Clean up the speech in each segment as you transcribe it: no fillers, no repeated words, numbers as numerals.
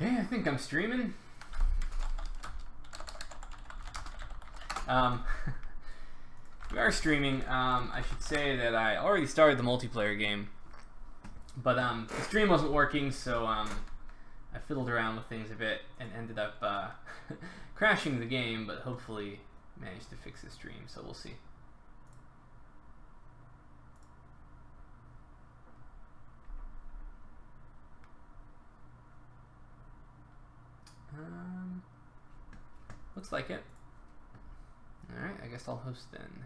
Okay, I think I'm streaming. We are streaming. I should say that I already started the multiplayer game, but the stream wasn't working, so I fiddled around with things a bit and ended up crashing the game, but hopefully managed to fix the stream, so we'll see. Looks like it. Alright, I guess I'll host then.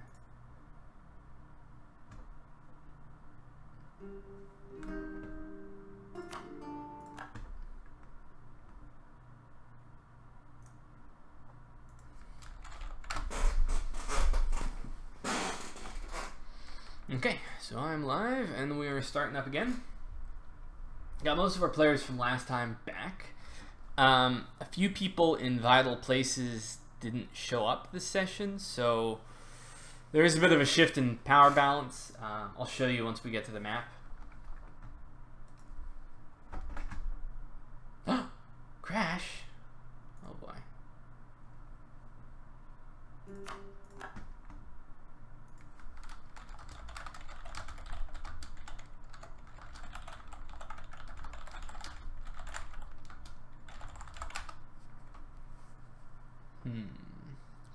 Okay, so I'm live and we are starting up again. Got most of our players from last time back. A few people in vital places didn't show up this session, so there is a bit of a shift in power balance. I'll show you once we get to the map. Crash! Oh boy.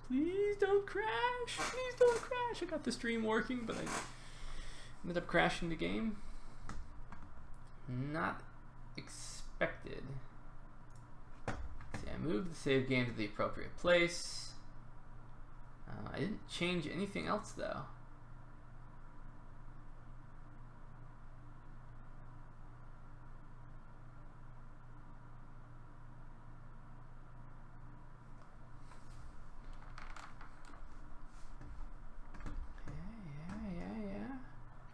Please don't crash! Please don't crash! I got the stream working, but I ended up crashing the game. Not expected. See, I moved the save game to the appropriate place. I didn't change anything else though.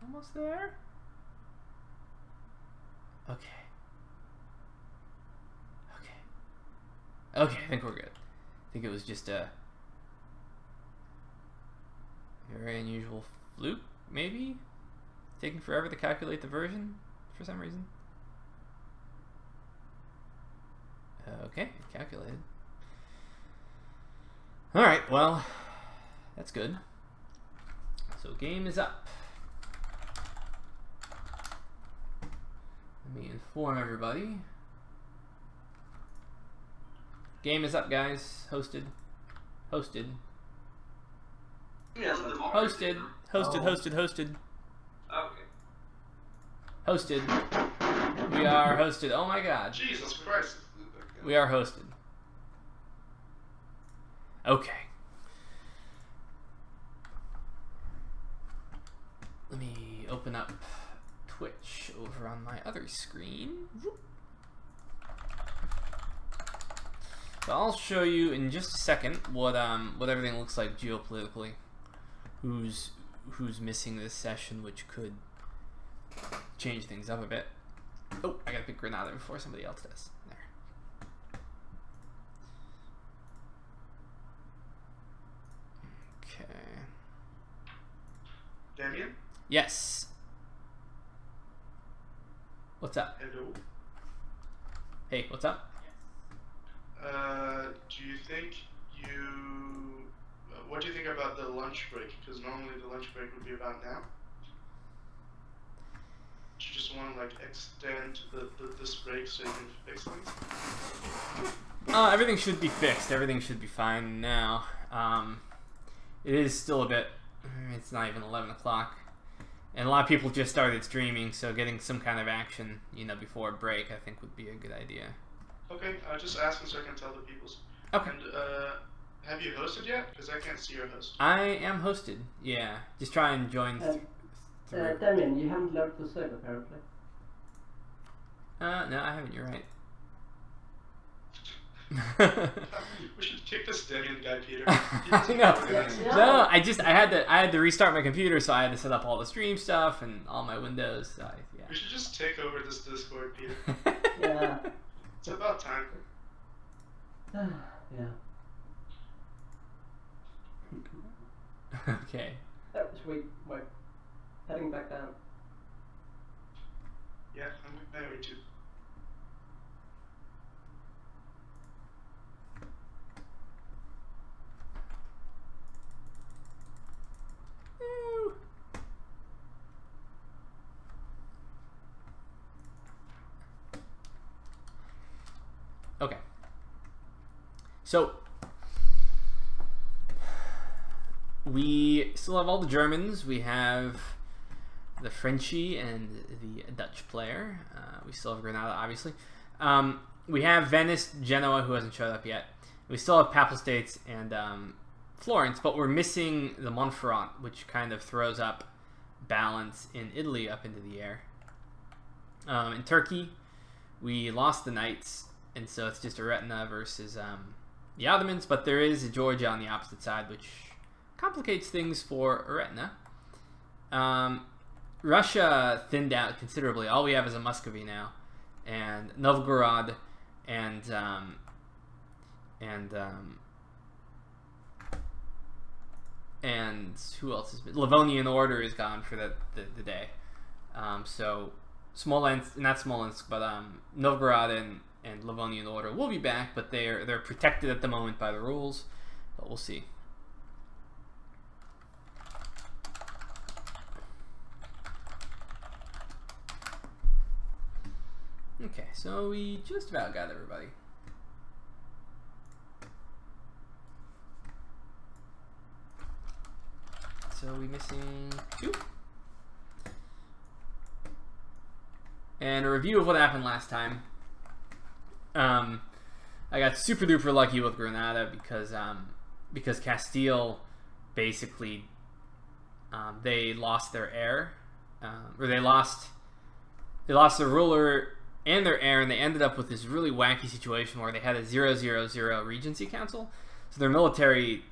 Almost there. Okay. Okay, I think we're good. I think it was just a very unusual fluke, maybe? Taking forever to calculate the version for some reason. Okay, calculated. Alright, well, that's good. So game is up. Let me inform everybody. Game is up, guys. Hosted. Hosted. Hosted. Hosted. Okay. Hosted. We are hosted. Oh my god. Jesus Christ. We are hosted. Okay. Let me open up Twitch over on my other screen. So I'll show you in just a second what everything looks like geopolitically. Who's missing this session, which could change things up a bit. Oh, I gotta pick Granada before somebody else does. There. Okay. Damien? Yes. What's up? Hello. Hey, what's up? Do you think what do you think about the lunch break? Because normally the lunch break would be about now. Do you just want to like extend this break so you can fix things? Everything should be fixed. Everything should be fine now. It is still a bit. It's not even 11 o'clock. And a lot of people just started streaming, so getting some kind of action, before a break, I think would be a good idea. Okay, I'll just ask so I can tell the peoples. Okay. And have you hosted yet? Because I can't see your host. I am hosted. Yeah, just try and join. Damien, you haven't learned to save apparently. No, I haven't. You're right. We should kick this Damien guy, Peter. No, I had to restart my computer, so I had to set up all the stream stuff and all my windows. So yeah. We should just take over this Discord, Peter. Yeah. It's about time. Yeah. Okay. Oh, sweet. We're heading back down. Yeah, I'm married too. Okay. So we still have all the Germans. We have the Frenchie and the Dutch player. We still have Granada, obviously. We have Venice, Genoa, who hasn't showed up yet. We still have Papal States and Florence, but we're missing the Montferrand, which kind of throws up balance in Italy up into the air. In Turkey, we lost the Knights, and so it's just Eretna versus the Ottomans, but there is a Georgia on the opposite side, which complicates things for Eretna. Russia thinned out considerably. All we have is a Muscovy now, and Novgorod, and who else is Livonian Order is gone for the day. So Smolensk, not Smolensk, but Novgorod and Livonian Order will be back, but they're protected at the moment by the rules. But we'll see. Okay, so we just about got everybody. So we're missing 2. And a review of what happened last time. I got super duper lucky with Granada because Castile basically they lost their heir, or they lost their ruler and their heir, and they ended up with this really wacky situation where they had a 0-0-0 Regency Council. So their military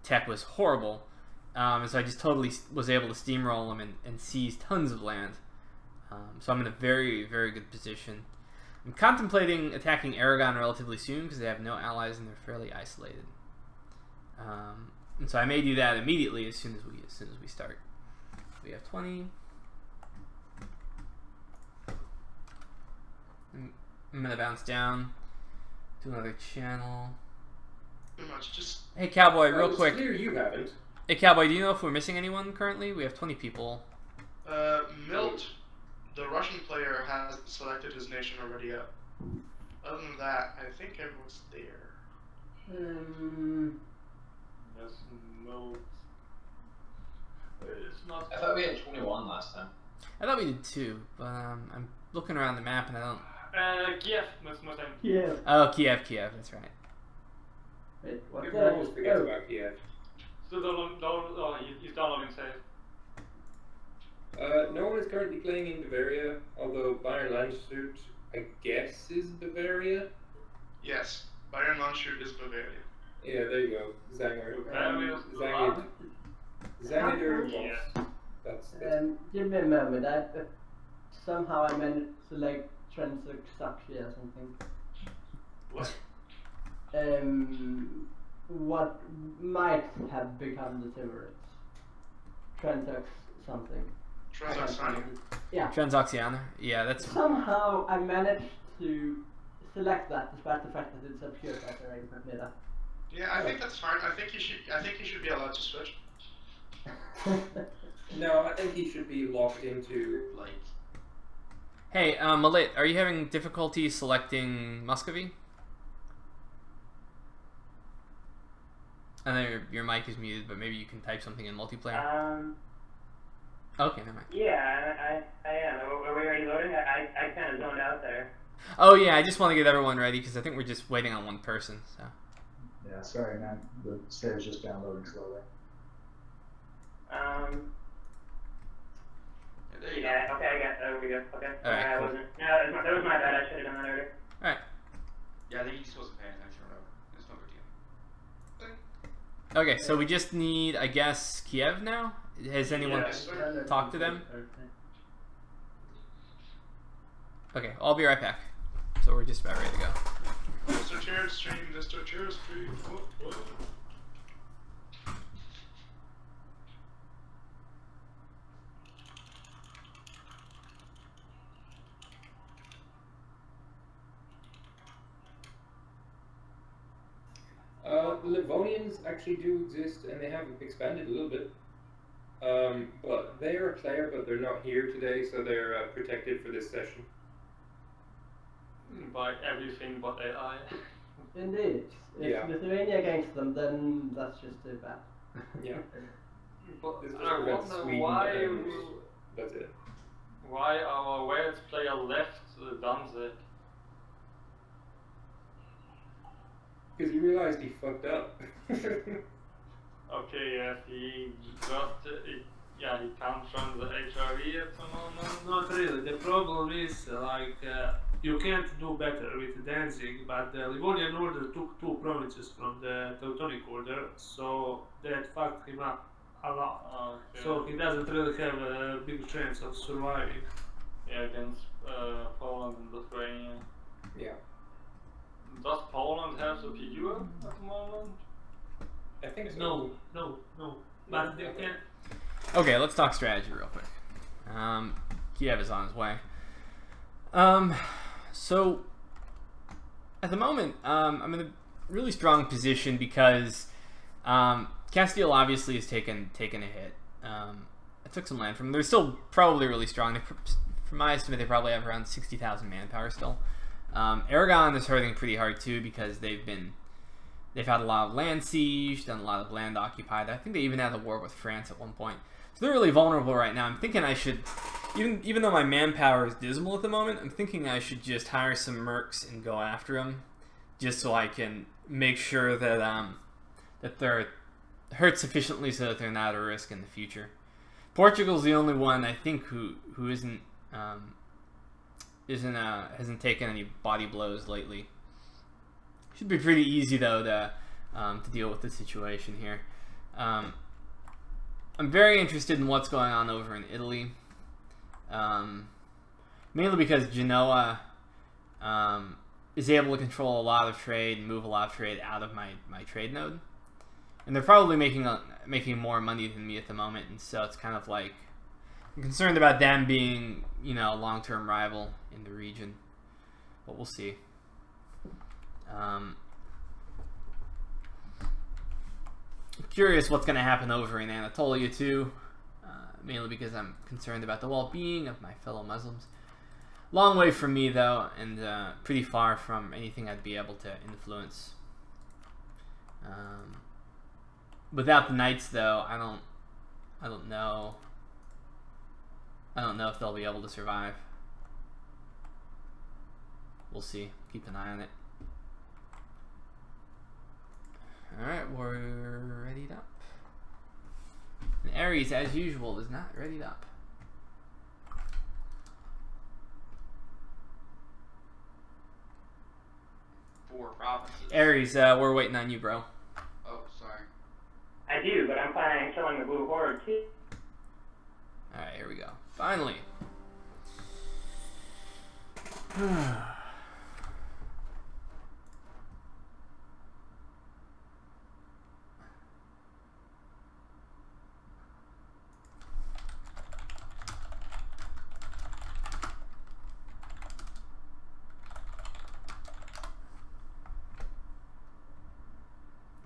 tech was horrible, and so I just totally was able to steamroll them and seize tons of land. So I'm in a very, very good position. I'm contemplating attacking Aragon relatively soon because they have no allies and they're fairly isolated. And so I may do that immediately as soon as we start. We have 20. I'm gonna bounce down to another channel. Pretty much just. Hey Cowboy, real It's quick. clear you haven't. Hey Cowboy, do you know if we're missing anyone currently? We have 20 people. Milt, the Russian player, has selected his nation already up. Other than that, I think everyone's there. There's no. It's not. I thought we had 21 last time. I thought we did 2, but I'm looking around the map and I don't. Kiev, most time. Yeah. Oh, Kiev, that's right. Wait, what? People always forget about Kiev. So he's downloading save. No one is currently playing in Bavaria, although Bayern Landshut, I guess, is Bavaria. Yes, Bayern Landshut is Bavaria. Yeah, there you go. Zanger. Bavaria. Zanger. Yeah. That's Give me a moment. Somehow I managed to select Transaxia or something. What? What might have become the Emirates? Transax something. Transaxania. Yeah. Transoxiana. Yeah, that's. Somehow I managed to select that despite the fact that it's a pure factoring meta. Yeah, I think that's fine. I think you should be allowed to switch. No, I think he should be locked into like. Hey, Malit, are you having difficulty selecting Muscovy? I know your mic is muted, but maybe you can type something in multiplayer. Okay, never mind. Yeah, I am. Are we already loading? I kind of zoned out there. Oh yeah, I just want to get everyone ready because I think we're just waiting on one person. So. Yeah, sorry man, the save is just downloading slowly. Yeah, okay, I got. There we go. Okay. Alright, I cool. wasn't. No, that was my bad. I should have done that earlier. All right. Yeah, I think he just wasn't paying attention or whatever. It's no big deal. Okay, so we just need, I guess, Kiev now. Has anyone talked to them? Okay, I'll be right back. So we're just about ready to go. Mr. Chair Stream, Mr. Chair Stream. Whoa. Livonians actually do exist, and they have expanded a little bit. But they are a player, but they're not here today, so they're protected for this session. by everything but AI. Indeed. If Yeah. Lithuania against them, then that's just too bad. Yeah. But This just I prevents wonder Sweden why and that's it. why our Wales player left Danzig. Because he realized he fucked up. Okay, yes, he got yeah, he can't run the HRV at the moment. Not really. The problem is you can't do better with Danzig, but the Livonian Order took 2 provinces from the Teutonic Order, so that fucked him up a lot. Okay. So he doesn't really have a big chance of surviving. Yeah, against Poland and Lithuania. Yeah. Does Poland have the PU at the moment? I think so. No. But they can. Okay, let's talk strategy real quick. Kiev is on his way. So at the moment, I'm in a really strong position because Castile obviously has taken a hit. I took some land from them. They're still probably really strong. From my estimate, they probably have around 60,000 manpower still. Aragon is hurting pretty hard too because they've had a lot of land siege, done a lot of land occupied. I think they even had a war with France at one point. So they're really vulnerable right now. I'm thinking I should, even though my manpower is dismal at the moment, I'm thinking I should just hire some mercs and go after them, just so I can make sure that that they're hurt sufficiently so that they're not a risk in the future. Portugal's the only one I think who hasn't taken any body blows lately. Should be pretty easy though to deal with the situation here. I'm very interested in what's going on over in Italy, mainly because Genoa is able to control a lot of trade and move a lot of trade out of my trade node, and they're probably making more money than me at the moment, and so it's kind of like I'm concerned about them being, a long-term rival in the region, but we'll see. I'm curious what's going to happen over in Anatolia too, mainly because I'm concerned about the well-being of my fellow Muslims. Long way from me though, and pretty far from anything I'd be able to influence. Without the Knights though, I don't know if they'll be able to survive. We'll see. Keep an eye on it. Alright, we're readied up. And Ares, as usual, is not readied up. Four provinces. Ares, we're waiting on you, bro. Oh, sorry. I do, but I'm planning on killing the Blue Horde too. Alright, here we go. Finally.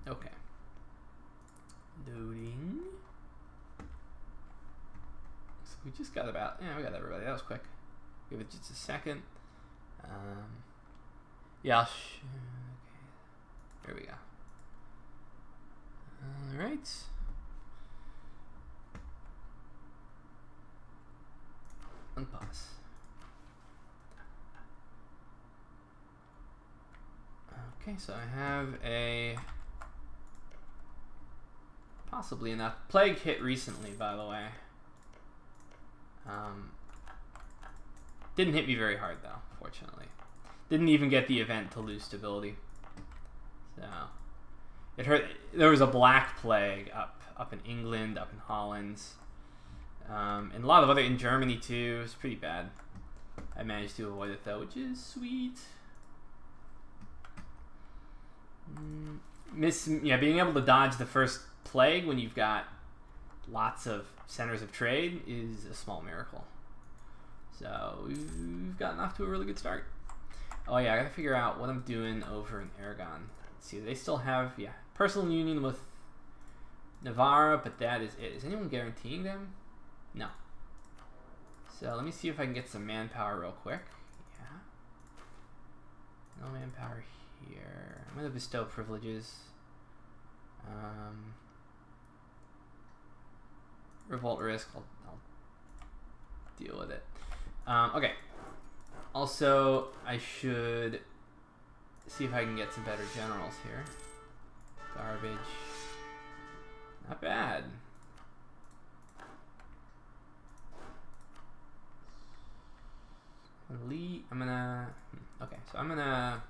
Okay. Loading. So we just got we got everybody. That was quick. Give it just a second. Yeah, okay. There we go. Alright. Unpause. Okay, so I have a possibly enough plague hit recently, by the way. Didn't hit me very hard though, fortunately. Didn't even get the event to lose stability. So it hurt. There was a black plague up in England, up in Holland, and a lot of other in Germany too. It was pretty bad. I managed to avoid it though, which is sweet. Being able to dodge the first plague when you've got lots of centers of trade is a small miracle. So we've gotten off to a really good start. Oh yeah, I gotta figure out what I'm doing over in Aragon. Let's see, they still have personal union with Navarra, but that is it. Is anyone guaranteeing them? No. So let me see if I can get some manpower real quick. manpower here. I'm gonna bestow privileges. Revolt risk. I'll deal with it. Okay. Also, I should see if I can get some better generals here. Garbage. Not bad. Elite. I'm gonna. Okay, so I'm gonna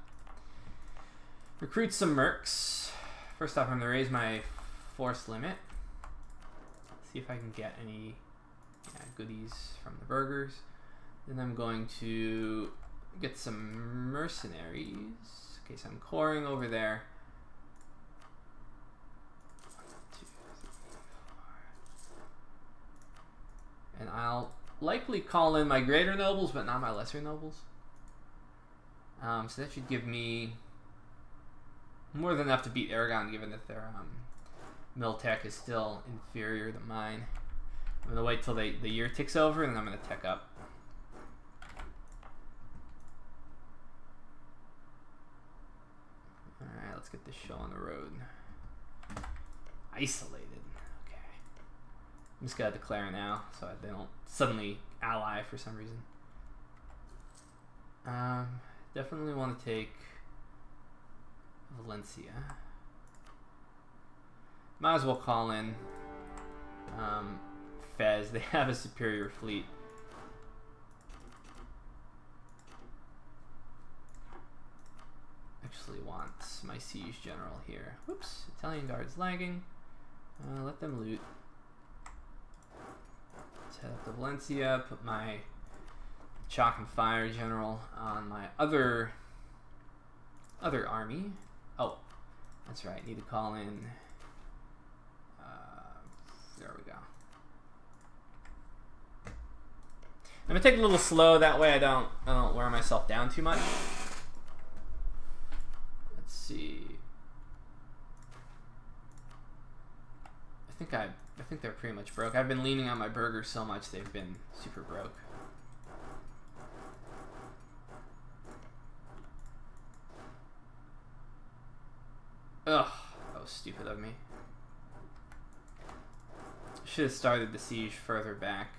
recruit some mercs. First off, I'm gonna raise my force limit. See if I can get any goodies from the burgers. Then I'm going to get some mercenaries. Okay, so I'm coring over there. 1, 2, 3, 4. And I'll likely call in my greater nobles, but not my lesser nobles. So that should give me more than enough to beat Aragon, given that their mill tech is still inferior to mine. I'm gonna wait till the year ticks over, and then I'm gonna tech up. Alright, let's get this show on the road. Isolated. Okay. I'm just gonna declare now, so they don't suddenly ally for some reason. Definitely want to take Valencia. Might as well call in Fez. They have a superior fleet. Actually want my siege general here. Whoops, Italian guard's lagging. Let them loot. Let's head up to Valencia, put my chalk and fire general on my other army. Oh, that's right, need to call in. There we go. I'm gonna take it a little slow, that way I don't wear myself down too much. Let's see. I think they're pretty much broke. I've been leaning on my burgers so much they've been super broke. Ugh, that was stupid of me. Should have started the siege further back.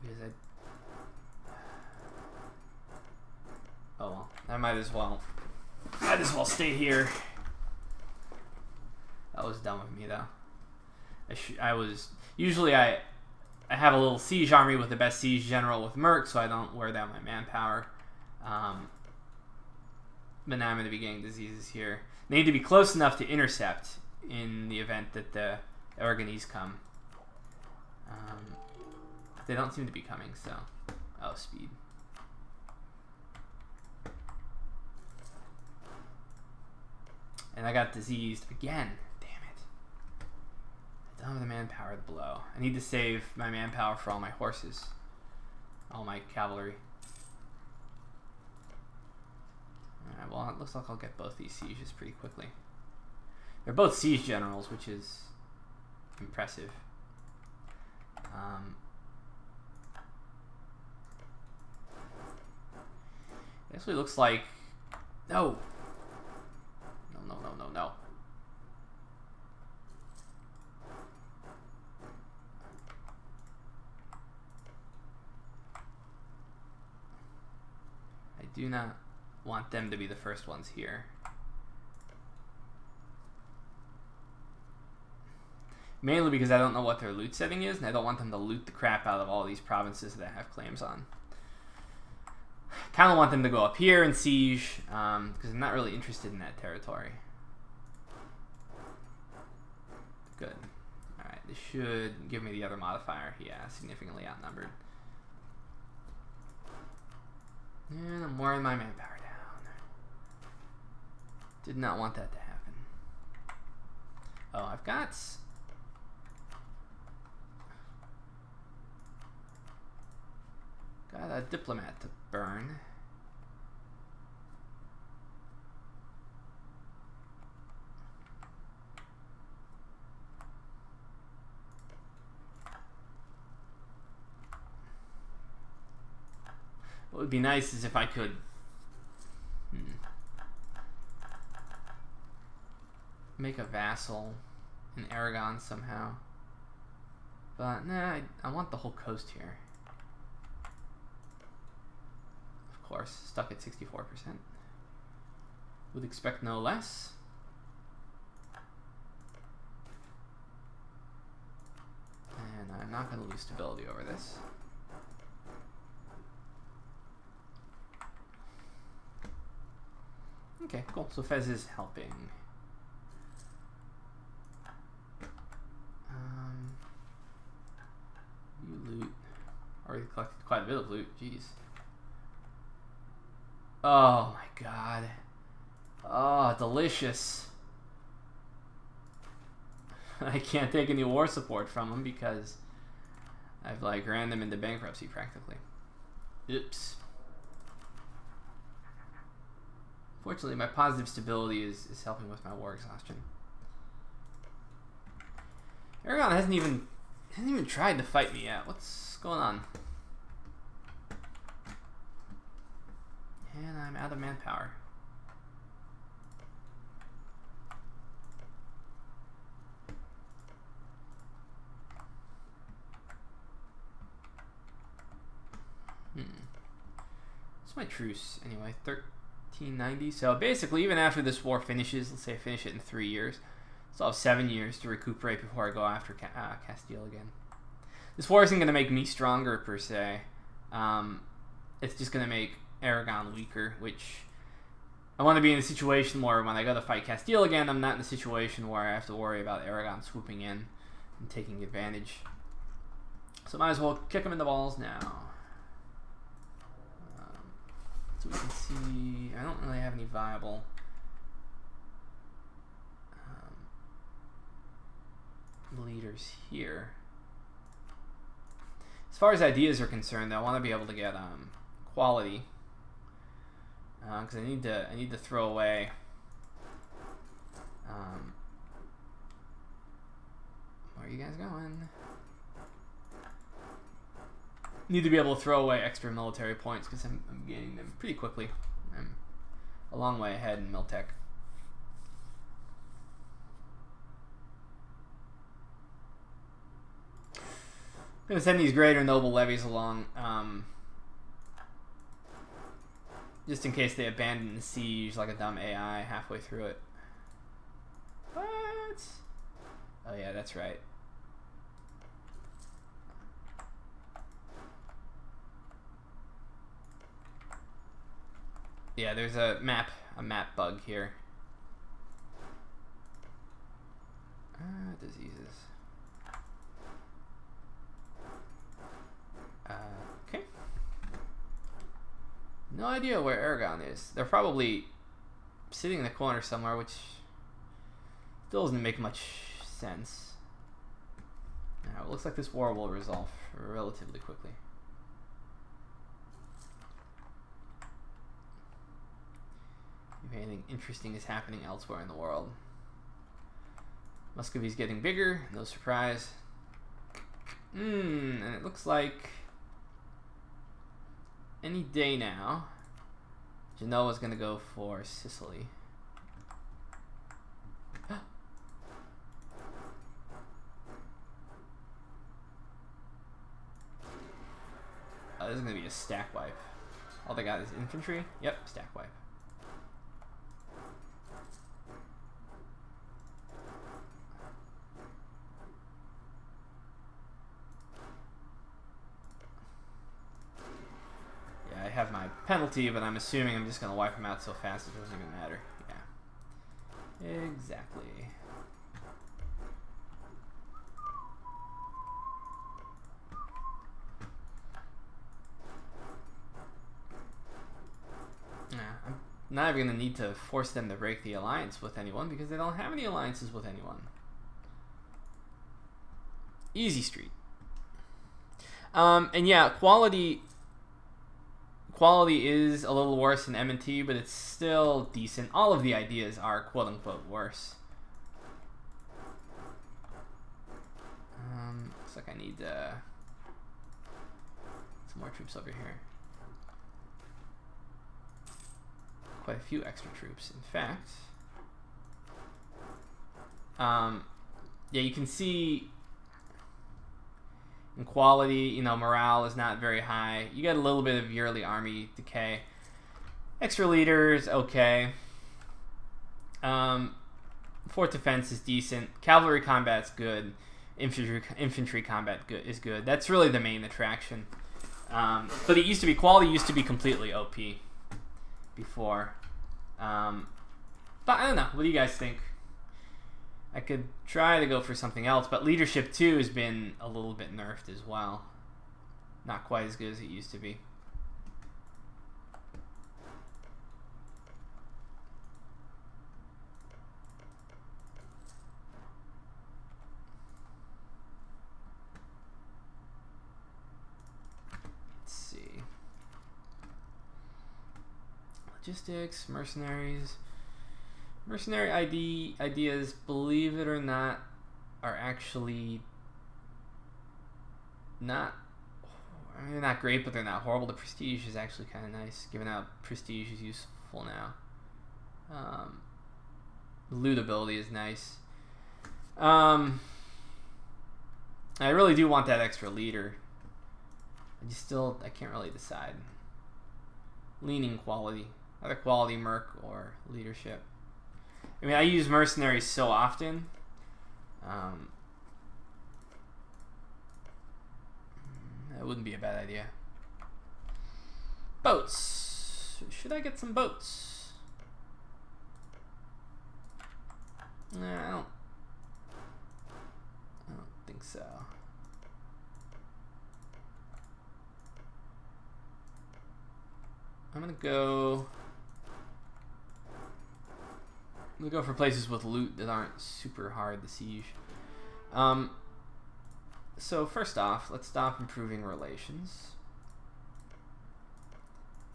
Because oh well, I might as well stay here. That was dumb of me though. Usually I have a little siege army with the best siege general with merc, so I don't wear down my manpower. But now I'm going to be getting diseases here. They need to be close enough to intercept in the event that the Aragonese come. But they don't seem to be coming, so... Oh, speed. And I got diseased again. Damn it. I don't have the manpower to blow. I need to save my manpower for all my horses. All my cavalry. Alright, well, it looks like I'll get both these sieges pretty quickly. They're both siege generals, which is impressive. It actually looks like... No! No. I do not want them to be the first ones here. Mainly because I don't know what their loot setting is, and I don't want them to loot the crap out of all these provinces that I have claims on. Kind of want them to go up here and siege, because I'm not really interested in that territory. Good. Alright, this should give me the other modifier. Yeah, significantly outnumbered. And I'm wearing my manpower down. Did not want that to happen. Oh, I've got... Got a diplomat to burn. What would be nice is if I could... make a vassal in Aragon somehow. But nah, I want the whole coast here. Of course, stuck at 64%. Would expect no less. And I'm not going to lose stability over this. Okay, cool. So Fez is helping. You loot. Already collected quite a bit of loot. Jeez. Oh my god. Oh, delicious. I can't take any war support from them because I've like ran them into bankruptcy practically. Oops. Fortunately, my positive stability is helping with my war exhaustion. Aragon hasn't even tried to fight me yet. What's going on? And I'm out of manpower. What's my truce anyway? 1390. So basically, even after this war finishes, let's say I finish it in 3 years, so I'll have 7 years to recuperate before I go after Castile again. This war isn't going to make me stronger per se. It's just going to make Aragon weaker, which I want to be in a situation where when I go to fight Castile again, I'm not in a situation where I have to worry about Aragon swooping in and taking advantage. So might as well kick him in the balls now. So we can see, I don't really have any viable leaders here. As far as ideas are concerned, I want to be able to get quality, because I need to throw away where are you guys going? Need to be able to throw away extra military points because I'm gaining them pretty quickly. I'm a long way ahead in Miltech. I'm going to send these greater noble levies along just in case they abandon the siege like a dumb AI halfway through it. What? Oh yeah, that's right. Yeah, there's a map bug here. Diseases. Okay. No idea where Aragon is. They're probably sitting in the corner somewhere, which still doesn't make much sense. Now, it looks like this war will resolve relatively quickly. If anything interesting is happening elsewhere in the world. Muscovy's getting bigger, no surprise. And it looks like any day now, Genoa's gonna go for Sicily. This is gonna be a stack wipe. All they got is infantry. Yep, stack wipe. I have my penalty, but I'm assuming I'm just going to wipe them out so fast it doesn't even matter. Yeah. Exactly. Yeah, I'm not even going to need to force them to break the alliance with anyone because they don't have any alliances with anyone. Easy street. And yeah, quality is a little worse than M&T, but it's still decent. All of the ideas are quote-unquote worse. Looks like I need some more troops over here. quite a few extra troops. In fact, yeah, you can see in quality, you know, morale is not very high. You get a little bit of yearly army decay. Extra leaders, okay. Fort defense is decent. Cavalry combat's good. Infantry combat is good. That's really the main attraction. But it used to be, quality used to be completely OP before. But I don't know. What do you guys think? I could try to go for something else, but leadership too has been a little bit nerfed as well. Not quite as good as it used to be. Let's see. Logistics, mercenaries. Mercenary ideas, believe it or not, are actually not, they're not great, but they're not horrible. The prestige is actually kind of nice, given how prestige is useful now. Loot ability is nice. I really do want that extra leader. I can't really decide. Leaning quality, either quality merc or leadership. I mean, I use mercenaries so often. That wouldn't be a bad idea. Boats. Should I get some boats? Nah, I don't think so. I'm gonna go for places with loot that aren't super hard to siege. So first off, let's stop improving relations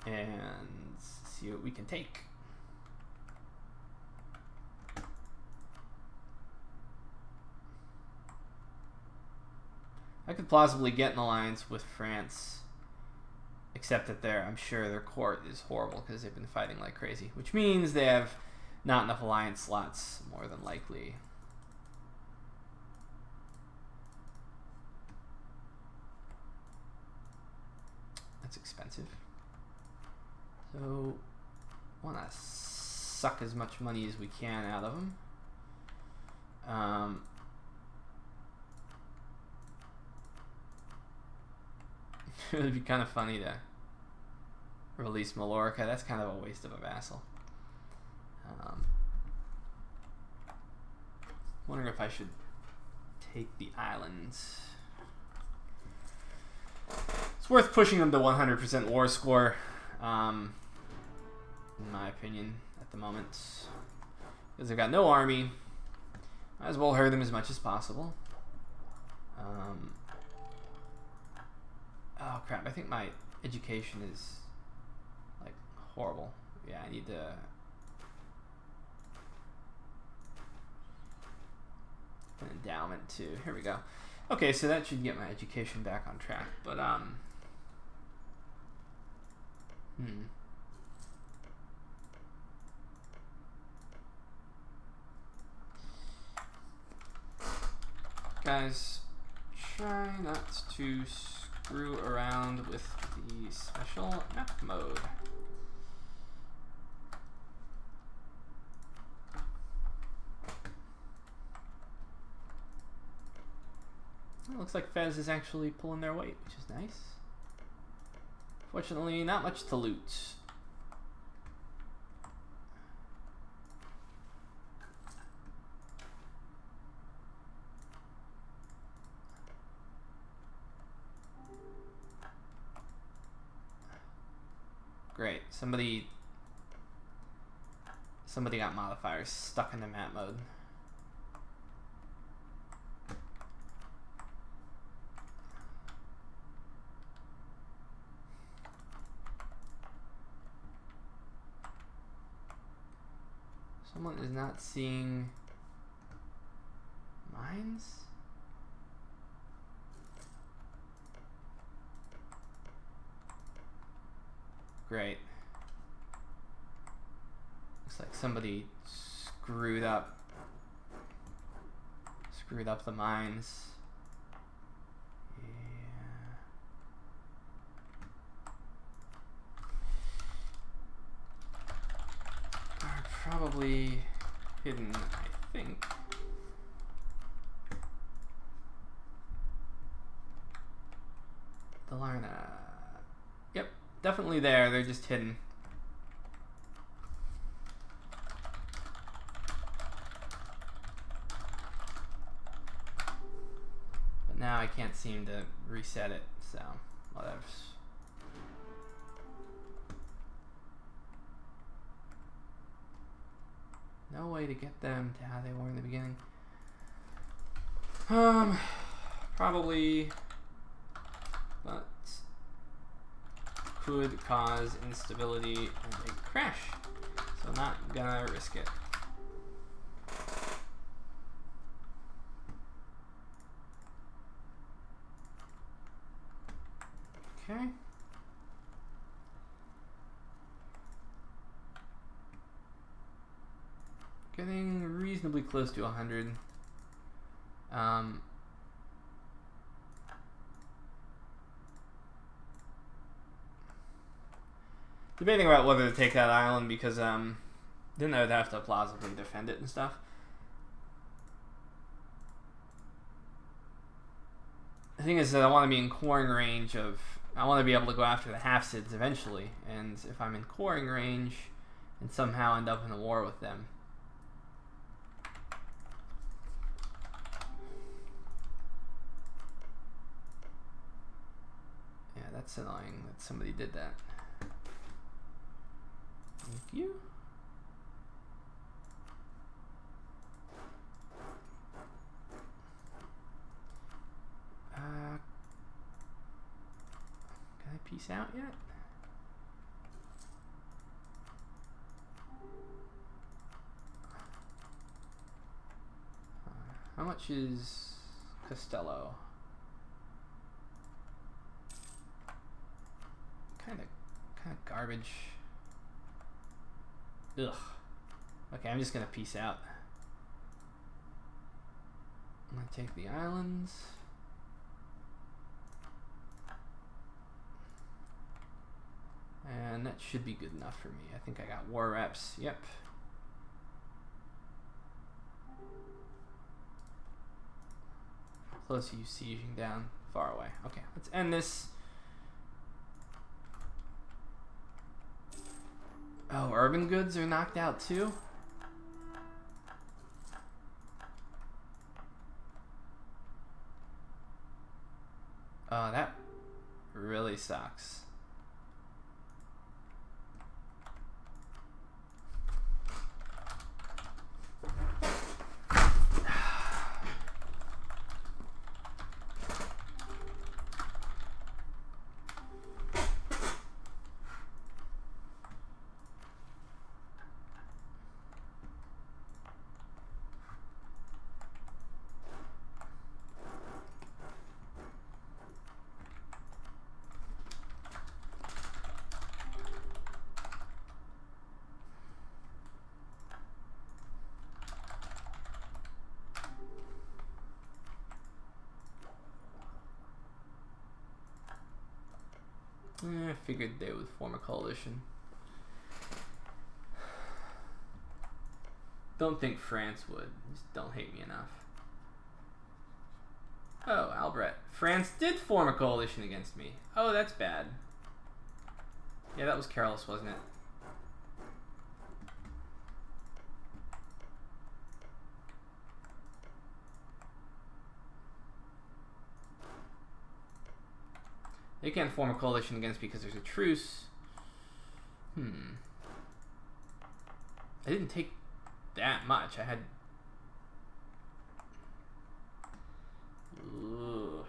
and see what we can take. I could plausibly get an alliance with France, except that I'm sure their court is horrible because they've been fighting like crazy, which means they have not enough alliance slots, more than likely. That's expensive. So, want to suck as much money as we can out of them. It would be kind of funny to release Mallorca. That's kind of a waste of a vassal. Wondering if I should take the islands. It's worth pushing them to 100% war score, in my opinion, at the moment. Because they've got no army. Might as well hurt them as much as possible. Oh crap, I think my education is like horrible. Yeah, I need to an endowment too. Here we go. Okay, so that should get my education back on track. But guys, try not to screw around with the special map mode. It looks like Fez is actually pulling their weight, which is nice. Fortunately, not much to loot. Great. Somebody got modifiers stuck in the map mode. Someone is not seeing mines? Great. Looks like somebody screwed up the mines. Yeah. Are probably hidden, I think. The Larna. Yep, definitely there. They're just hidden. But now I can't seem to reset it, so whatever. No way to get them to how they were in the beginning. Probably, but could cause instability and a crash, so not gonna risk it. Okay. Getting reasonably close to 100. Debating about whether to take that island because then I would have to plausibly defend it and stuff. The thing is that I want to be in coring range of. I want to be able to go after the half-sids eventually, and if I'm in coring range and somehow end up in a war with them. Yeah, that's annoying that somebody did that. Thank you. Can I peace out yet? How much is Costello? Kind of garbage. Ugh. Okay, I'm just gonna peace out. I'm gonna take the islands. And that should be good enough for me. I think I got war reps. Yep. Close you sieging down far away. Okay, let's end this. Oh, urban goods are knocked out too? Oh, that really sucks. I figured they would form a coalition. Don't think France would. Just don't hate me enough. Oh, Albrecht. France did form a coalition against me. Oh, that's bad. Yeah, that was careless, wasn't it? They can't form a coalition against me because there's a truce. I didn't take that much. I had... Ugh.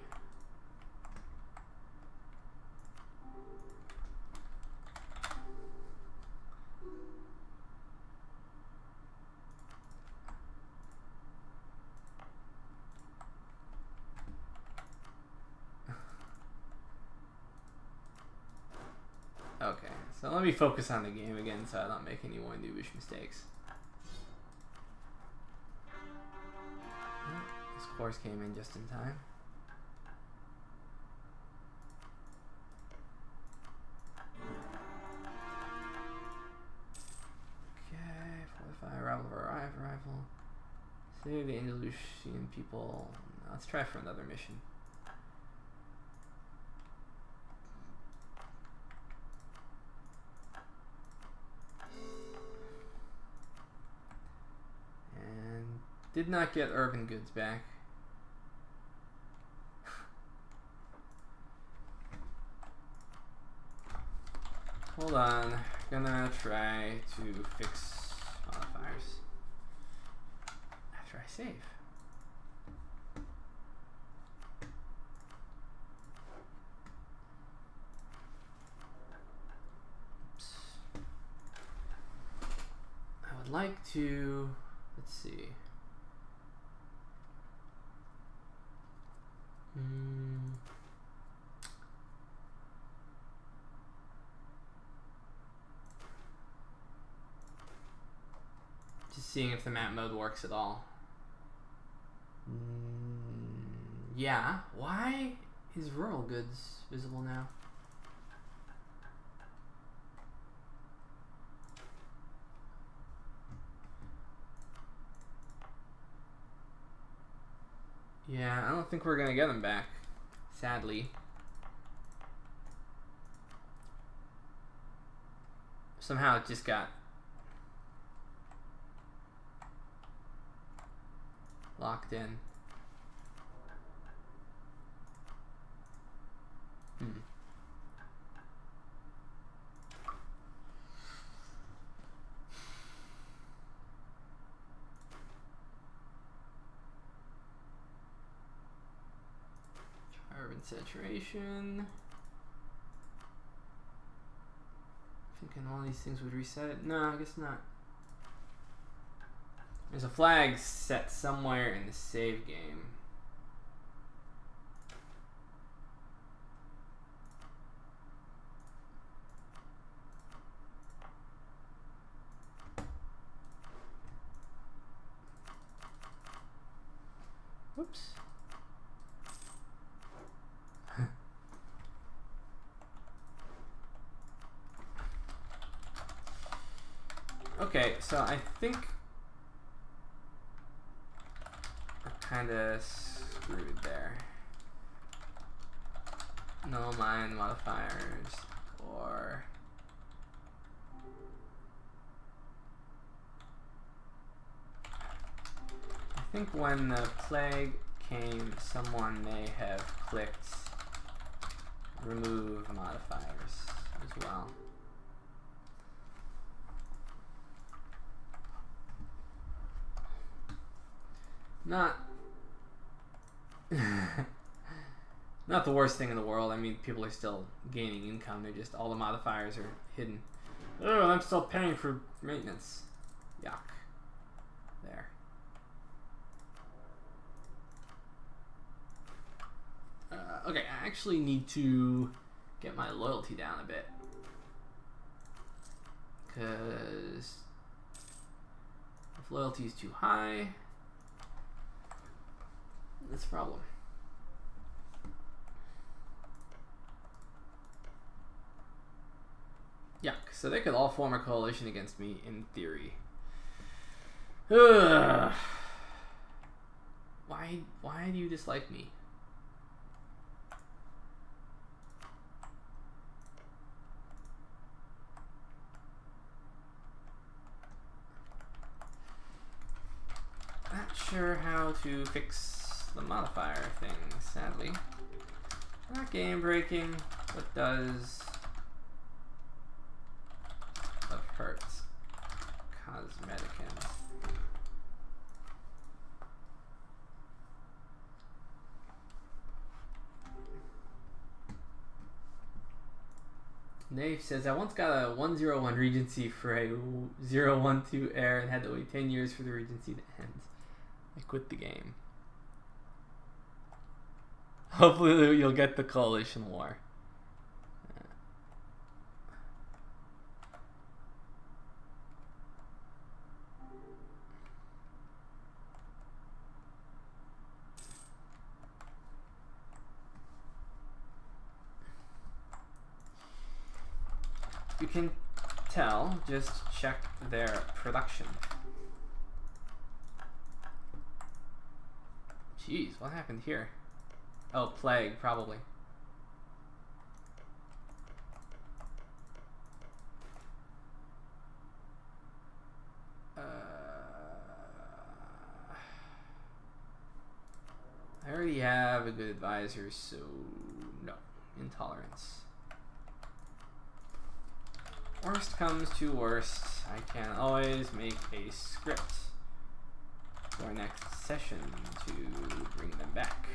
Okay, So let me focus on the game again so I don't make any more noobish mistakes. This course came in just in time. Okay, fortify arrival of arrival. Save the Andalusian people. Let's try for another mission. And did not get urban goods back. Hold on, gonna try to fix modifiers after I save. Oops. I would like to, let's see. Just seeing if the map mode works at all. Yeah. Why is rural goods visible now? Yeah, I don't think we're gonna get them back, sadly. Somehow it just got locked in. Urban saturation. Thinking all these things would reset it. No, I guess not. There's a flag set somewhere in the save game. Whoops. Okay, so I think we're kind of screwed there. No mine modifiers or I think when the plague came, someone may have clicked remove modifiers as well. Not not the worst thing in the world. I mean, people are still gaining income. They're just all the modifiers are hidden. Oh, I'm still paying for maintenance. Yuck. There. Okay, I actually need to get my loyalty down a bit. Because if loyalty is too high, that's a problem. Yuck. So they could all form a coalition against me in theory. Ugh. Why do you dislike me? Not sure how to fix the modifier thing, sadly. Not game breaking, but does of hurts. Cosmeticin. Nave says, I once got a 101 Regency for a 012 heir and had to wait 10 years for the Regency to end. I quit the game. Hopefully you'll get the Coalition War. you can tell, just check their production. Jeez, what happened here? Oh, plague, probably. I already have a good advisor, so no. Intolerance. Worst comes to worst, I can always make a script for our next session to bring them back.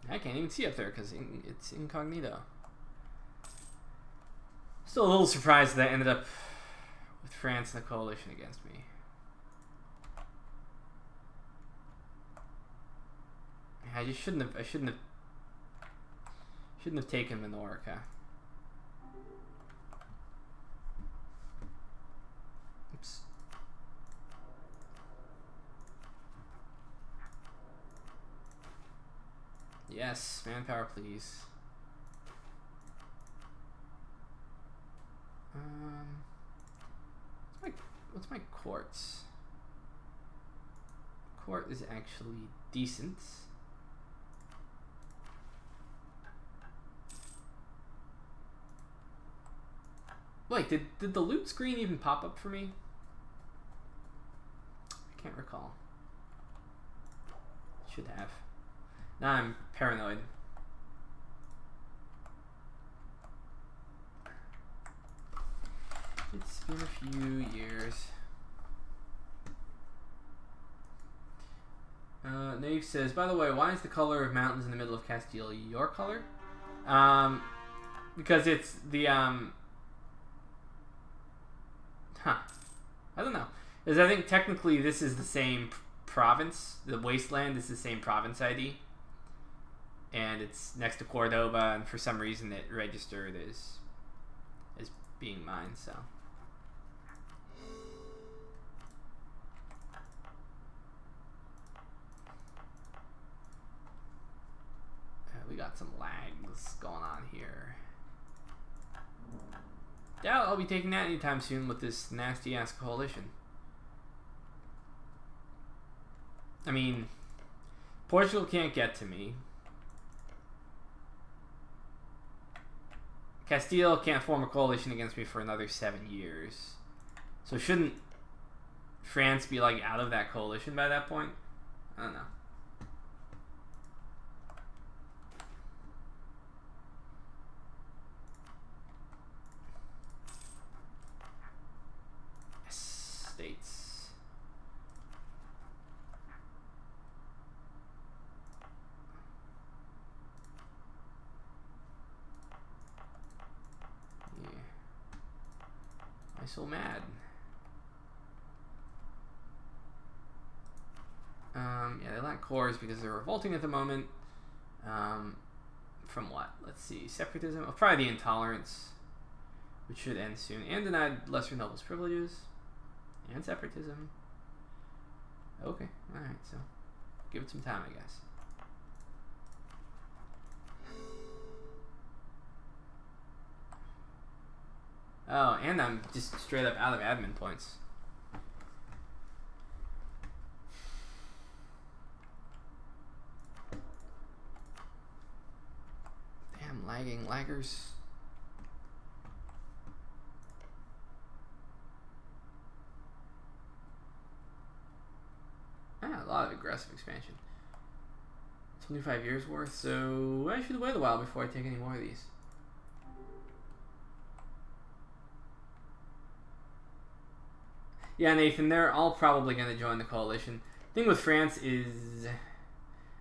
I can't even see up there because it's incognito. Still a little surprised that I ended up with France in the coalition against me. I just shouldn't have taken Minorca. Oops. Yes, manpower, please. What's my quartz? Court is actually decent. Wait, did the loot screen even pop up for me? I can't recall. Should have. Now I'm paranoid. It's been a few years. Nave says, by the way, why is the color of mountains in the middle of Castile your color? Because it's the, I don't know. Because I think technically this is the same province. The wasteland is the same province ID. And it's next to Cordoba, and for some reason it registered as being mine, so. We got some lags going on here. Doubt I'll be taking that anytime soon with this nasty ass coalition. I mean, Portugal can't get to me. Castile can't form a coalition against me for another 7 years. So shouldn't France be like out of that coalition by that point? I don't know. States. Yeah. Why so mad? Yeah, they lack cores because they're revolting at the moment. From what? Let's see. Separatism. Oh, probably the intolerance, which should end soon, and denied lesser nobles privileges. And separatism. Okay, alright, so give it some time, I guess. Oh, and I'm just straight up out of admin points. Damn, laggers. A lot of aggressive expansion. 25 years worth, so I should wait a while before I take any more of these. Yeah, Nathan, they're all probably going to join the coalition. The thing with France is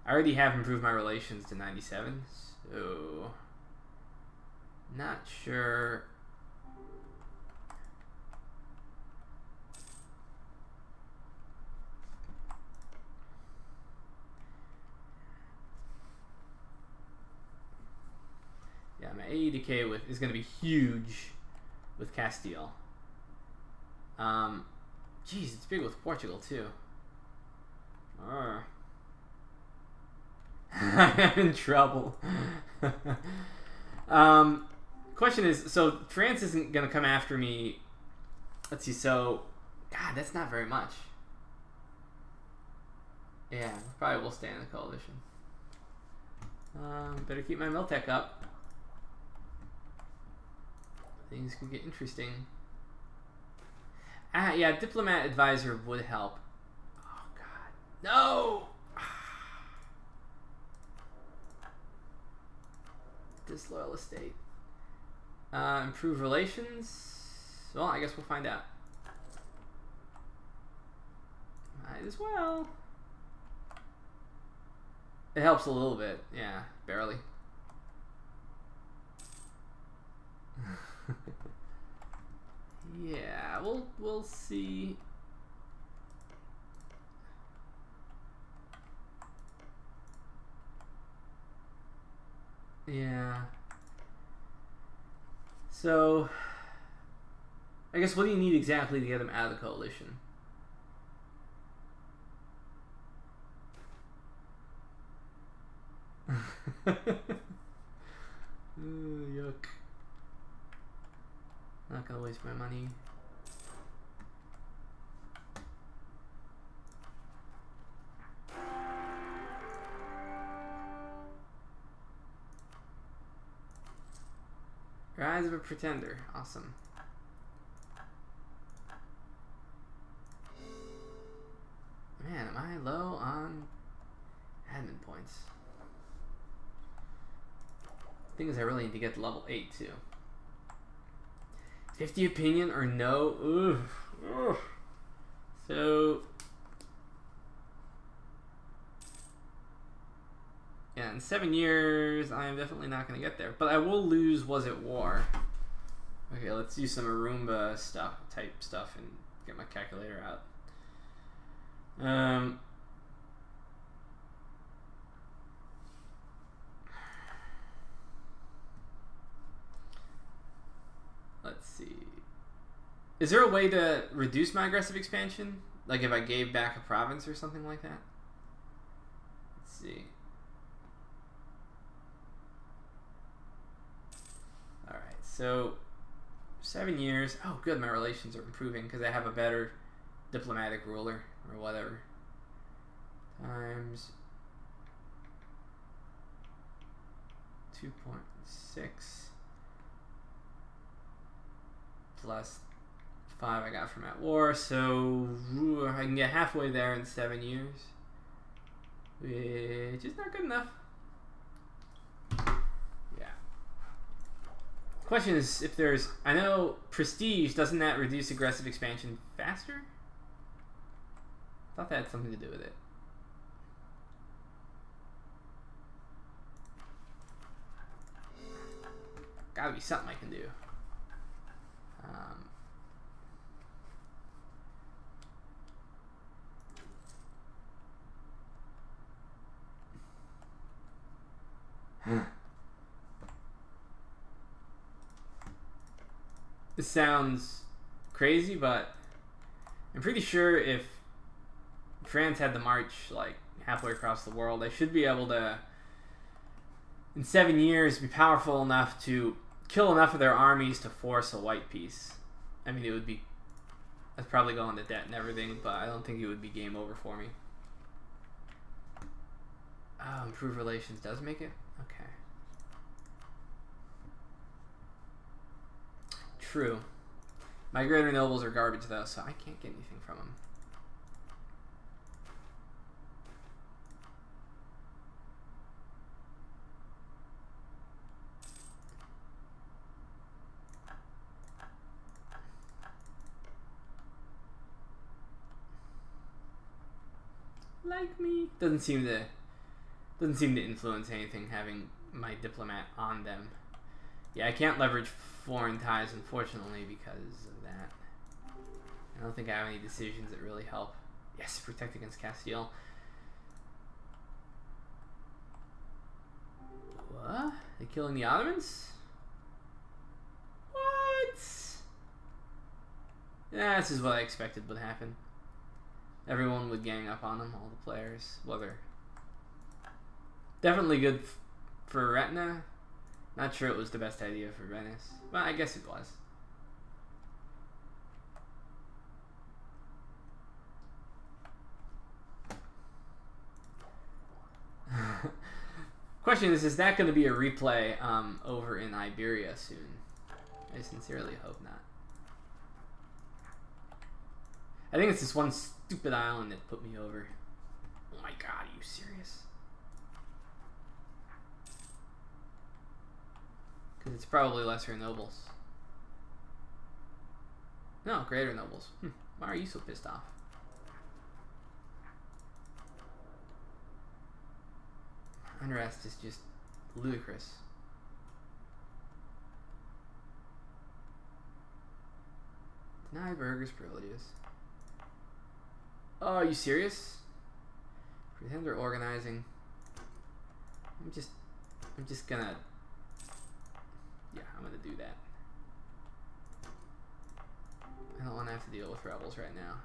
I already have improved my relations to 97, so not sure. Yeah, my AE decay is going to be huge with Castile. Geez, it's big with Portugal too. I'm in trouble. Question is, so France isn't gonna come after me. Let's see. So, God, that's not very much. Yeah, probably will stay in the coalition. Better keep my Miltech up. Things could get interesting. Ah, yeah, diplomat advisor would help. Oh God, no! Disloyal estate. Improve relations. Well, I guess we'll find out. Might as well. It helps a little bit, yeah, barely. Yeah, we'll see. Yeah. So, I guess what do you need exactly to get them out of the coalition? Yuck. Not gonna waste my money. Rise of a Pretender. Awesome. Man, am I low on admin points? Thing is, I really need to get to level 8 too. 50 opinion or no? Oof. Oof. So, yeah, in 7 years, I am definitely not going to get there. But I will lose Was It War. Okay, let's do some Arumba stuff, type stuff, and get my calculator out. Let's see. Is there a way to reduce my aggressive expansion? Like if I gave back a province or something like that? Let's see. Alright, so 7 years. Oh, good, my relations are improving because I have a better diplomatic ruler or whatever. Times 2.6 plus 5 I got from at war, so I can get halfway there in 7 years, which is not good enough. Yeah. Question is if there's, I know prestige, doesn't that reduce aggressive expansion faster? I thought that had something to do with it. Gotta be something I can do. This sounds crazy, but I'm pretty sure if France had the march like halfway across the world, I should be able to, in 7 years, be powerful enough to kill enough of their armies to force a white peace. I mean, it would be, I'd probably go into debt and everything, but I don't think it would be game over for me. Oh, improved relations does make it? Okay. True. My greater nobles are garbage though, so I can't get anything from them. Like me. Doesn't seem to influence anything having my diplomat on them. Yeah, I can't leverage foreign ties, unfortunately, because of that. I don't think I have any decisions that really help. Yes, protect against Castile. What? They killing the Ottomans? What? Yeah, this is what I expected would happen. Everyone would gang up on him, all the players. Whether definitely good for Retina. Not sure it was the best idea for Venice. Well, I guess it was. Question is that going to be a replay over in Iberia soon? I sincerely hope not. I think it's this one stupid island that put me over. Oh my god, are you serious? Because it's probably lesser nobles. No, greater nobles. Why are you so pissed off? Unrest is just ludicrous. Deny burgers privileges. Oh, are you serious? Pretend they're organizing. I'm just gonna. Yeah, I'm gonna do that. I don't want to have to deal with rebels right now.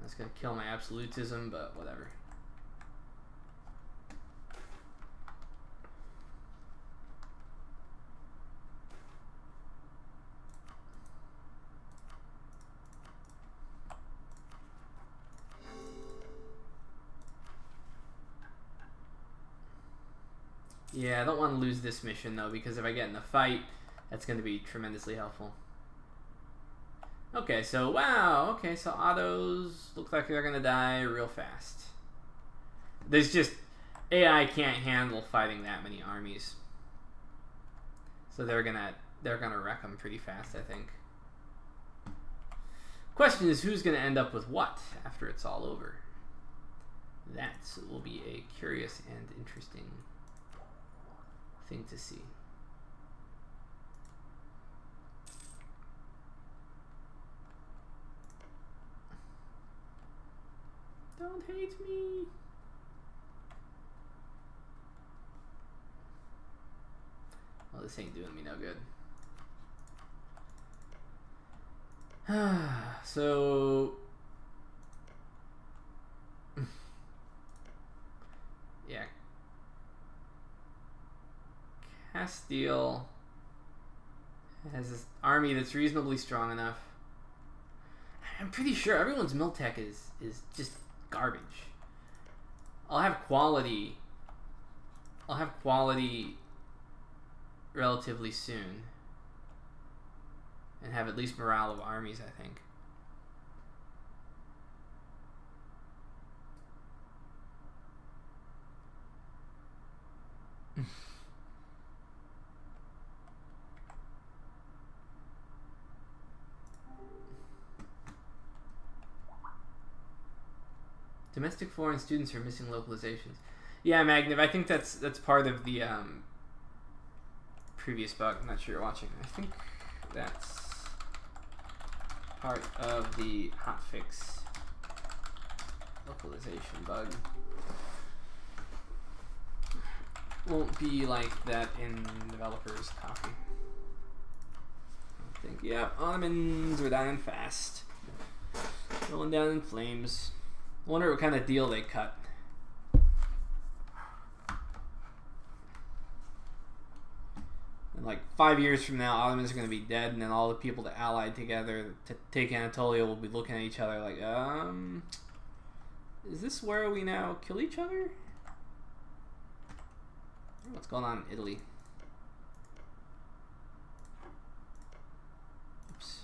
That's gonna kill my absolutism, but whatever. Yeah, I don't want to lose this mission though, because if I get in a fight, that's going to be tremendously helpful. Okay, so wow, okay, so autos look like they're going to die real fast. There's just, AI can't handle fighting that many armies. So they're gonna wreck them pretty fast, I think. Question is, who's going to end up with what after it's all over? That will be a curious and interesting thing to see. Don't hate me. Well, this ain't doing me no good. So yeah, Castile has this army that's reasonably strong enough. I'm pretty sure everyone's Miltech is just garbage. I'll have quality relatively soon. And have at least morale of armies, I think. Domestic foreign students are missing localizations. Yeah, Magnev, I think that's part of the previous bug. I'm not sure you're watching. I think that's part of the hotfix localization bug. Won't be like that in developers' copy. I think, yeah, Ottomans are dying fast. Going down in flames. I wonder what kind of deal they cut. And like 5 years from now, Ottomans are going to be dead, and then all the people that allied together to take Anatolia will be looking at each other like, is this where we now kill each other? What's going on in Italy? Oops.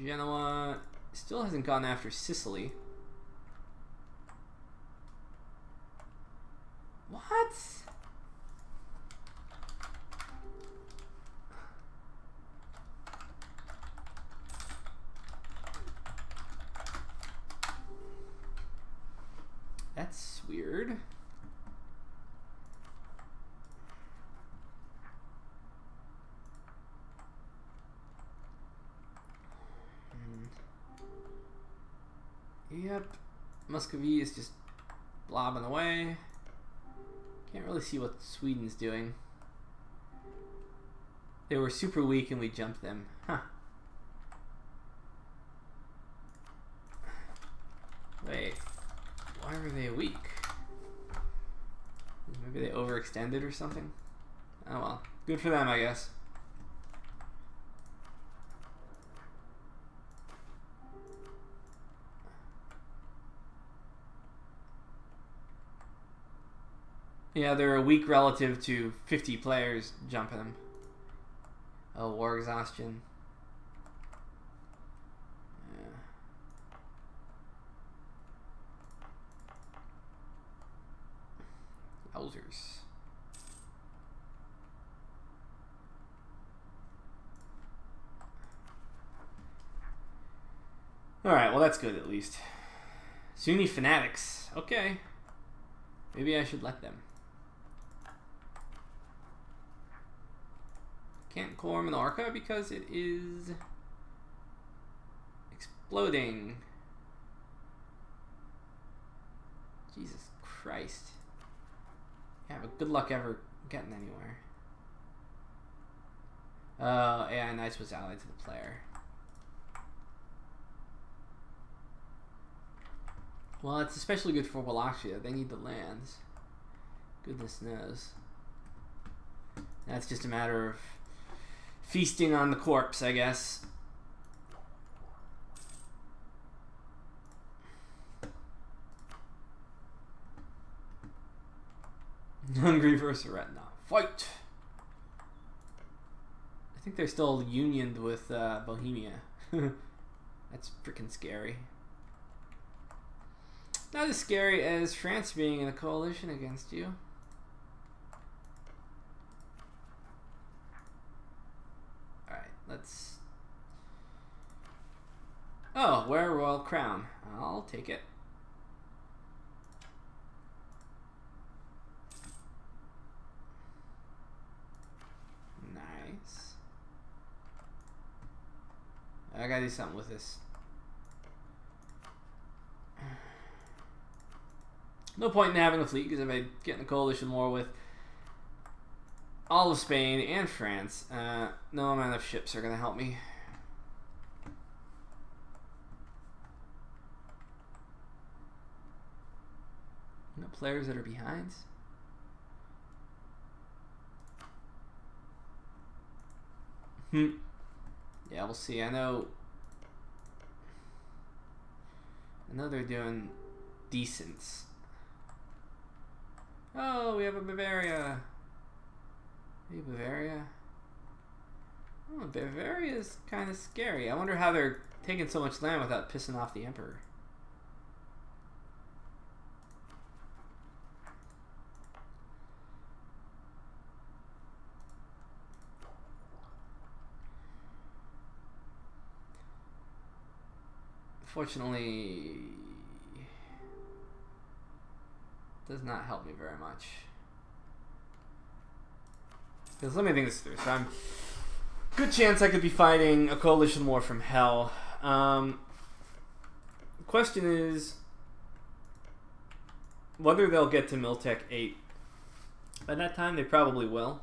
Genoa still hasn't gone after Sicily. What? That's weird. Yep. Muscovy is just blobbing away. Can't really see what Sweden's doing. They were super weak and we jumped them. Huh. Wait. Why were they weak? Maybe they overextended or something? Oh well. Good for them, I guess. Yeah, they're a weak relative to 50 players jumping them. Oh, war exhaustion. Yeah. Yowzers. Alright, well that's good at least. Sunni fanatics. Okay. Maybe I should let them. Can't core Minorca because it is exploding. Jesus Christ. Yeah, but good luck ever getting anywhere. AI Knights was allied to the player. Well, it's especially good for Wallachia. They need the lands. Goodness knows. That's just a matter of feasting on the corpse, I guess. Hungary versus Retina. Fight! I think they're still unioned with Bohemia. That's freaking scary. Not as scary as France being in a coalition against you. Alright, let's... Oh, wear a royal crown. I'll take it. Nice. I gotta do something with this. No point in having a fleet because if I get in a coalition war with all of Spain and France, no amount of ships are going to help me. No players that are behind. Yeah, we'll see. I know they're doing decent. Oh, we have a Bavaria. Hey, Bavaria. Oh, Bavaria is kind of scary. I wonder how they're taking so much land without pissing off the Emperor. Fortunately, does not help me very much. Because let me think this through. So I'm good chance I could be fighting a coalition war from hell. The question is whether they'll get to Miltech 8. By that time, they probably will.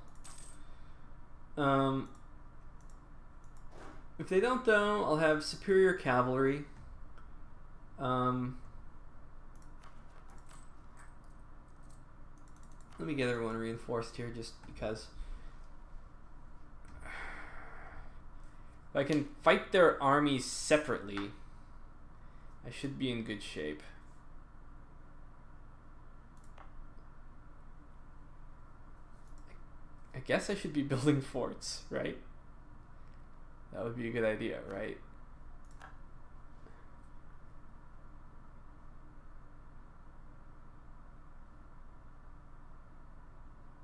If they don't, though, I'll have superior cavalry. Let me get everyone reinforced here just because. If I can fight their armies separately, I should be in good shape. I guess I should be building forts, right? That would be a good idea, right?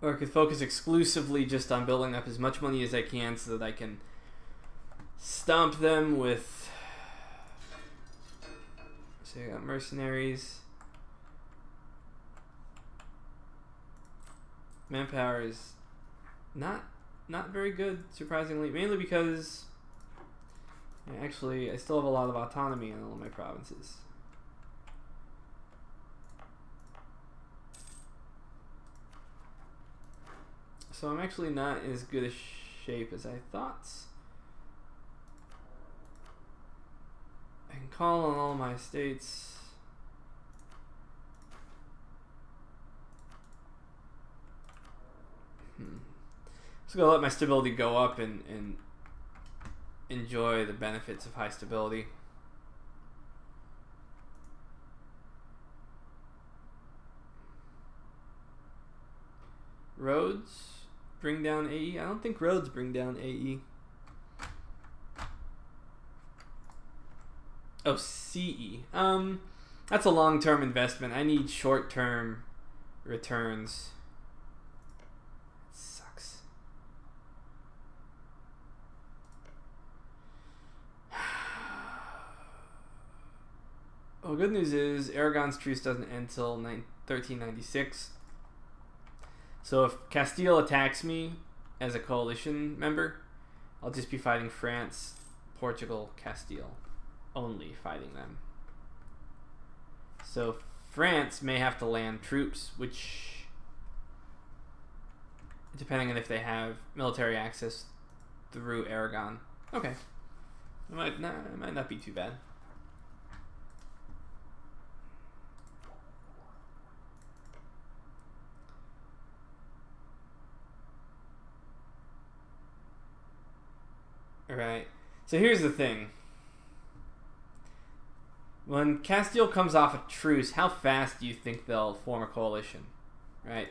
Or I could focus exclusively just on building up as much money as I can so that I can stomp them with... So I got mercenaries. Manpower is not very good, surprisingly. Mainly because... actually, I still have a lot of autonomy in all of my provinces. So I'm actually not in as good a shape as I thought. I can call on all my estates. Just gonna let my stability go up and enjoy the benefits of high stability. Roads bring down AE? I don't think roads bring down AE. Oh, CE. That's a long-term investment. I need short-term returns. It sucks. Well, good news is Aragon's truce doesn't end till 1396. So if Castile attacks me as a coalition member, I'll just be fighting France, Portugal, Castile. Only fighting them. So France may have to land troops, which, depending on if they have military access through Aragon. Okay. It might not be too bad. Alright. So here's the thing. When Castile comes off a truce, how fast do you think they'll form a coalition? Right?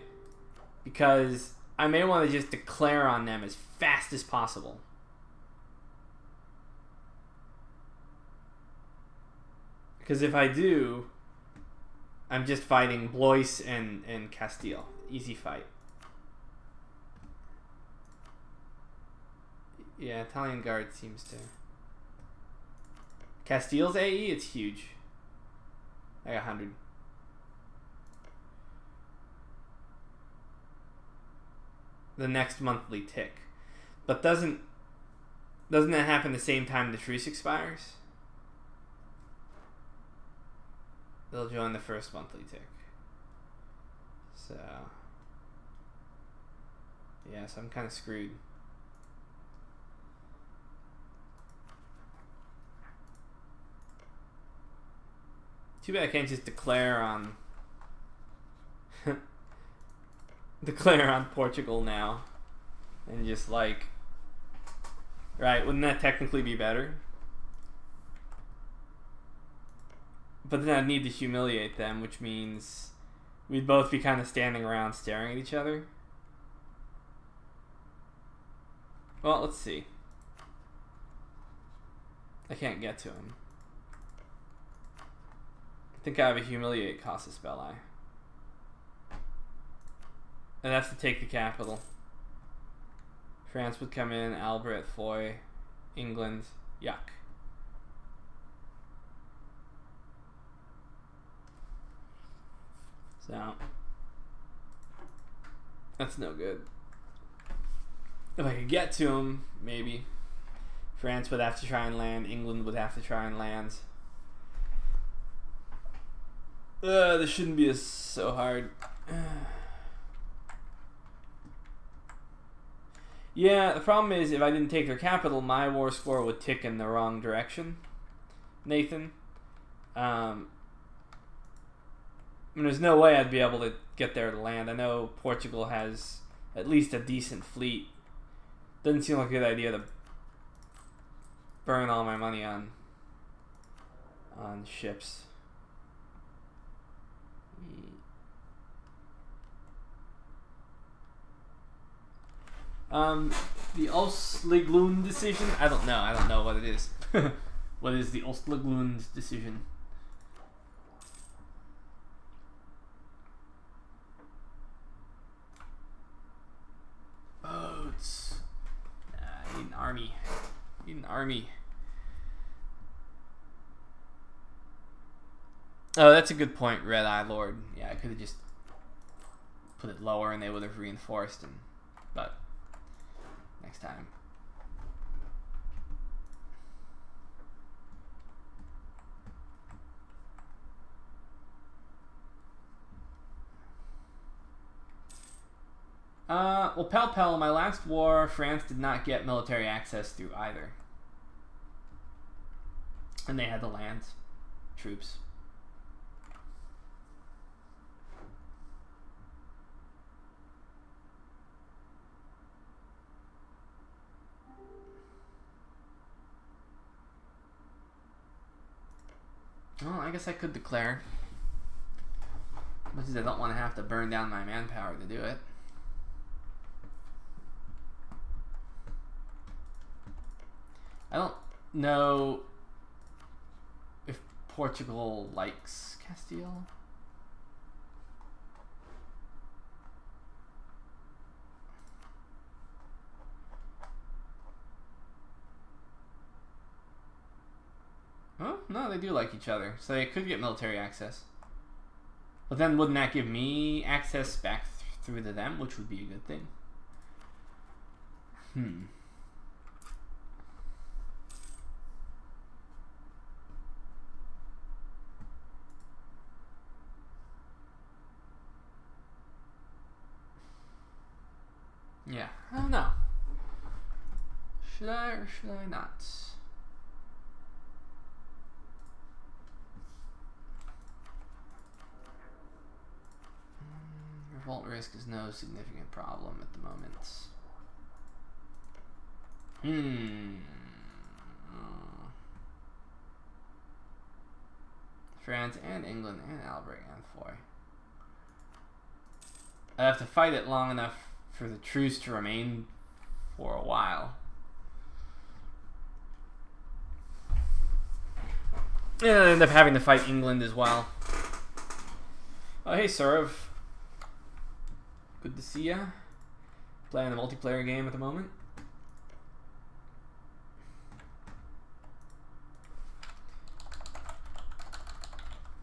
Because I may want to just declare on them as fast as possible. Because if I do, I'm just fighting Blois and Castile. Easy fight. Yeah, Italian Guard seems to... Castile's AE, it's huge. Like 100. The next monthly tick. But doesn't that happen the same time the truce expires? They'll join the first monthly tick. So... yeah, so I'm kind of screwed. Too bad I can't just declare on Portugal now and just like, right, wouldn't that technically be better? But then I'd need to humiliate them, which means we'd both be kind of standing around staring at each other. Well, let's see. I can't get to him. I think I have a humiliate casus belli. And that's to take the capital. France would come in, Albert, Foy, England, yuck. So, that's no good. If I could get to him, maybe. France would have to try and land, England would have to try and land. This shouldn't be so hard. Yeah, the problem is if I didn't take their capital, my war score would tick in the wrong direction, Nathan. I mean, there's no way I'd be able to get there to land. I know Portugal has at least a decent fleet. Doesn't seem like a good idea to burn all my money on ships. The Osliglund decision? I don't know what it is. What is the Osliglund decision? Boats. I need an army. I need an army. Oh, that's a good point, Red Eye Lord. Yeah, I could have just put it lower and they would have reinforced, but next time. Well, Pel Pel, in my last war, France did not get military access through either. And they had to land troops. Well, I guess I could declare. Much as I don't want to have to burn down my manpower to do it. I don't know if Portugal likes Castile. Oh, no, they do like each other, so they could get military access. But then wouldn't that give me access back through to them, which would be a good thing? Yeah, I don't know. Should I or should I not? Revolt risk is no significant problem at the moment. France and England and Albert and Foy. I have to fight it long enough for the truce to remain for a while. And I end up having to fight England as well. Oh, hey, Surav. Good to see ya. Playing a multiplayer game at the moment.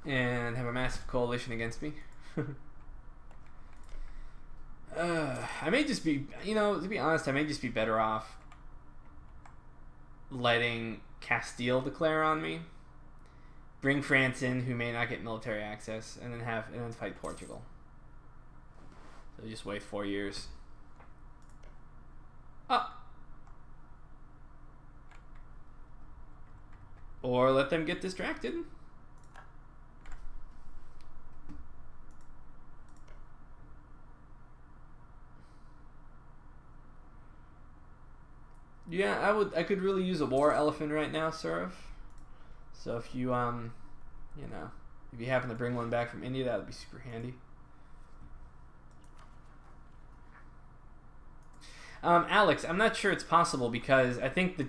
And have a massive coalition against me. I may just be, you know, to be honest, I may just be better off letting Castile declare on me, bring France in, who may not get military access, and then fight Portugal. So just wait 4 years. Or let them get distracted. Yeah, I could really use a war elephant right now, Surav. So if you you know, if you happen to bring one back from India, that would be super handy. Alex, I'm not sure it's possible because I think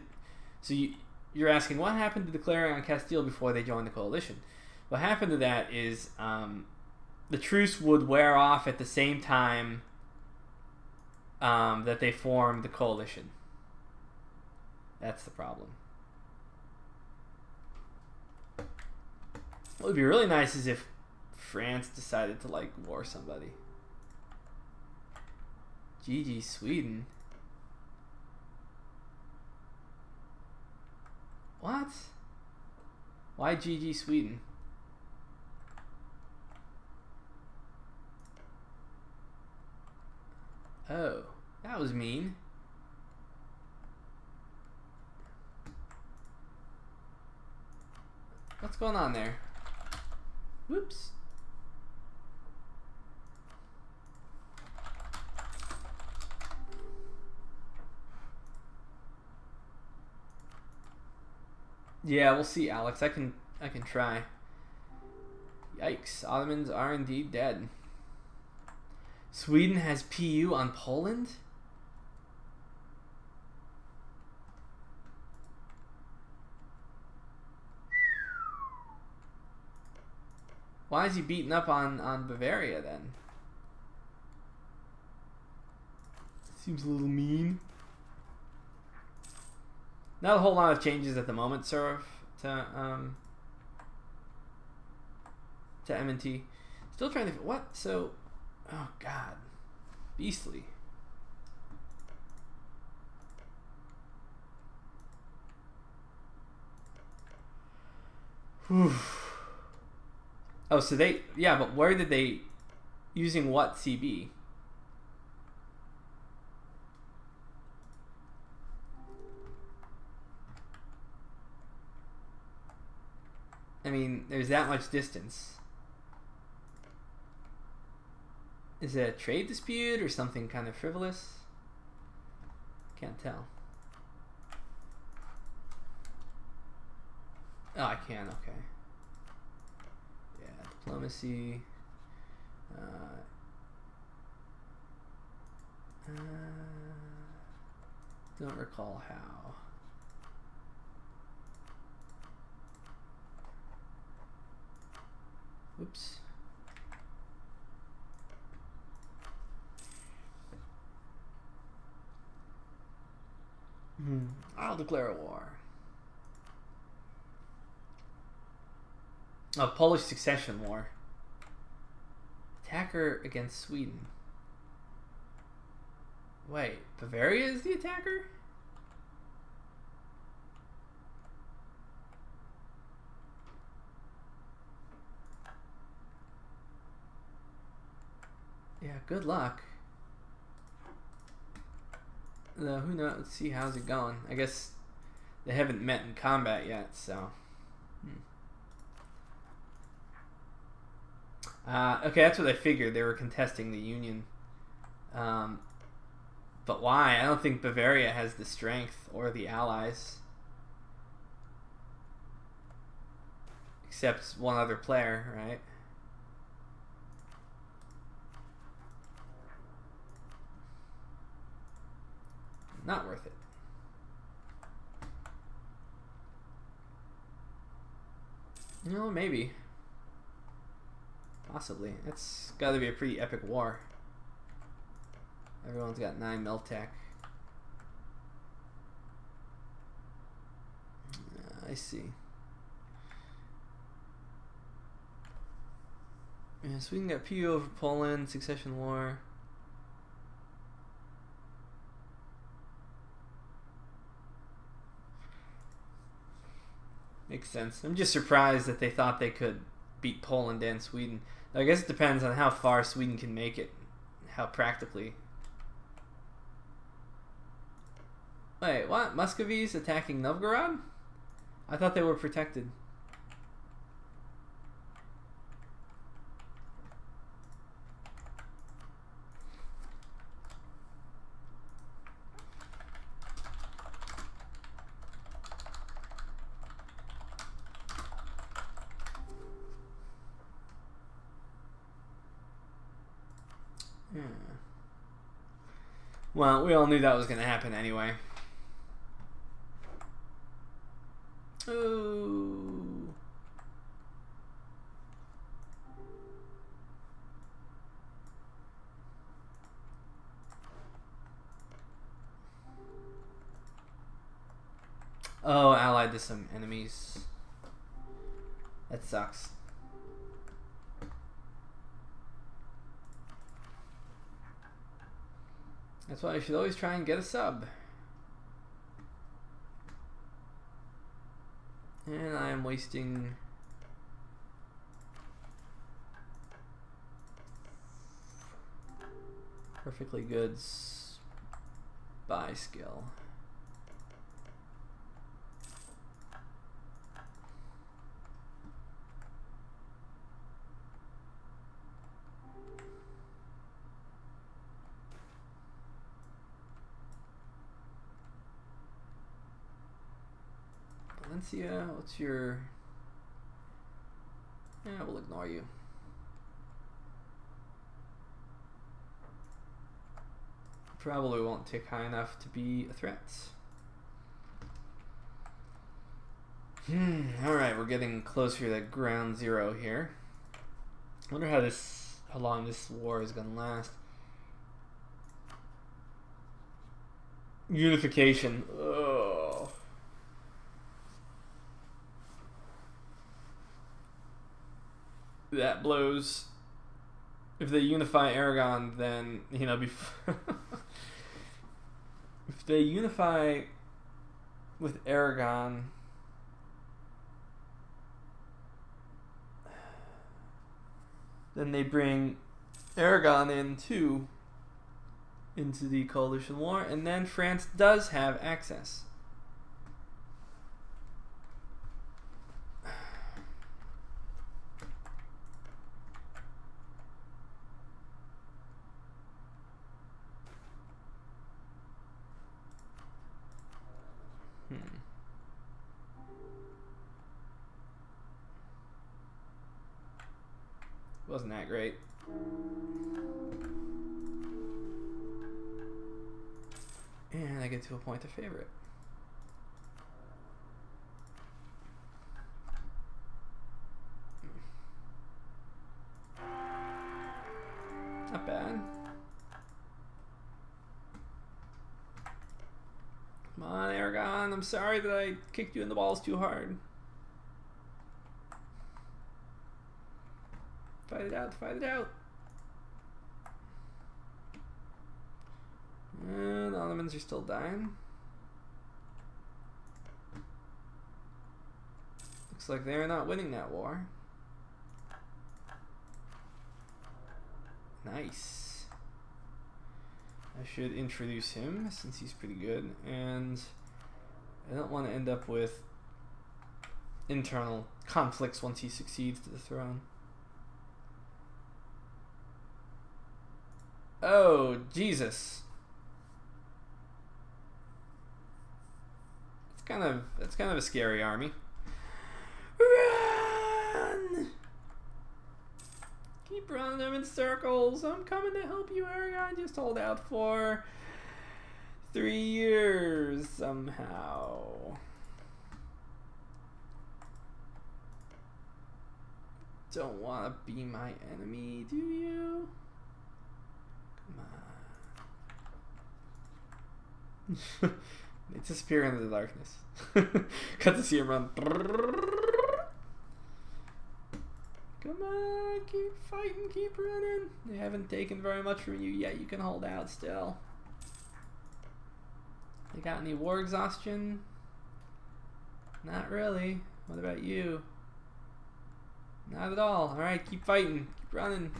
you're asking what happened to declaring on Castile before they joined the coalition. What happened to that is the truce would wear off at the same time that they formed the coalition. That's the problem. What would be really nice is if France decided to like war somebody. GG Sweden. What? Why GG Sweden? Oh, that was mean. What's going on there? Whoops. Yeah, we'll see, Alex. I can try. Yikes, Ottomans are indeed dead. Sweden has PU on Poland? Why is he beating up on Bavaria then? Seems a little mean. Not a whole lot of changes at the moment, sir, to M&T. Still trying to... What? So... Oh, God. Beastly. Whew. Oh, so they... Yeah, but where did they... Using what CB? I mean, there's that much distance. Is it a trade dispute or something kind of frivolous? Can't tell. Oh, I can, okay. Yeah, diplomacy. Don't recall how. Oops. I'll declare a war. Oh, Polish succession war. Attacker against Sweden. Wait, Bavaria is the attacker? Yeah, good luck. Who knows? Let's see how's it going. I guess they haven't met in combat yet, so. Okay, that's what I figured. They were contesting the Union. But why? I don't think Bavaria has the strength or the allies. Except one other player, right? Not worth it. No, maybe. Possibly. It's got to be a pretty epic war. Everyone's got 9 Miltech. I see. Yeah, Sweden got PU over Poland, succession war. Makes sense. I'm just surprised that they thought they could beat Poland and Sweden. I guess it depends on how far Sweden can make it. How practically. Wait, what? Muscovy's attacking Novgorod? I thought they were protected. Well, we all knew that was going to happen anyway. Ooh. Oh, allied to some enemies. That sucks. That's why I should always try and get a sub. And I am wasting perfectly good spy skill. Valencia, what's your... Yeah, we'll ignore you. Probably won't tick high enough to be a threat. Alright, we're getting closer to ground zero here. I wonder how long this war is gonna last. Unification. Ugh. That blows. If they unify Aragon, then, you know, if they unify with Aragon, then they bring Aragon in too into the coalition war, and then France does have access. wasn't that great. And I get to appoint a favorite. Not bad. Come on, Aragon. I'm sorry that I kicked you in the balls too hard. Fight it out, fight it out. And the Ottomans are still dying. Looks like they're not winning that war. Nice. I should introduce him since he's pretty good, and I don't want to end up with internal conflicts once he succeeds to the throne. Oh, Jesus. That's kind of a scary army. Run! Keep running them in circles. I'm coming to help you, Aragon. Just hold out for 3 years somehow. Don't want to be my enemy, do you? Come on. They disappear into the darkness. Got to see him run. Come on, keep fighting, keep running. They haven't taken very much from you yet. You can hold out still. They got any war exhaustion? Not really. What about you? Not at all. Alright, keep fighting, keep running.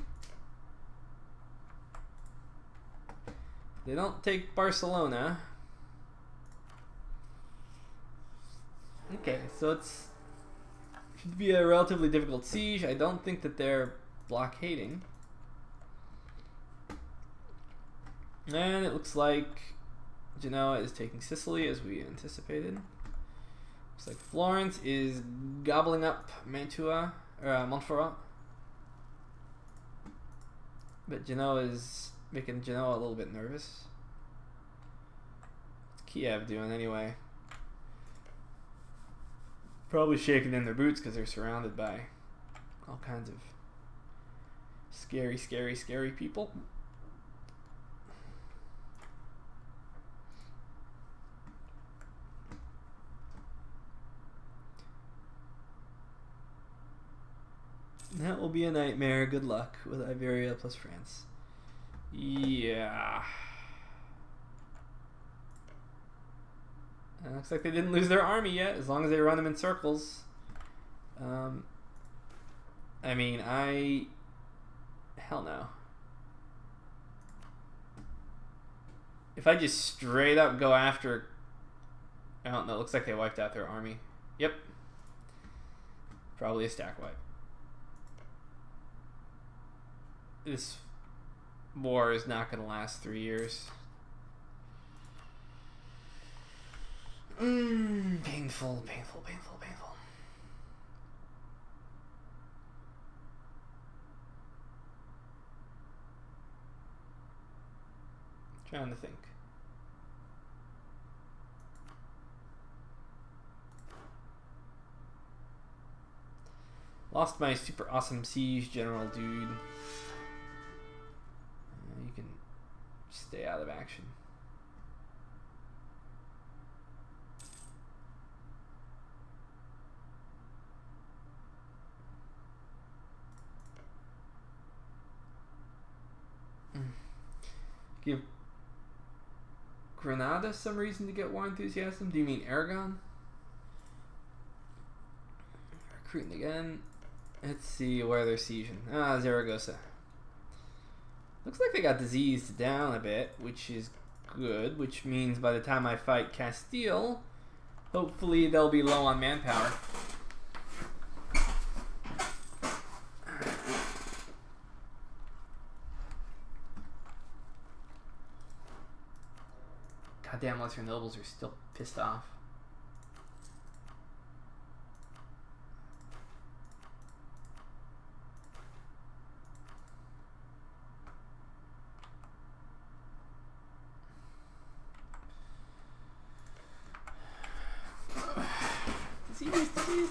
They don't take Barcelona. Okay, so it's should be a relatively difficult siege. I don't think that they're blockading. And it looks like Genoa is taking Sicily as we anticipated. Looks like Florence is gobbling up Mantua or Montferrat. But Genoa is making Genoa a little bit nervous. What's Kiev doing anyway? Probably shaking in their boots because they're surrounded by all kinds of scary, scary, scary people. That will be a nightmare. Good luck with Iberia plus France. Yeah. It looks like they didn't lose their army yet, as long as they run them in circles. I mean, hell no. If I just straight up go after, I don't know, it looks like they wiped out their army. Yep. Probably a stack wipe. This war is not going to last 3 years. Painful, painful, painful, painful. Trying to think. Lost my super awesome siege general, dude. You can stay out of action. Give Granada some reason to get war enthusiasm? Do you mean Aragon? Recruiting again. Let's see where they're sieging. Ah, Zaragoza. Looks like they got diseased down a bit, which is good, which means by the time I fight Castile, hopefully they'll be low on manpower. Goddamn, lesser nobles are still pissed off.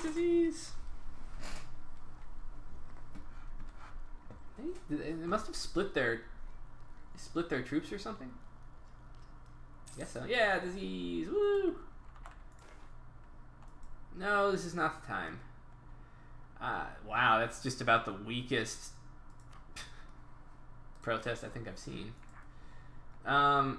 Disease. They must have split their troops or something. I guess so. Yeah, disease. Woo! No, this is not the time. Wow, that's just about the weakest protest I think I've seen. Uh-oh.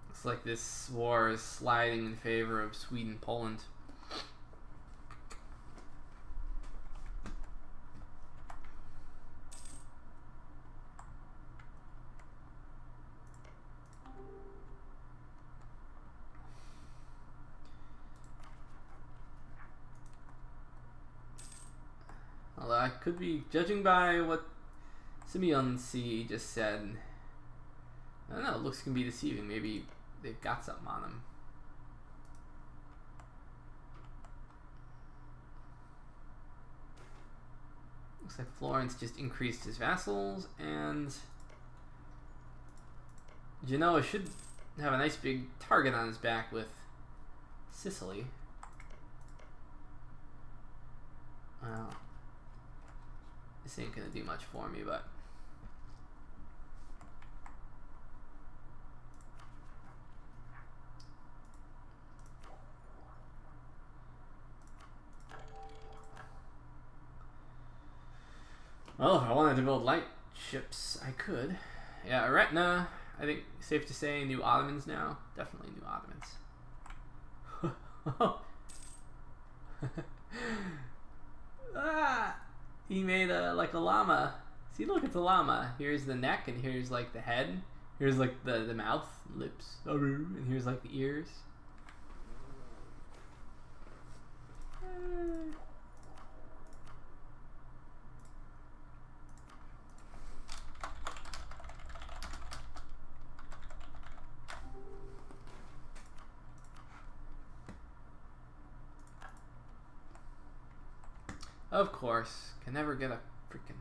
Looks like this war is sliding in favor of Sweden, Poland. Although I could be judging by what Simeon C just said. I don't know, looks can be deceiving. Maybe they've got something on them. Looks like Florence just increased his vassals, and Genoa should have a nice big target on his back with Sicily. Well, this ain't gonna do much for me, but well, if I wanted to build light ships, I could. Yeah, Eretna, I think safe to say new Ottomans now. Definitely new Ottomans. Ah, he made like a llama. See, look at the llama. Here's the neck, and here's like the head. Here's like the mouth, lips, and here's like the ears. Of course, can never get a freaking.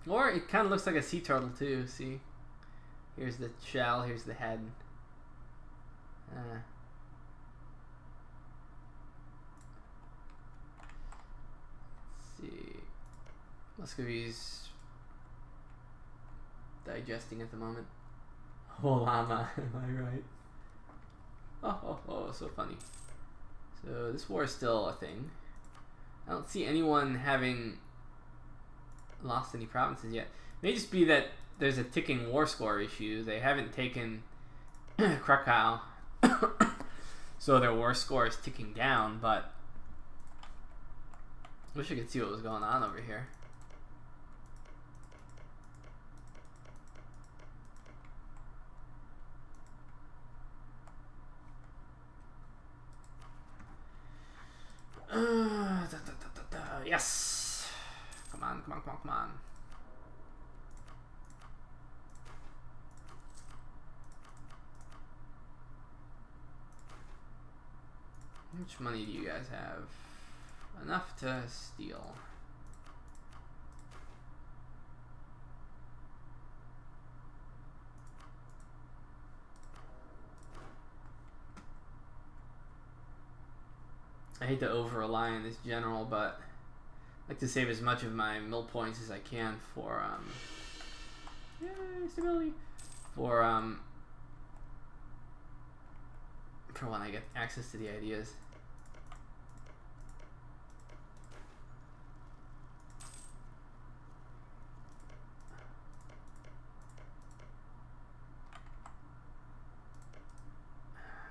Or it kind of looks like a sea turtle too. See, here's the shell, here's the head. Let's see, Muscovy's digesting at the moment. Oh, llama, am I right? Oh, so funny. So this war is still a thing. I don't see anyone having lost any provinces yet. It may just be that there's a ticking war score issue. They haven't taken Krakow, so their war score is ticking down, but wish I could see what was going on over here. Yes! Come on. How much money do you guys have? Enough to steal. I hate to over rely on this general, but I like to save as much of my mill points as I can for yay, stability. For when I get access to the ideas.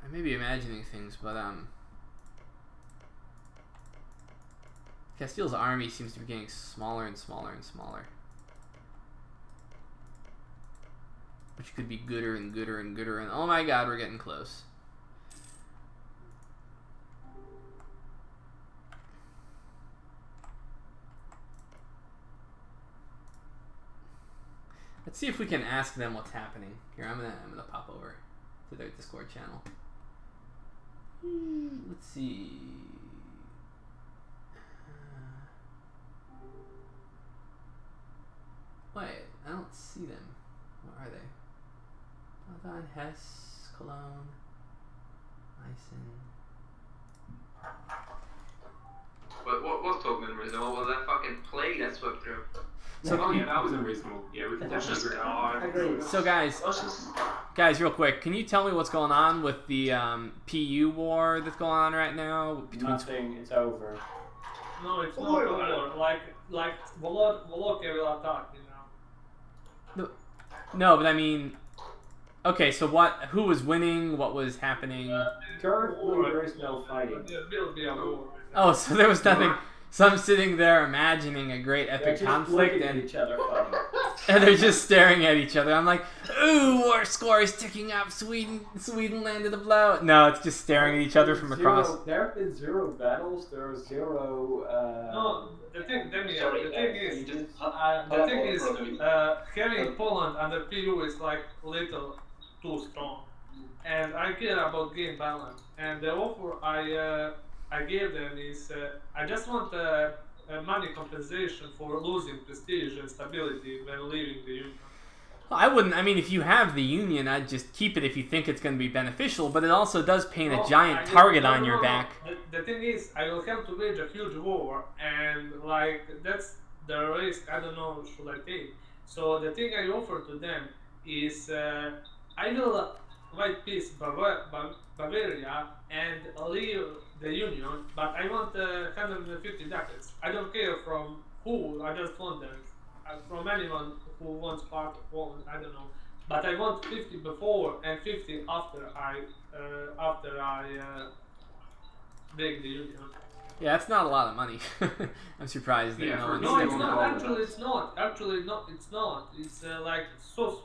I may be imagining things, but Castile's army seems to be getting smaller and smaller and smaller. Which could be gooder and gooder and gooder, and oh my god, we're getting close. Let's see if we can ask them what's happening. Here, I'm gonna pop over to their Discord channel. Let's see. Wait, I don't see them. Where are they? Hold on, Hess, Cologne, Meissen. What's talking unreasonable? Was that fucking plague that swept through? So, oh yeah, that was unreasonable. Yeah, we can definitely agree. So guys, real quick, can you tell me what's going on with the PU war that's going on right now? Nothing, it's over. No, it's not over. Like Volok will attack, you know. No, but I mean, okay, so who was winning? What was happening? Currently, there is no fighting. There will be a war. Oh, so there was nothing. So I'm sitting there imagining a great epic conflict, and each other fighting. and they're just staring at each other. I'm like, ooh, war score is ticking up. Sweden landed a blow. No, it's just staring at each other from across. There have been 0 battles. There are 0. No, the thing is, having Poland under PU is like little too strong, and I care about game balance. And the offer I gave them is I just want money compensation for losing prestige and stability when leaving the union. I wouldn't. I mean, if you have the union, I'd just keep it if you think it's going to be beneficial. But it also does paint a giant target on your back. The thing is, I will have to wage a huge war, and like that's the risk. I don't know should I take. So the thing I offer to them is I will white peace Bavaria and leave the union, but I want 150 ducats. I don't care from who. I just want them. From anyone who wants part of Poland, I don't know. But I want 50 before and 50 after I break the union. Yeah, that's not a lot of money. I'm surprised that no one's No, it's taking not. it. Actually, it's not. Actually, no, it's not. It's like so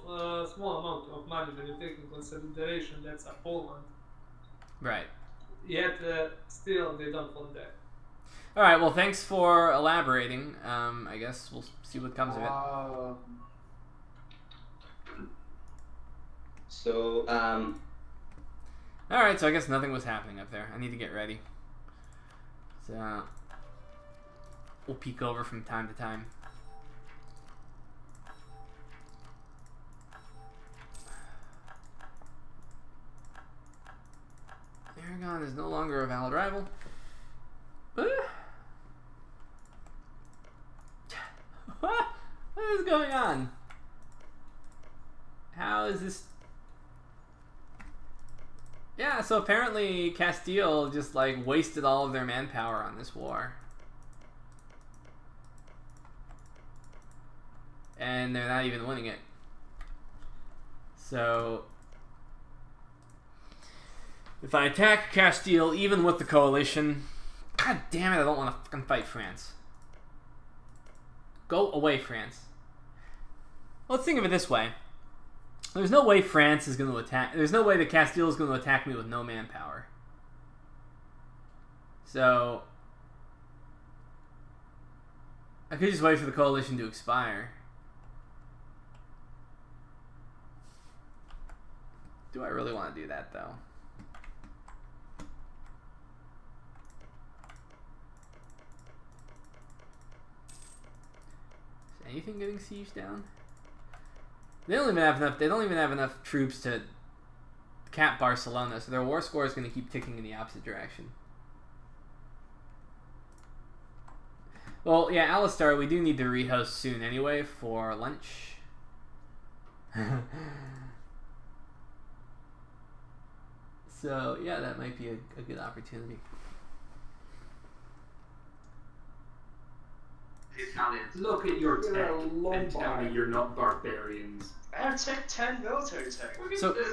small amount of money when you take in consideration that's a Poland. Right. Yet still they don't want that. All right. Well, thanks for elaborating. I guess we'll see what comes of it. So, All right. So I guess nothing was happening up there. I need to get ready. So we'll peek over from time to time. Aragon is no longer a valid rival. What is going on? How is this? Yeah, so apparently Castile just like wasted all of their manpower on this war. And they're not even winning it. So if I attack Castile, even with the coalition, god damn it, I don't want to fucking fight France. Go away, France. Let's think of it this way. There's no way France is going to attack. There's no way that Castile is going to attack me with no manpower. So I could just wait for the coalition to expire. Do I really want to do that, though? Is anything getting sieged down? They don't even have enough. They don't even have enough troops to cap Barcelona, so their war score is going to keep ticking in the opposite direction. Well, yeah, Alistar, we do need to rehost soon anyway for lunch. So yeah, that might be a good opportunity. Italians. Look at your tech and tell me you're not barbarians. I have tech 10 military tech. So, they're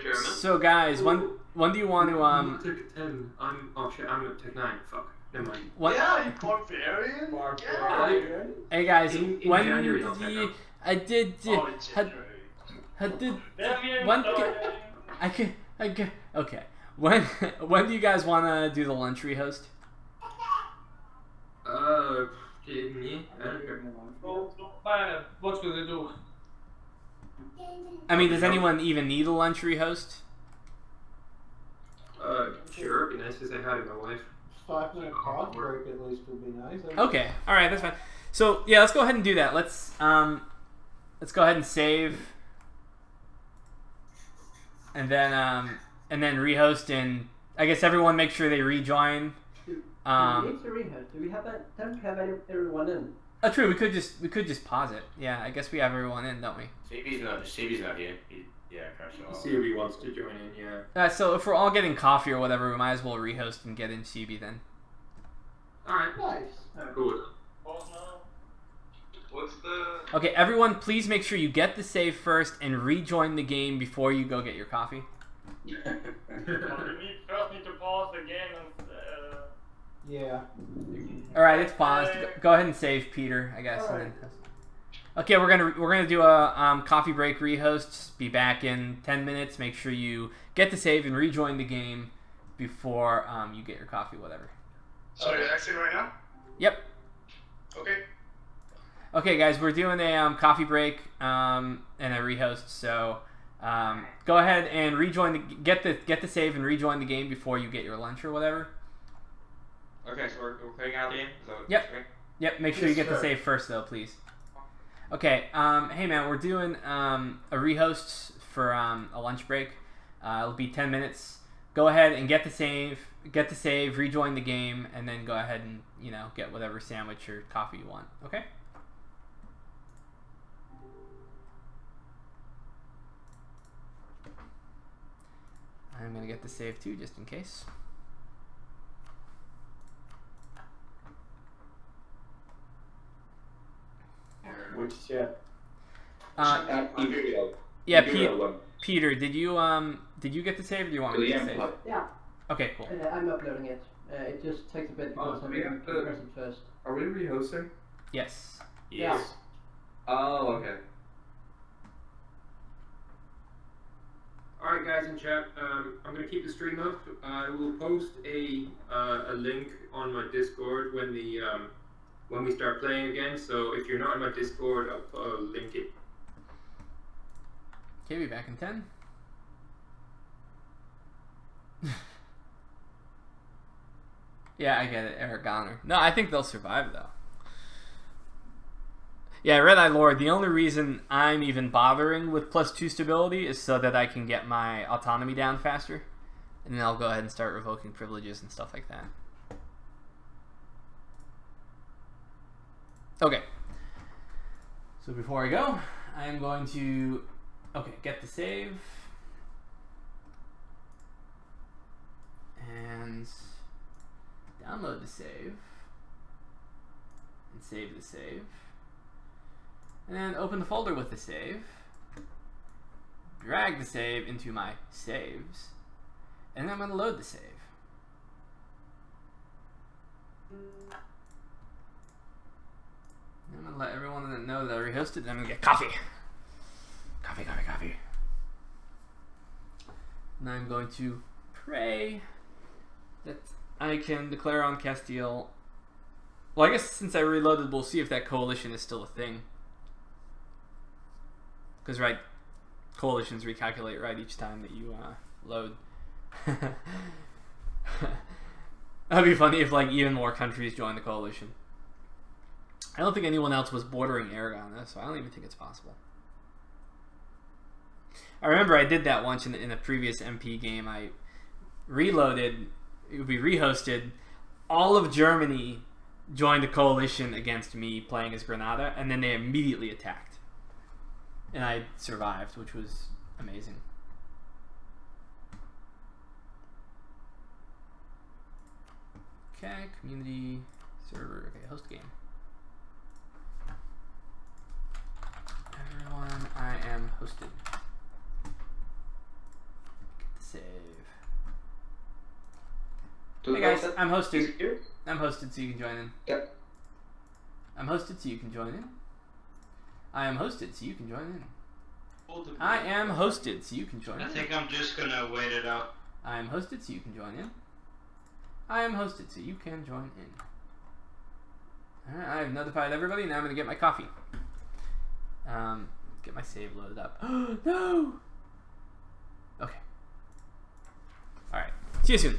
German. So guys, when do you want to I'm tech 10. Oh shit, I'm at tech 9. Fuck. Never mind. What? Yeah, you barbarian. Barbarian. Hey guys, In when January, I'll check out. I did okay. When do you guys want to do the lunch rehost? Me? I don't care. What will they do? I mean, does anyone even need a lunch rehost? Sure, it'd be nice to say hi to my wife. 5-minute pause break at least would be nice. Okay, all right, that's fine. So yeah, let's go ahead and do that. Let's go ahead and save, and then rehost, and I guess everyone make sure they rejoin. Do we need to rehost? Do we don't have everyone in? Oh, true. We could just pause it. Yeah, I guess we have everyone in, don't we? CB's not here. Crash off. CB wants to join in, yeah. So if we're all getting coffee or whatever, we might as well rehost and get in CB then. Alright. Nice. Cool. What's the... Okay, everyone, please make sure you get the save first and rejoin the game before you go get your coffee. We first need to pause the game and... Yeah. Alright, it's paused. Go ahead and save Peter, I guess. All right. And then... Okay, we're gonna do a coffee break rehost. Be back in 10 minutes. Make sure you get the save and rejoin the game before you get your coffee, whatever. So you're exiting right now? Yep. Okay. Okay, guys, we're doing a coffee break and a rehost. So go ahead and rejoin get the save and rejoin the game before you get your lunch or whatever. Okay, so we're playing out the game? So Yep. Yep. Make sure you get the sir. save first, though, please. Okay. Hey, man, we're doing a rehost for a lunch break. It'll be 10 minutes. Go ahead and get the save, rejoin the game, and then go ahead and get whatever sandwich or coffee you want. Okay. I'm gonna get the save too, just in case. Which chat? Yeah, Peter, did you get the save, or do you want me to get the save? Yeah. Okay, cool. I'm uploading it. It just takes a bit because Oh, I we need have to to- press it first. Are we rehosting? Yes. Yeah. Oh, okay. Alright guys in chat, I'm going to keep the stream up. I will post a link on my Discord when we start playing again, so if you're not on my Discord, I'll link it. Okay, be back in 10. Yeah, I get it, Eric Goner. No, I think they'll survive, though. Yeah, Red Eye Lord, the only reason I'm even bothering with +2 stability is so that I can get my autonomy down faster. And then I'll go ahead and start revoking privileges and stuff like that. Okay. So before I go, I am going to, get the save. And download the save. And save the save. And then open the folder with the save. Drag the save into my saves. And then I'm going to load the save. I'm going to let everyone know that I rehosted, and I'm going to get coffee. Coffee. And I'm going to pray that I can declare on Castile. Well, I guess since I reloaded, we'll see if that coalition is still a thing. Because, right, coalitions recalculate, right, each time that you load. That'd be funny if, like, even more countries join the coalition. I don't think anyone else was bordering Aragon, though, so I don't even think it's possible. I remember I did that once in a previous MP game. I reloaded, it would be rehosted, all of Germany joined a coalition against me playing as Granada, and then they immediately attacked. And I survived, which was amazing. Okay, community server, okay, host game. Everyone, I am hosted. Get the save. Hey guys, I'm hosted. I'm hosted so you can join in. Yep. I'm hosted so you can join in. I am hosted so you can join in. I am hosted so you can join in. I think I'm just gonna wait it out. I am hosted so you can join in. I am hosted so you can join in. Alright, I have notified everybody. Now I'm gonna get my coffee. Get my save loaded up. No! Okay. Alright. See you soon.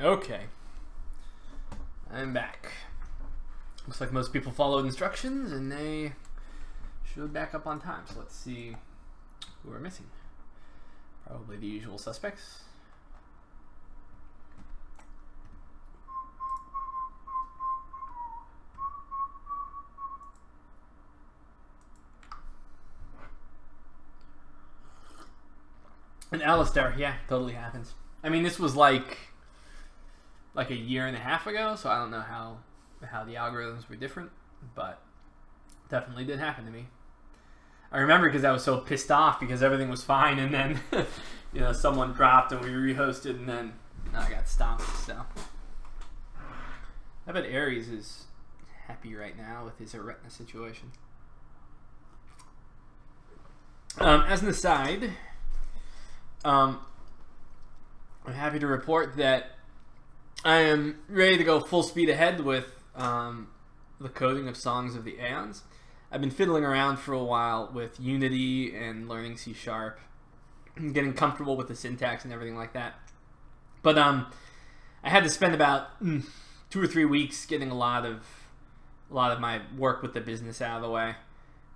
Okay, I'm back. Looks like most people followed instructions and they showed back up on time. So let's see who we're missing. Probably the usual suspects. And Alistair, yeah, totally happens. I mean, this was like a year and a half ago, so I don't know how the algorithms were different, but definitely did happen to me. I remember because I was so pissed off because everything was fine, and then you know, someone dropped and we rehosted, and then I got stomped. So I bet Aries is happy right now with his retina situation. As an aside, I'm happy to report that I am ready to go full speed ahead with the coding of Songs of the Aeons. I've been fiddling around for a while with Unity and learning C#, getting comfortable with the syntax and everything like that. But I had to spend about 2 or 3 weeks getting a lot of my work with the business out of the way,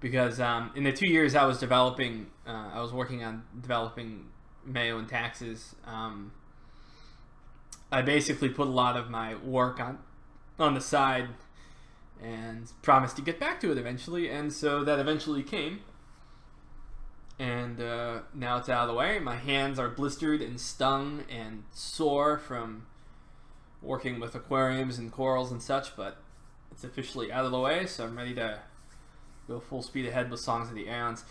because in the 2 years I was developing, I was working on developing Meiou and taxes. I basically put a lot of my work on the side and promised to get back to it eventually, and so that eventually came. And now it's out of the way. My hands are blistered and stung and sore from working with aquariums and corals and such, but it's officially out of the way, so I'm ready to go full speed ahead with Songs of the Aeons.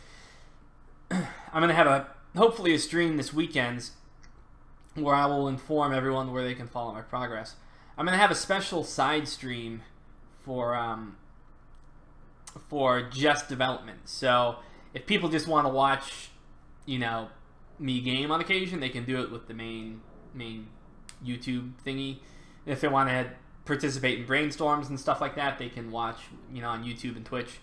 I'm going to have hopefully a stream this weekend where I will inform everyone where they can follow my progress. I'm going to have a special side stream for just development. So if people just want to watch, you know, me game on occasion, they can do it with the main YouTube thingy. And if they want to participate in brainstorms and stuff like that, they can watch, you know, on YouTube and Twitch.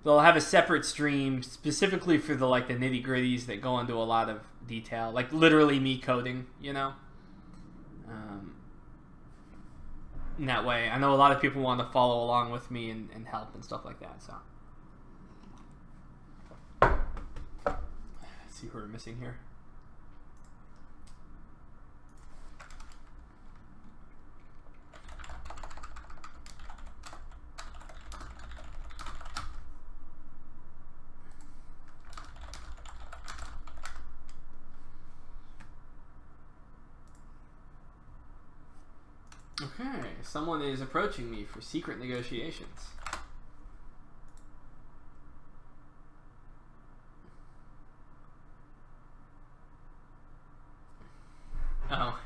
They'll have a separate stream specifically for the nitty gritties that go into a lot of detail, like literally me coding, you know. In that way, I know a lot of people want to follow along with me and help and stuff like that. So let's see who we're missing here. Okay, someone is approaching me for secret negotiations. Oh.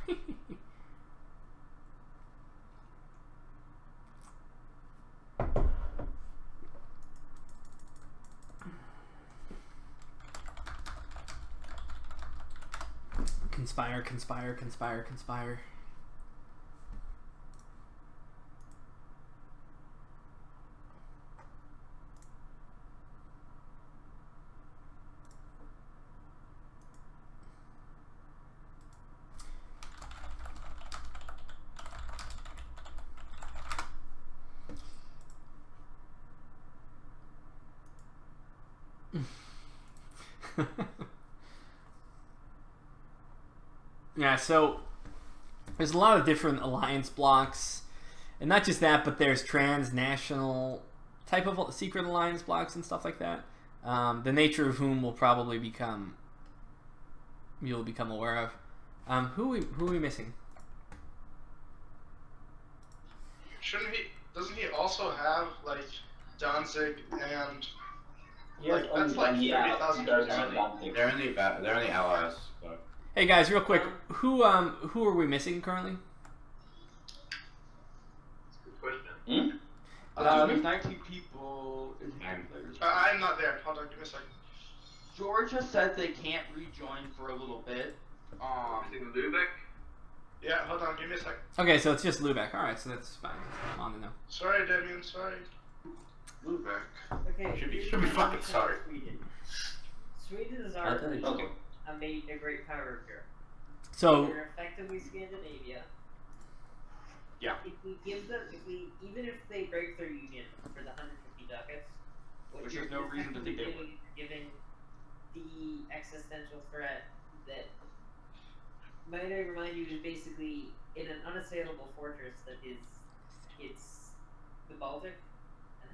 Conspire, conspire, conspire, conspire. Yeah, so there's a lot of different alliance blocks, and not just that, but there's transnational type of secret alliance blocks and stuff like that. The nature of whom will probably you'll become aware of. Who are we missing? Doesn't he also have like Danzig and Yes, like that's like 30,000 They're only allies. So. Hey guys, real quick, who are we missing currently? Good question. There's 19 people. I'm not there. Hold on, give me a second. Georgia said they can't rejoin for a little bit. Missing Lubeck? Yeah, hold on, give me a second. Okay, so it's just Lubeck. Alright, so that's fine. I'm on to know. Sorry, Damien, sorry. Lubeck. Okay. Should be fucking sorry. Sweden is our a great power here. So we're effectively Scandinavia. Yeah. If we give them, even if they break their union for the 150 ducats, which there's no reason to think they would. Giving the existential threat that, might I remind you, is basically in an unassailable fortress that it's the Baltic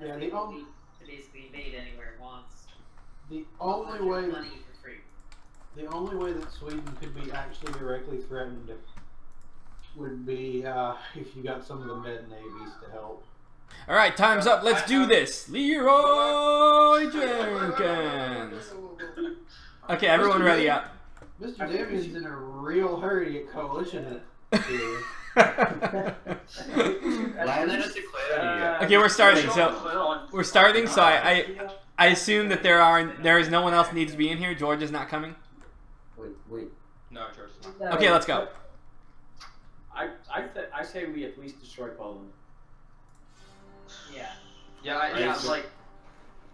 and has the ability to basically invade anywhere it wants. The only way money for free. The only way that Sweden could be actually directly threatened would be if you got some of the med navies to help. All right, time's up. Let's do this. Leroy Jenkins. Okay, everyone ready up. Mr. Damien's in a real hurry to get coalition here. Okay, we're starting. So I assume that there is no one else needs to be in here. George is not coming. Wait. No, George is not. Okay, let's go. I say we at least destroy Poland. Yeah. Yeah, like.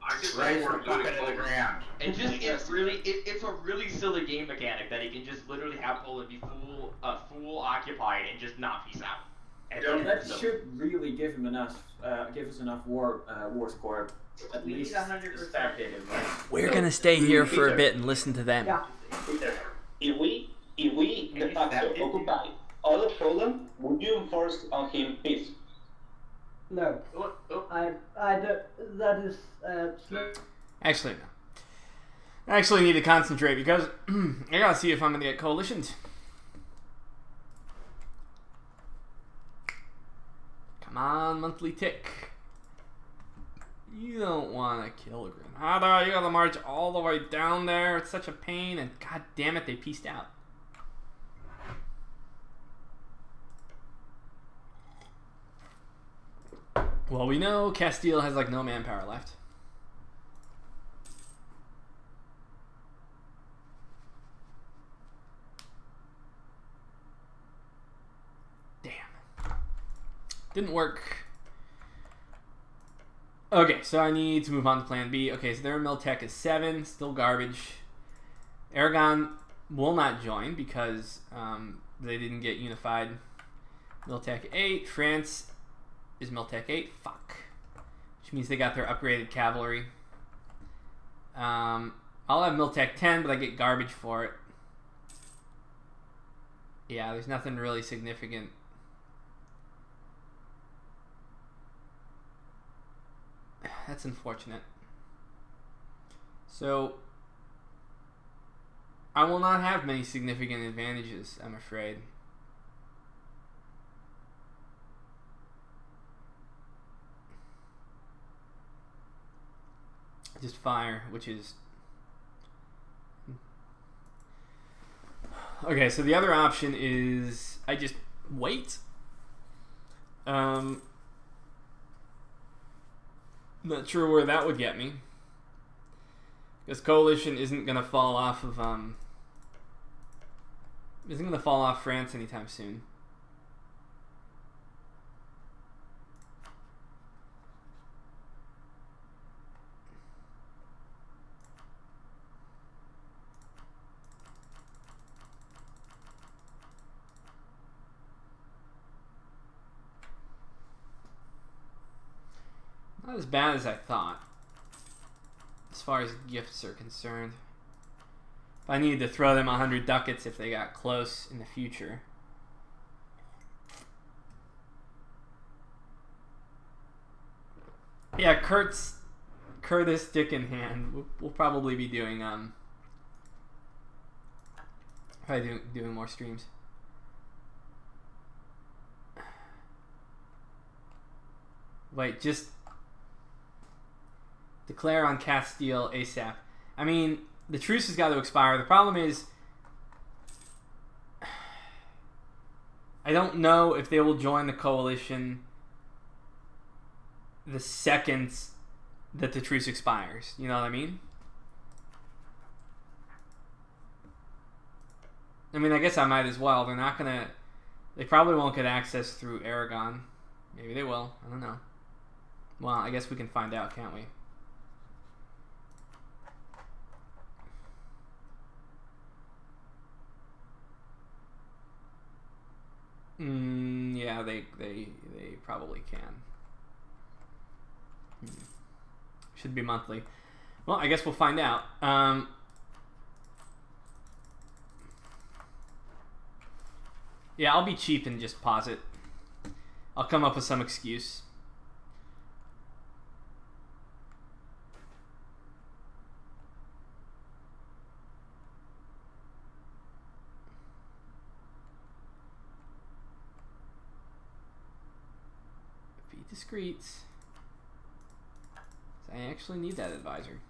I just raise the bucket to the ground. It's a really silly game mechanic that he can just literally have Poland be full occupied and just not peace out. And that should really give him enough, give us enough war score. At least 100%. Right? We're gonna stay here for a bit and listen to them. Yeah. If we de facto occupy all of Poland, would you enforce on him peace? No. I don't. That is. Actually, no. I actually need to concentrate because I gotta see if I'm gonna get coalitioned. Come on, monthly tick. You don't want to kill Granada. You gotta march all the way down there. It's such a pain, and god damn it, they pieced out. Well, we know Castile has like no manpower left. Damn. Didn't work. Okay, so I need to move on to plan B. Okay, so their Miltech is 7, still garbage. Aragon will not join because they didn't get unified. Miltech 8. France is Miltech 8. Fuck. Which means they got their upgraded cavalry. I'll have Miltech 10, but I get garbage for it. Yeah, there's nothing really significant. That's unfortunate. So, I will not have many significant advantages, I'm afraid. Just fire, which is... Okay, so the other option is I just wait. Not sure where that would get me. Because coalition isn't gonna fall off of isn't gonna fall off France anytime soon. Not as bad as I thought, as far as gifts are concerned. If I needed to throw them 100 ducats if they got close in the future. Yeah, Curtis Dick in Hand. We'll probably be doing probably doing more streams. Wait, just declare on Castile ASAP. I mean, the truce has got to expire. The problem is, I don't know if they will join the coalition the second that the truce expires. You know what I mean? I mean, I guess I might as well. They're not gonna... They probably won't get access through Aragon. Maybe they will. I don't know. Well, I guess we can find out, can't we? Yeah, they probably can. Should be monthly. Well, I guess we'll find out. Yeah, I'll be cheap and just pause it. I'll come up with some excuse. Be discreet. I actually need that advisor.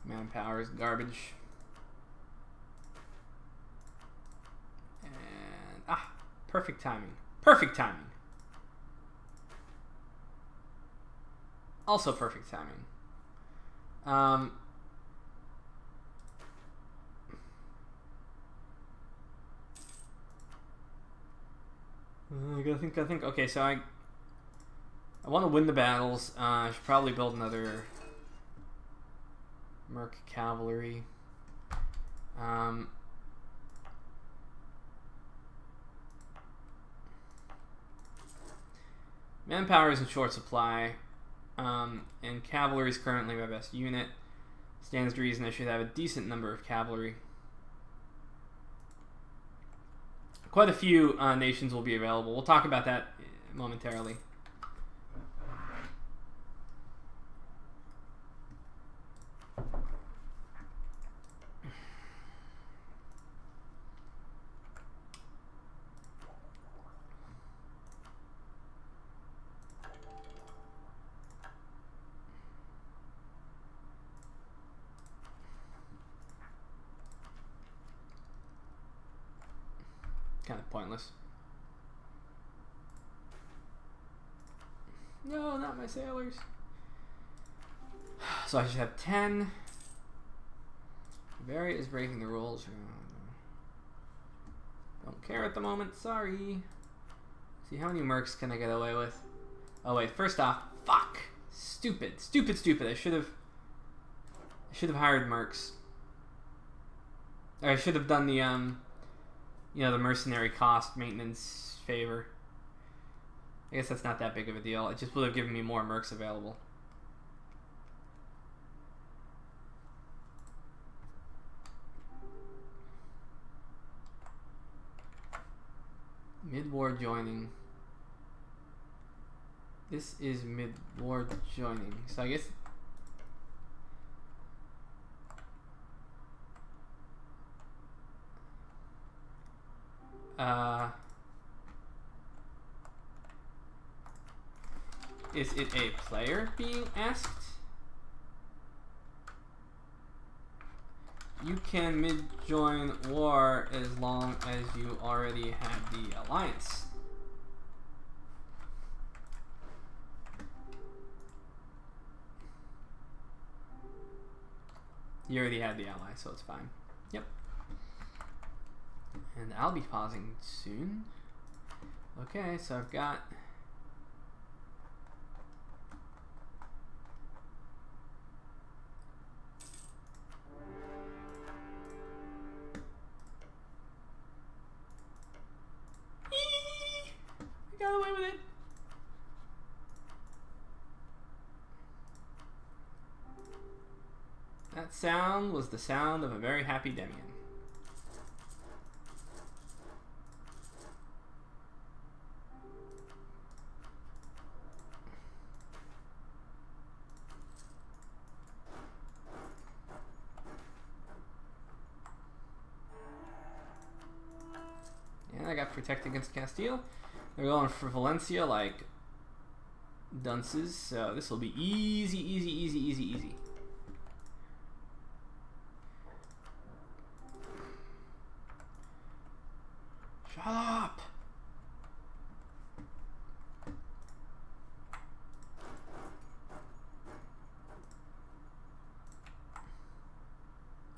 Manpower is garbage. And perfect timing. Perfect timing. Also perfect timing. I think. Okay, so I want to win the battles. I should probably build another Merc Cavalry. Manpower is in short supply, and cavalry is currently my best unit. Stands to reason I should have a decent number of cavalry. Quite a few nations will be available. We'll talk about that momentarily. Kind of pointless. No, not my sailors. So I should have 10. Bavaria is breaking the rules. Don't care at the moment, sorry. See, how many mercs can I get away with? Oh wait, first off, fuck. Stupid. I should have hired mercs. Or I should have done the the mercenary cost maintenance favor. I guess that's not that big of a deal. It just would have given me more mercs available. Mid-war joining. This is mid-war joining. So I guess... is it a player being asked? You can mid-join war as long as you already have the alliance. You already had the ally, so it's fine. Yep. And I'll be pausing soon. Okay, so I've got... That sound was the sound of a very happy Demian. And I got protect against Castile. They're going for Valencia like dunces, so this will be easy, easy, easy, easy, easy. Shut up!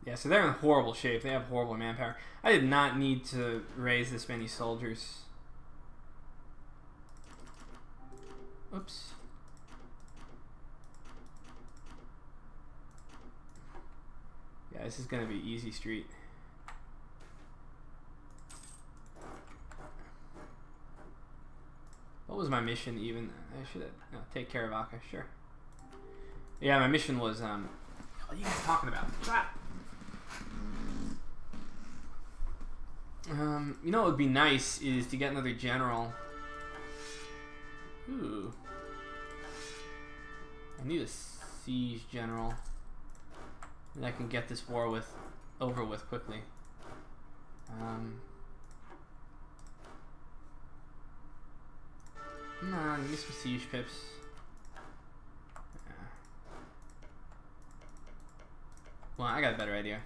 Yeah, so they're in horrible shape. They have horrible manpower. I did not need to raise this many soldiers. Oops. Yeah, this is gonna be easy street. What was my mission even? I should have take care of Aka, sure. Yeah, my mission was what are you guys talking about? You know what would be nice is to get another general. Ooh. I need a siege general. And I can get this war over with quickly. Come on, give me some siege pips. Yeah. Well, I got a better idea.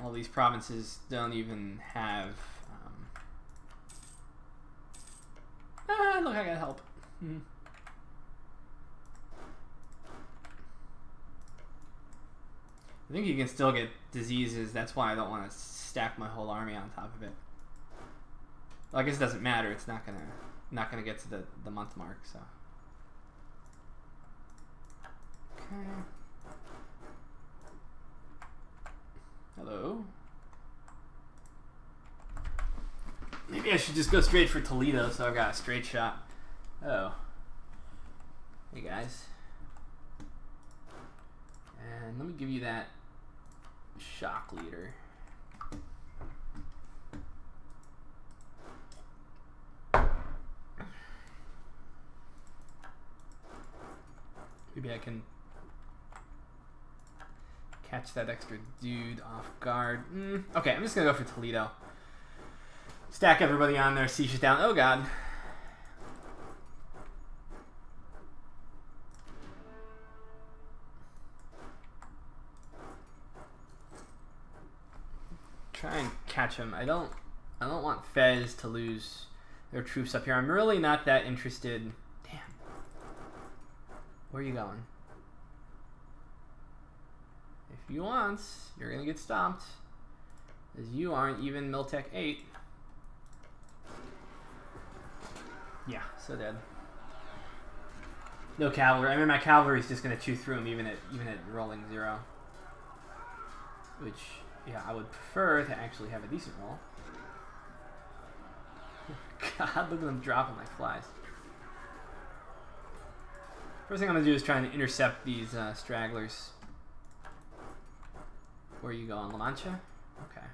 All these provinces don't even have. Look, I got help. I think you can still get diseases. That's why I don't want to stack my whole army on top of it. Well, I guess it doesn't matter. It's not gonna get to the month mark. So. Okay. Hello. Maybe I should just go straight for Toledo, so I've got a straight shot. Oh. Hey guys. And let me give you that shock leader. Maybe I can catch that extra dude off guard. Okay, I'm just gonna go for Toledo. Stack everybody on there, siege it down. Oh god. Try and catch him. I don't want Fez to lose their troops up here. I'm really not that interested. Damn. Where are you going? If you want, you're gonna get stomped. As you aren't even Miltech 8. Yeah, so dead. No cavalry. I mean, my cavalry's just gonna chew through him even at rolling 0. Which, yeah, I would prefer to actually have a decent roll. God, look at them dropping like flies. First thing I'm gonna do is try and intercept these stragglers. Where are you going, La Mancha? Okay.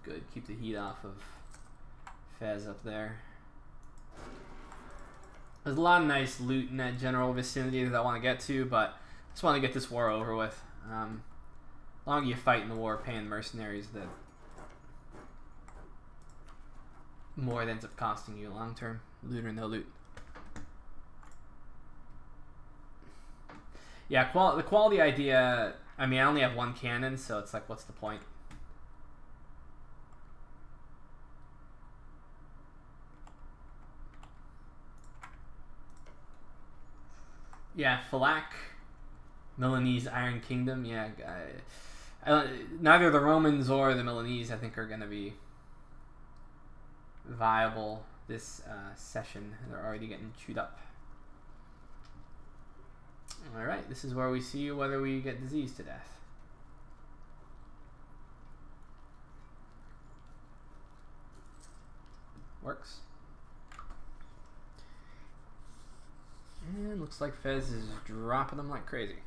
Good, keep the heat off of Fez up there. There's a lot of nice loot in that general vicinity that I want to get to, but I just want to get this war over with. The longer you fight in the war, paying mercenaries, the more it ends up costing you long term, loot or no loot. Yeah, the quality idea, I mean, I only have one cannon, so it's like, what's the point? Yeah, Falak, Milanese Iron Kingdom, yeah. Neither the Romans or the Milanese, I think, are going to be viable this session. They're already getting chewed up. Alright, this is where we see whether we get diseased to death. Works. And looks like Fez is dropping them like crazy.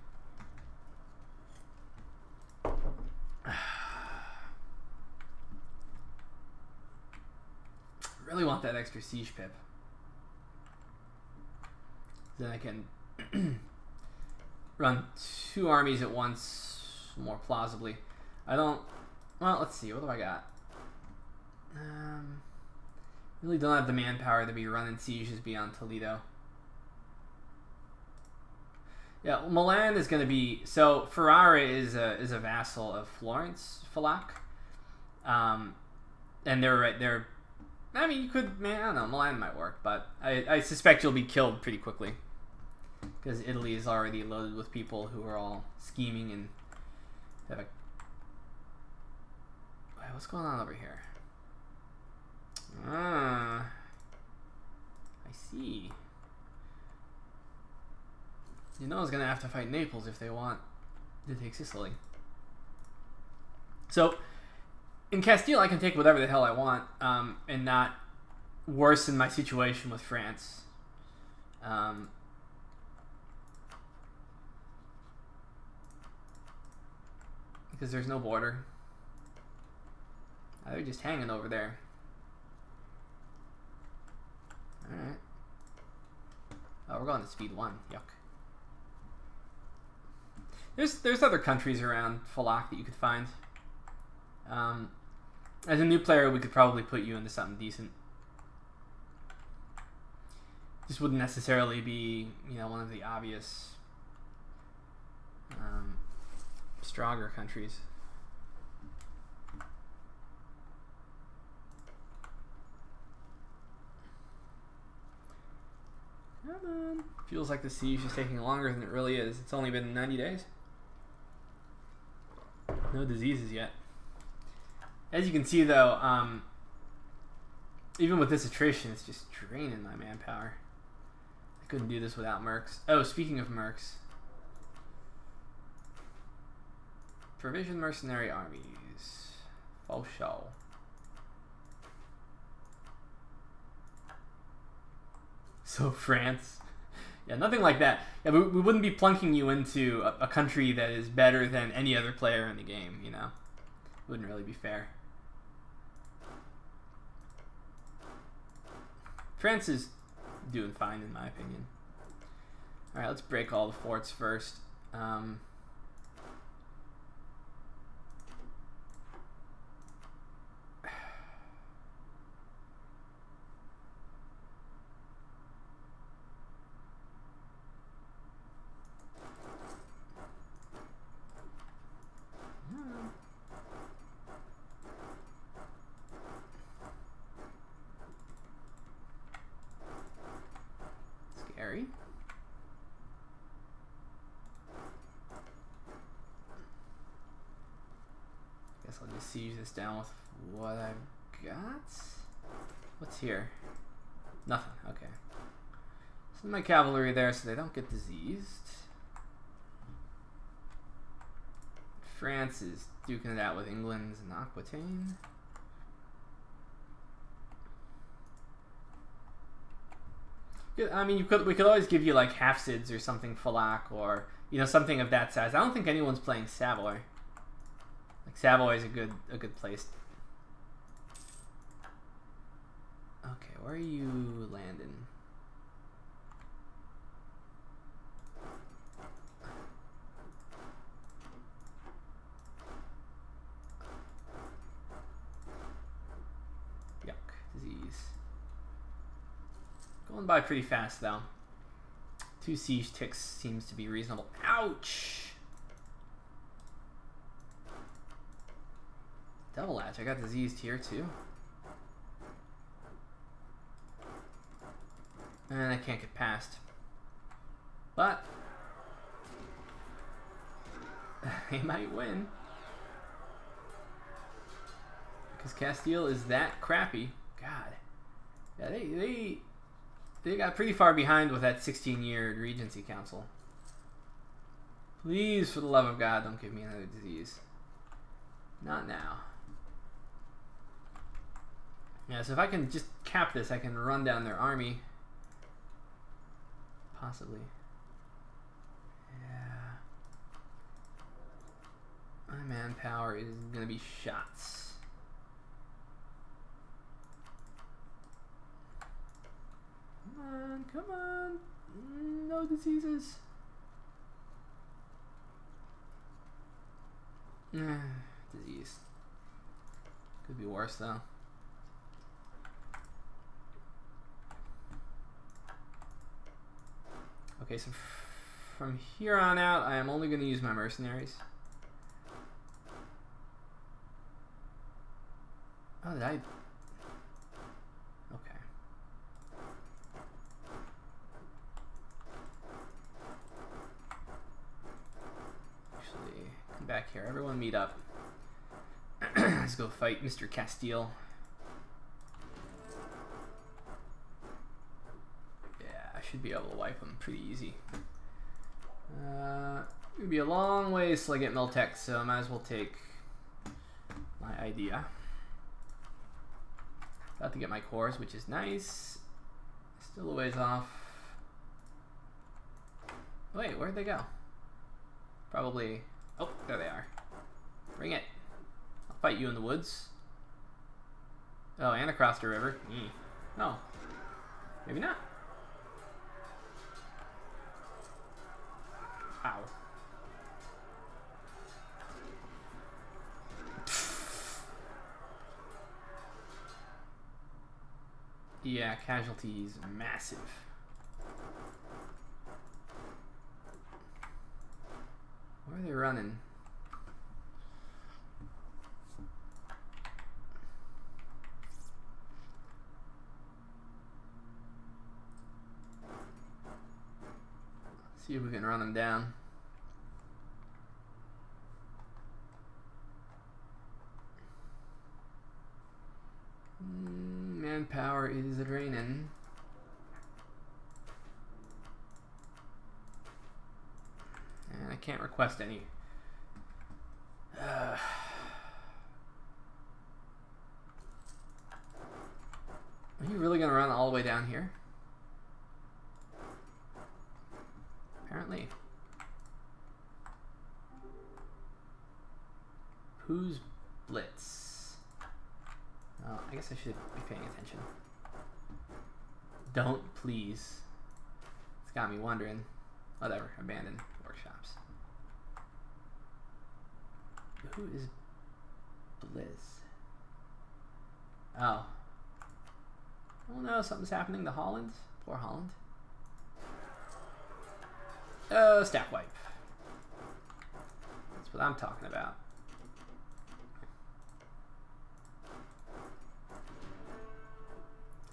Really want that extra siege pip. Then I can run 2 armies at once more plausibly. I don't... Well, let's see. What do I got? Really don't have the manpower to be running sieges beyond Toledo. Yeah, Milan is going to be... So, Ferrara is a vassal of Florence, Falak. And they're... I mean, you could... Man, I don't know. Milan might work, but I suspect you'll be killed pretty quickly. Because Italy is already loaded with people who are all scheming and have a... Wait, what's going on over here? I see. You know I was going to have to fight Naples if they want to take Sicily. So, in Castile, I can take whatever the hell I want and not worsen my situation with France. Because there's no border. They're just hanging over there. Alright. Oh, we're going to speed 1. Yuck. There's other countries around Falak that you could find. As a new player, we could probably put you into something decent. This wouldn't necessarily be, you know, one of the obvious stronger countries. Come on. Feels like the siege is taking longer than it really is. It's only been 90 days. No diseases yet. As you can see, though, even with this attrition, it's just draining my manpower. I couldn't do this without mercs. Oh, speaking of mercs. Provision mercenary armies. Faux show. So France. Yeah, nothing like that. Yeah, we wouldn't be plunking you into a country that is better than any other player in the game, you know? Wouldn't really be fair. France is doing fine in my opinion. Alright, let's break all the forts first. Scary. Guess I'll just siege this down with what I've got. What's here? Nothing. Okay. Send my cavalry there so they don't get diseased. France is duking it out with England's and Aquitaine. I mean, we could always give you like Hafsids or something Falak, or you know, something of that size. I don't think anyone's playing Savoy. Like Savoy is a good place. Okay, where are you landing? Yuck, disease. Going by pretty fast though. 2 siege ticks seems to be reasonable. Ouch! Double latch, I got diseased here too. And I can't get past. But they might win. Because Castile is that crappy. God. Yeah, they got pretty far behind with that 16-year Regency Council. Please, for the love of God, don't give me another disease. Not now. Yeah, so if I can just cap this, I can run down their army. Possibly. Yeah. My manpower is gonna be shots. Come on, come on. No diseases. Disease. Could be worse though. Okay, so from here on out, I am only going to use my mercenaries. Oh, did I? Okay. Actually, come back here. Everyone meet up. Let's go fight Mr. Castile. Should be able to wipe them pretty easy. It'd be a long ways till I get Miltech, so I might as well take my idea. About to get my cores, which is nice. Still a ways off. Wait, where'd they go? Probably. Oh, there they are. Bring it. I'll fight you in the woods. Oh, and across the river. No. Maybe not. Ow. Yeah, casualties massive. Where are they running? See if we can run them down. Manpower is draining. And I can't request any. Are you really gonna run all the way down here? Apparently. Who's Blitz? Oh, I guess I should be paying attention. Don't, please. It's got me wondering. Whatever, abandoned workshops. Who is Blizz? Oh. Oh no, something's happening to Holland. Poor Holland. Oh, stack wipe. That's what I'm talking about.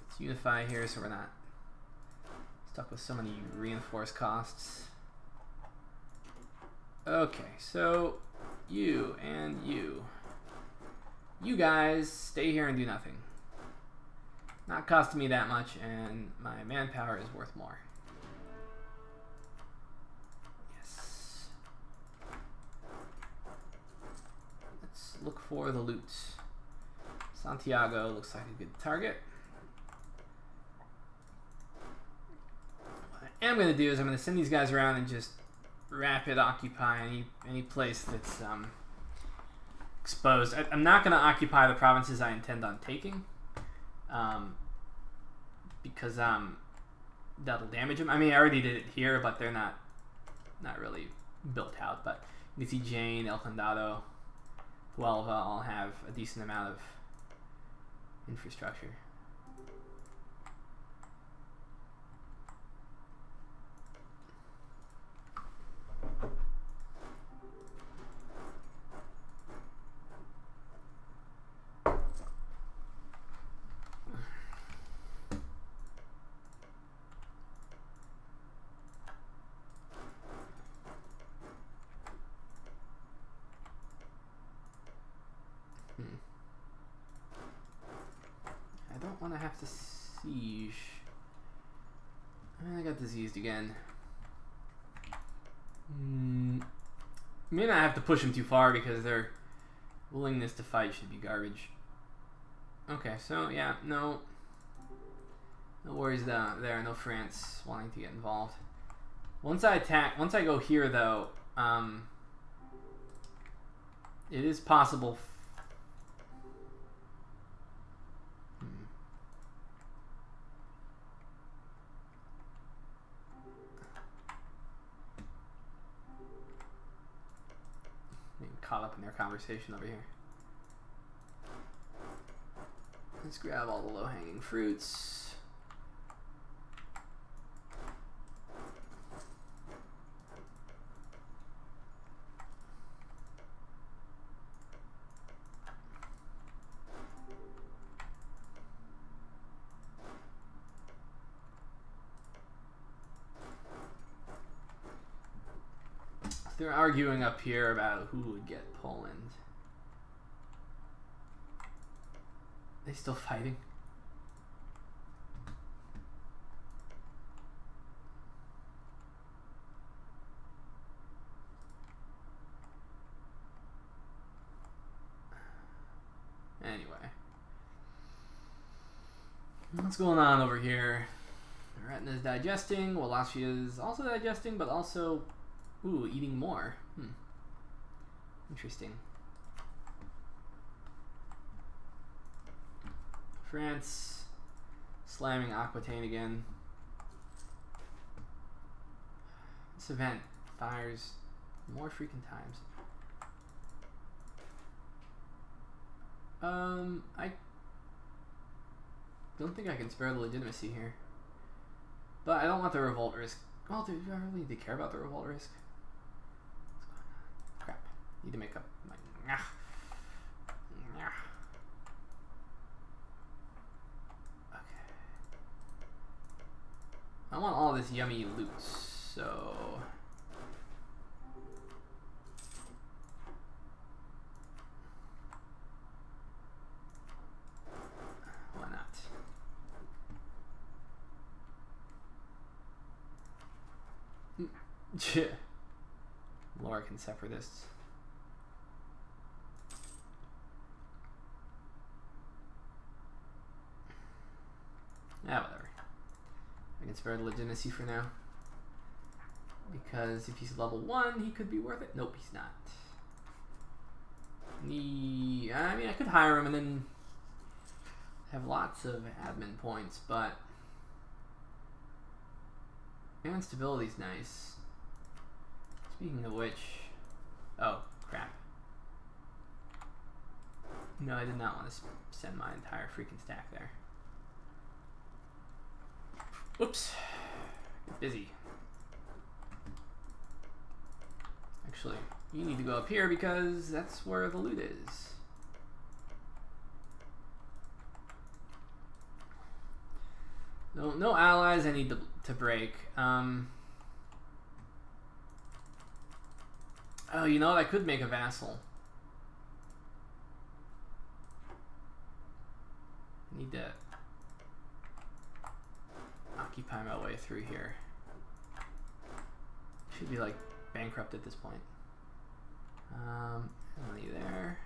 Let's unify here so we're not stuck with so many reinforced costs. Okay, so you and you. You guys stay here and do nothing. Not costing me that much, and my manpower is worth more. Yes. Let's look for the loot. Santiago looks like a good target. What I am going to do is I'm going to send these guys around and just rapid occupy any place that's exposed. I'm not going to occupy the provinces I intend on taking. Because that'll damage them. I mean, I already did it here, but they're not really built out. But you can see Jane, El Condado, Huelva all have a decent amount of infrastructure. I don't want to have to siege. I got diseased again. may not have to push them too far because their willingness to fight should be garbage. Okay, so yeah, no worries there. No France wanting to get involved. Once I go here though, it is possible. Getting caught up in their conversation over here. Let's grab all the low-hanging fruits. They're arguing up here about who would get Poland. They still fighting? Anyway. What's going on over here? Retina's digesting, Wallachia is also digesting, but also, ooh, eating more. Interesting. France slamming Aquitaine again. This event fires more freaking times. I don't think I can spare the legitimacy here. But I don't want the revolt risk. Well, do I really need to care about the revolt risk? What's going on? Crap. Need to make up my... Okay. I want all this yummy loot, so... Why not? Lorican separatists. Yeah, whatever. I can spare the legitimacy for now. Because if he's level 1, he could be worth it. Nope, he's not. I mean, I could hire him and then have lots of admin points, but... And stability's nice. Speaking of which... Oh, crap. No, I did not want to send my entire freaking stack there. Oops. Get busy. Actually, you need to go up here because that's where the loot is. No allies I need to break. Oh, you know what? I could make a vassal. I need to occupy my way through here. Should be like bankrupt at this point. Money there.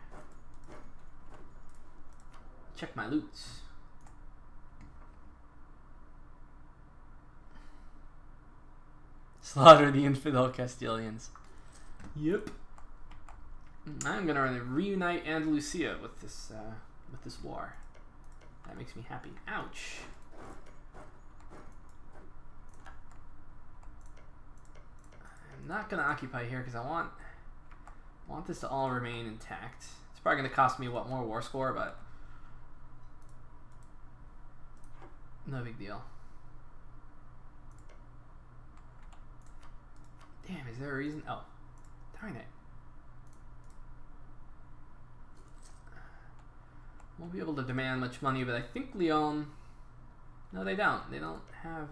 Check my loot. Slaughter the infidel Castilians. Yep. I'm gonna reunite Andalusia with this war. That makes me happy. Ouch. I'm not gonna occupy here because I want this to all remain intact. It's probably gonna cost me what, more war score, but no big deal. Damn, is there a reason? Oh, darn it. Won't be able to demand much money, but I think Lyon... No, they don't. They don't have...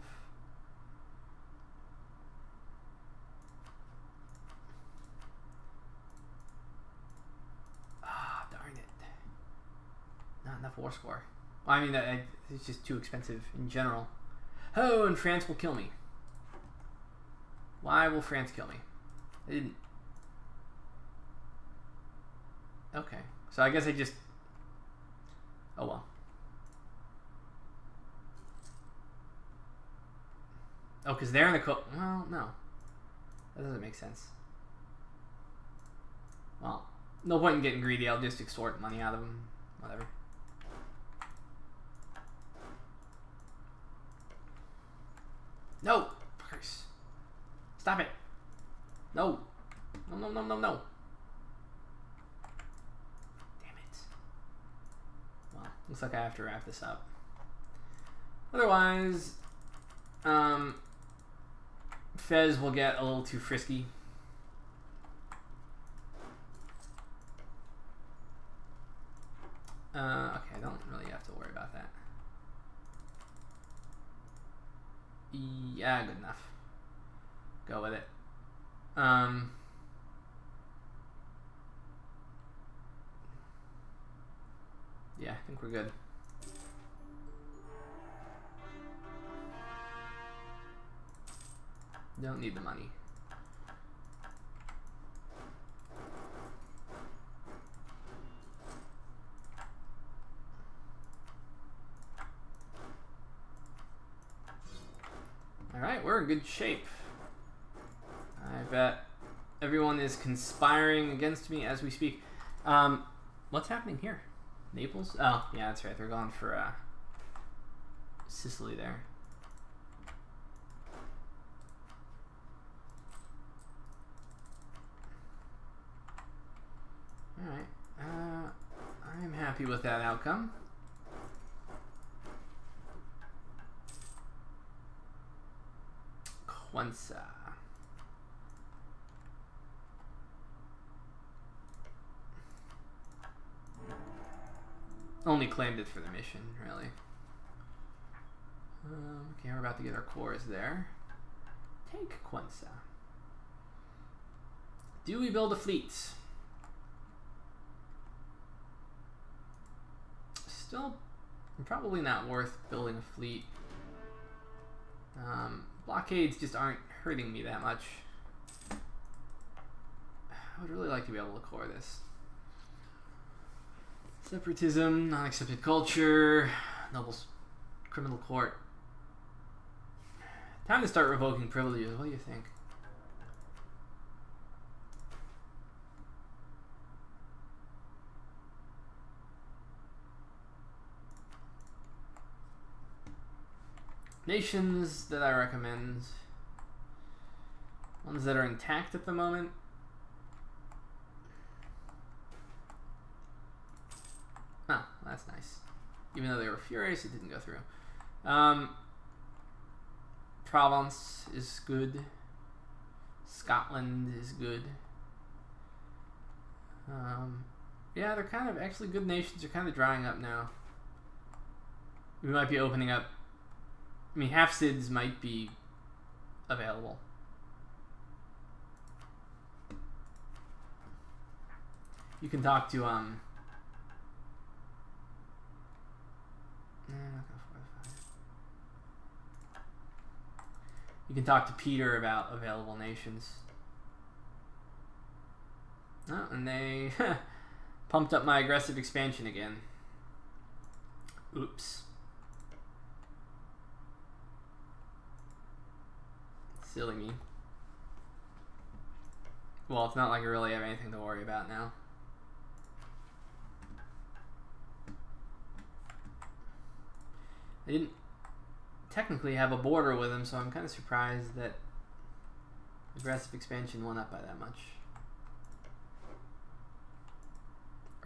Ah, darn it. Not enough war score. Well, I mean, it's just too expensive in general. Oh, and France will kill me. Why will France kill me? They didn't. Okay. So I guess I just... Oh well. Oh, because they're in the well, no. That doesn't make sense. Well, no point in getting greedy. I'll just extort money out of them. Whatever. No! Fuckers. Stop it! No! No, no, no, no, no! Damn it. Well, looks like I have to wrap this up. Otherwise, Fez will get a little too frisky. Okay, I don't really have to worry about that. Yeah, good enough. Go with it. Yeah, I think we're good. Don't need the money. Alright, we're in good shape. I bet everyone is conspiring against me as we speak. What's happening here? Naples? Oh, yeah, that's right. They're going for Sicily there. Alright. I'm happy with that outcome. Quensa. Only claimed it for the mission, really. Okay, we're about to get our cores there. Take Quensa. Do we build a fleet? Still probably not worth building a fleet. Blockades just aren't hurting me that much. I would really like to be able to core this. Separatism, non-accepted culture, nobles, criminal court. Time to start revoking privileges. What do you think? Nations that I recommend. Ones that are intact at the moment. Oh, that's nice. Even though they were furious, it didn't go through. Provence is good. Scotland is good. Yeah, they're kind of actually good nations are kind of drying up now. We might be opening up. I mean, Hafsids might be available. You can talk to you can talk to Peter about available nations. Oh, and they pumped up my aggressive expansion again. Oops. Silly me. Well, it's not like I really have anything to worry about now. I didn't technically have a border with him, so I'm kind of surprised that aggressive expansion went up by that much.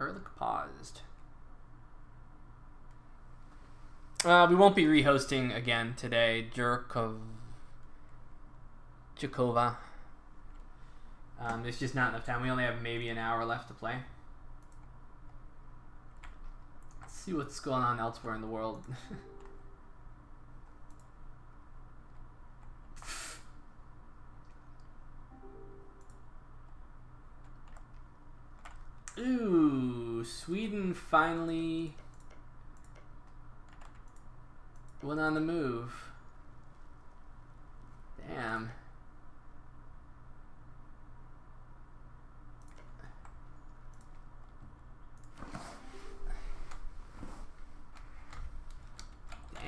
Ehrlich paused. We won't be rehosting again today. Jakova. There's just not enough time. We only have maybe an hour left to play. Let's see what's going on elsewhere in the world. Ooh, Sweden finally went on the move. Damn.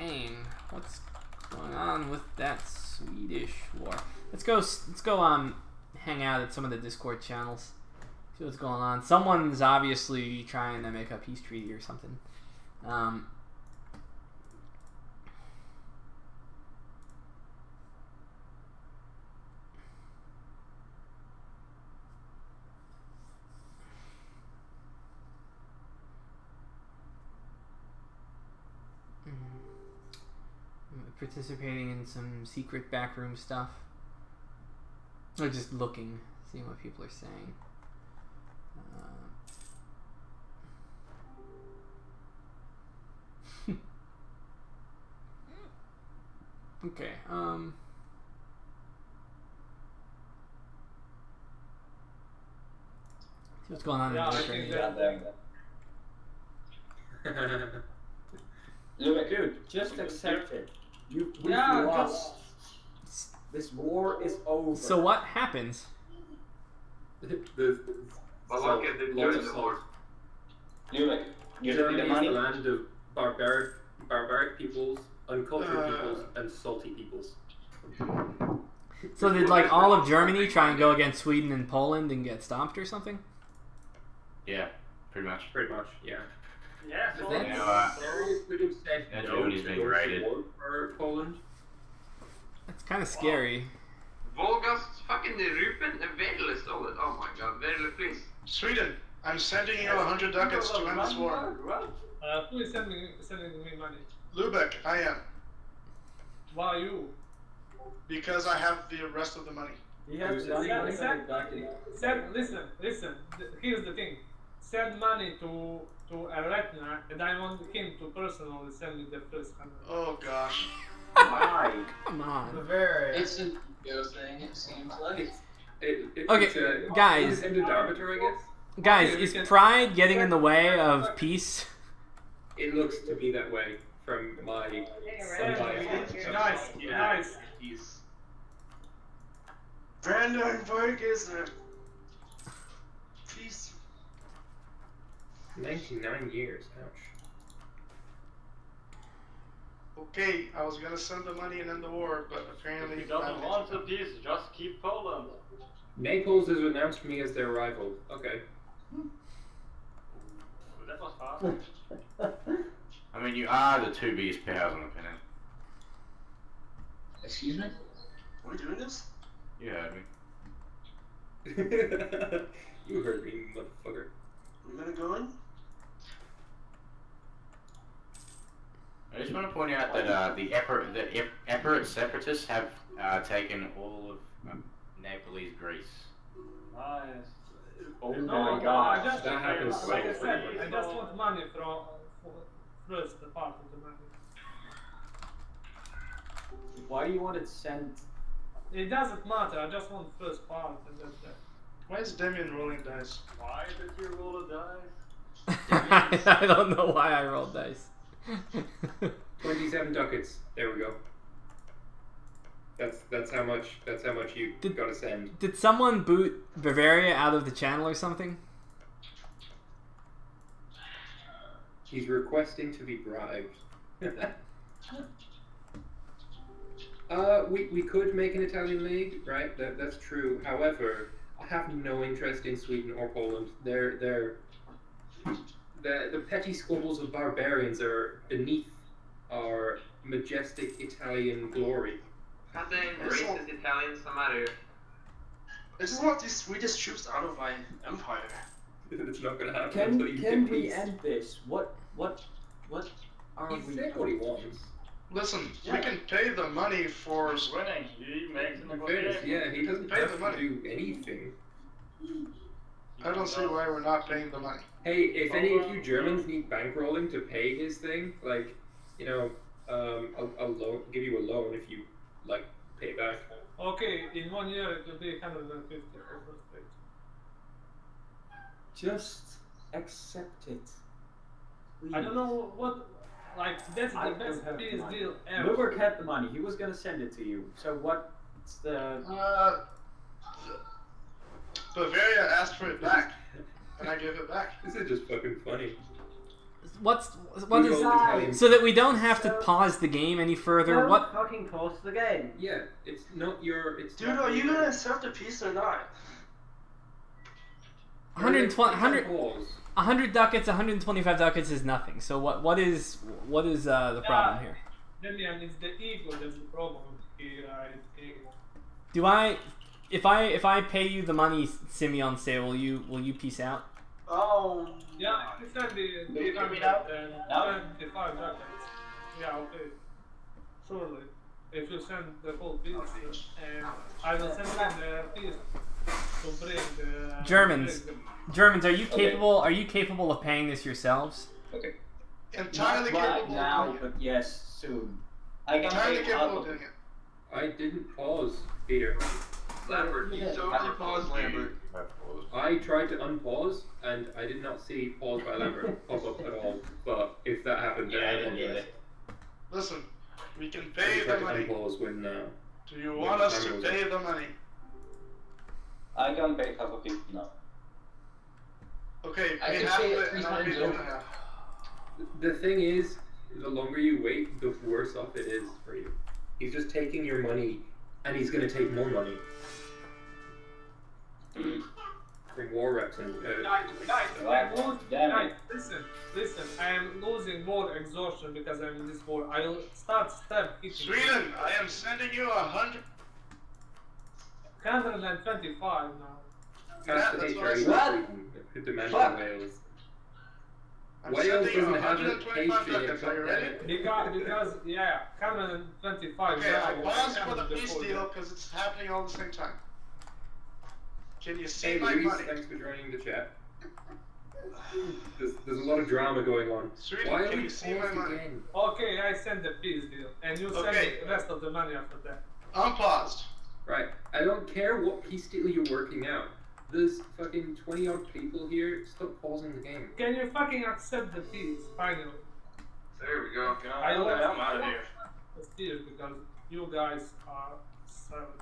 Dang, what's going on with that Swedish war? Let's go hang out at some of the Discord channels. See what's going on. Someone's obviously trying to make a peace treaty or something. Participating in some secret backroom stuff. Or just looking, seeing what people are saying. Okay, see what's going on in Yeah, I the think Ukraine. Look, dude, just accept it. We've lost. This war is over. So what happens? Malaka did join the war. You Germany the is money? the land of barbaric peoples, uncultured peoples, and salty peoples. So did like all of Germany try and go against Sweden and Poland and get stomped or something? Yeah, pretty much. Pretty much, yeah. Yeah, so That's- Would have said Yeah, no Germany's to being go to raided. war for Poland. That's kind of scary. Volgast fucking Rupen and Vedel stolen. Oh my god, Vedel, please. Sweden, I'm sending you 100 ducats to end this war. Who is sending me money? Lubeck, I am. Why you? Because I have the rest of the money. He has money Listen. Here's the thing. Send money to Eretna, and I want him to personally send me the first 100. Oh gosh. Why? Come on. It's an ego thing, it seems like. Okay, guys. Independent arbiter, I guess. Guys, Okay, we is can- pride getting in the way of peace? It looks to be that way from my unbiased. Guys. Brandenburg is a peace. 99 years, ouch. Okay, I was gonna send the money and end the war, but If apparently he doesn't want a peace, just keep Poland. Naples has announced me as their rival. Okay. That was fast. I mean, you are the two biggest powers on the planet. Excuse me? Are we doing this? You heard me. You heard me, motherfucker. We're gonna go in? I just want to point out that the Emirate separatists have taken all of Nepalese Greece. Nice. Oh No, my god. I just, That happens so like I said, frequently. I just want money for first part of the money. Why do you want it sent? It doesn't matter. I just want first part, and that's that. Why is Damien rolling dice? Why did you roll a dice? I don't know why I rolled dice. 27 ducats. There we go. That's how much you gotta send. Did someone boot Bavaria out of the channel or something? He's requesting to be bribed. We could make an Italian league, right? That's true. However, I have no interest in Sweden or Poland. The petty squabbles of barbarians are beneath our majestic Italian glory. Goddamn racist Italians som är du. I just want these Swedish troops out of my empire. It's not gonna happen until you Can get we peace. end this? What are He we? said what he wants. Listen, we can pay the money for. He's winning. He makes a In fairness, negotiation. yeah, he doesn't Pay have the to money. do anything. I don't see why we're not paying the money. Hey, if any of you Germans need bankrolling to pay his thing, like, you know, I'll loan, give you a loan if you like pay back. Okay, in 1 year it will be 150 for first page. Just accept it. I don't know what, like, that's I the best don't have peace money. deal ever. Luberg had the money. He was gonna send it to you. So what's the? Bavaria asked for it back, and I gave it back. This is just fucking funny. what We is all Italian. so that we don't have to pause the game any further? Don't What? fucking pause the game. Yeah, it's not your. It's Dude, not are you your- gonna accept the peace or not? 120, 100, Pause. 100 ducats, 125 ducats is nothing. So what is the problem here? Demian, it's the ego that's the problem here. It's ego. Do I, if I pay you the money, Simeon, say, will you peace out? Oh. Yeah, I send the you give me now? Now? 25 ducats. Yeah, okay. Surely. If you send the whole piece, and I will send in the piece to bring the Germans, bring Germans, are you Okay. capable? Are you capable of paying this yourselves? Okay. Entirely Not right capable of now, doing it. but yes, soon. I can Entirely pay capable half of of doing it. it. I didn't pause, Peter. Lambert, you totally paused Lambert. I tried to unpause, and I did not see pause by Lambert pop up at all. But if that happened, then Yeah, I I didn't apologize. either. Listen, we can I pay the tried to money. unpause when. Do you when want us to Lambert was pay up. the money? I can pay half of it now. Okay, I pay can half of pay it it 3 and I'll pay times the other over. half. The thing is, the longer you wait, the worse off it is for you. He's just taking your money, and he's gonna take more money from war reps and. Guys, listen, I am losing more exhaustion because I'm in this war. I'll start hitting. Sweden, I am sending you 100. 125 now. Yeah, That's that's the what I HRE said. who demanded Fuck. Wales. I'm Wales sending you doesn't have a 125 HRE. ducats. Are you ready? Because yeah, 125 Okay, now. I paused for the peace before deal that. because it's happening all at the same time. Can you see Hey my Luis, money? thanks for joining the chat. There's a lot of drama going on. Sweden, Why are can we you see my paused money? again? Okay, I send the peace deal, and you send Okay. the rest of the money after that. Unpaused. Right, I don't care what peace deal you're working out. There's fucking 20 odd people here. Stop pausing the game. Can you fucking accept the peace finally? There we go. I lost I'm out of here. the peace because you guys are savages.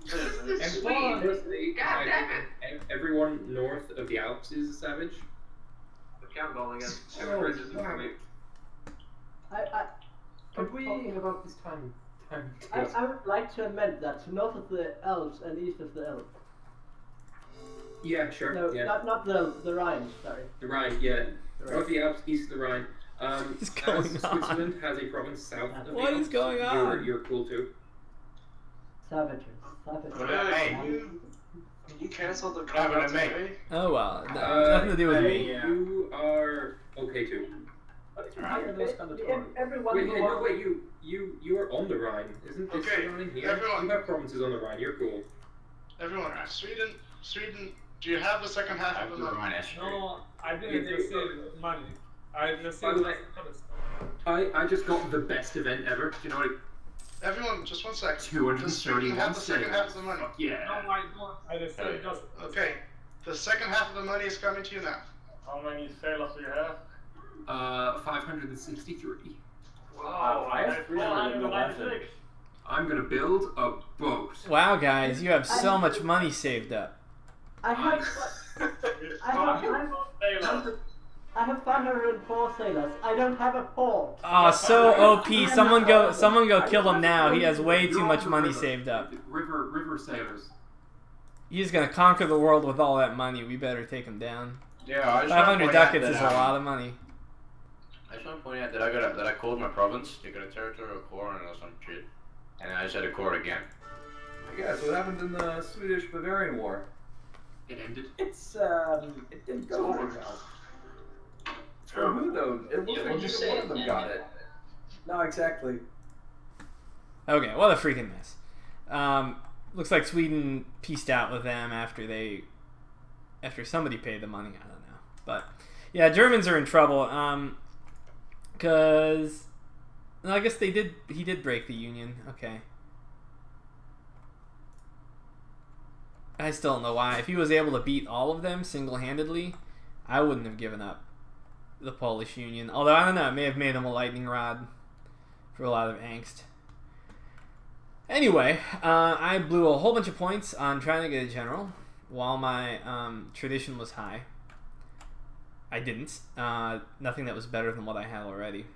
And Poland, Firstly, God damn it! everyone north of the Alps is a savage. The countdown again. Oh, Bridges is wow. coming. Could we? talking about this time. I would like to amend that to north of the Alps and east of the Alps. Yeah, sure. No, yeah. not the Rhine. Sorry. The Rhine, yeah. The North of the Alps, east of the Rhine. What's going as on? Switzerland has a province south of the What Alps. is going on? You're cool too. Savages. Savages. Hey, can you cancel the Happened to me. today? Oh well, nothing to do with me. You are okay too. Everyone Wait, who no, wants- wait, you are on the Rhine, isn't this Okay, the Rhine here? everyone. You have provinces on the Rhine. You're cool. Everyone, Sweden, do you have the second half of the money? no, I didn't You- receive money. I By the received way, first. I just got the best event ever. Do you know what? Everyone, just one sec. 231 Does Sweden have the second half of the money? Yeah. No, I don't. I received just. Okay, the second half of the money is coming to you now. How many sailors do you have? 563. Wow, I have 496. I'm gonna build a boat. Wow, guys, you have so much money saved up. I have. I have 504 sailors. I don't have a port. Oh, so OP. Someone go kill him now. He has way too much money saved up. River sailors. He's gonna conquer the world with all that money. We better take him down. Yeah, I just 500 wanna point out ducats is a that, lot of money. I just want to point out that I called my province. You got a territorial core or some shit, and I just had a core again. I guess what happened in the Swedish-Bavarian War? It ended. It didn't go very well. For who though? It looks like neither one of them got it. No, exactly. Okay, what a freaking mess. Looks like Sweden pieced out with them after somebody paid the money. I don't know, but yeah, Germans are in trouble. Cause no, I guess he did break the union. Okay. I still don't know why. If he was able to beat all of them single-handedly, I wouldn't have given up the Polish Union. Although, I don't know, it may have made him a lightning rod for a lot of angst. Anyway, I blew a whole bunch of points on trying to get a general while my tradition was high. I didn't. Nothing that was better than what I had already.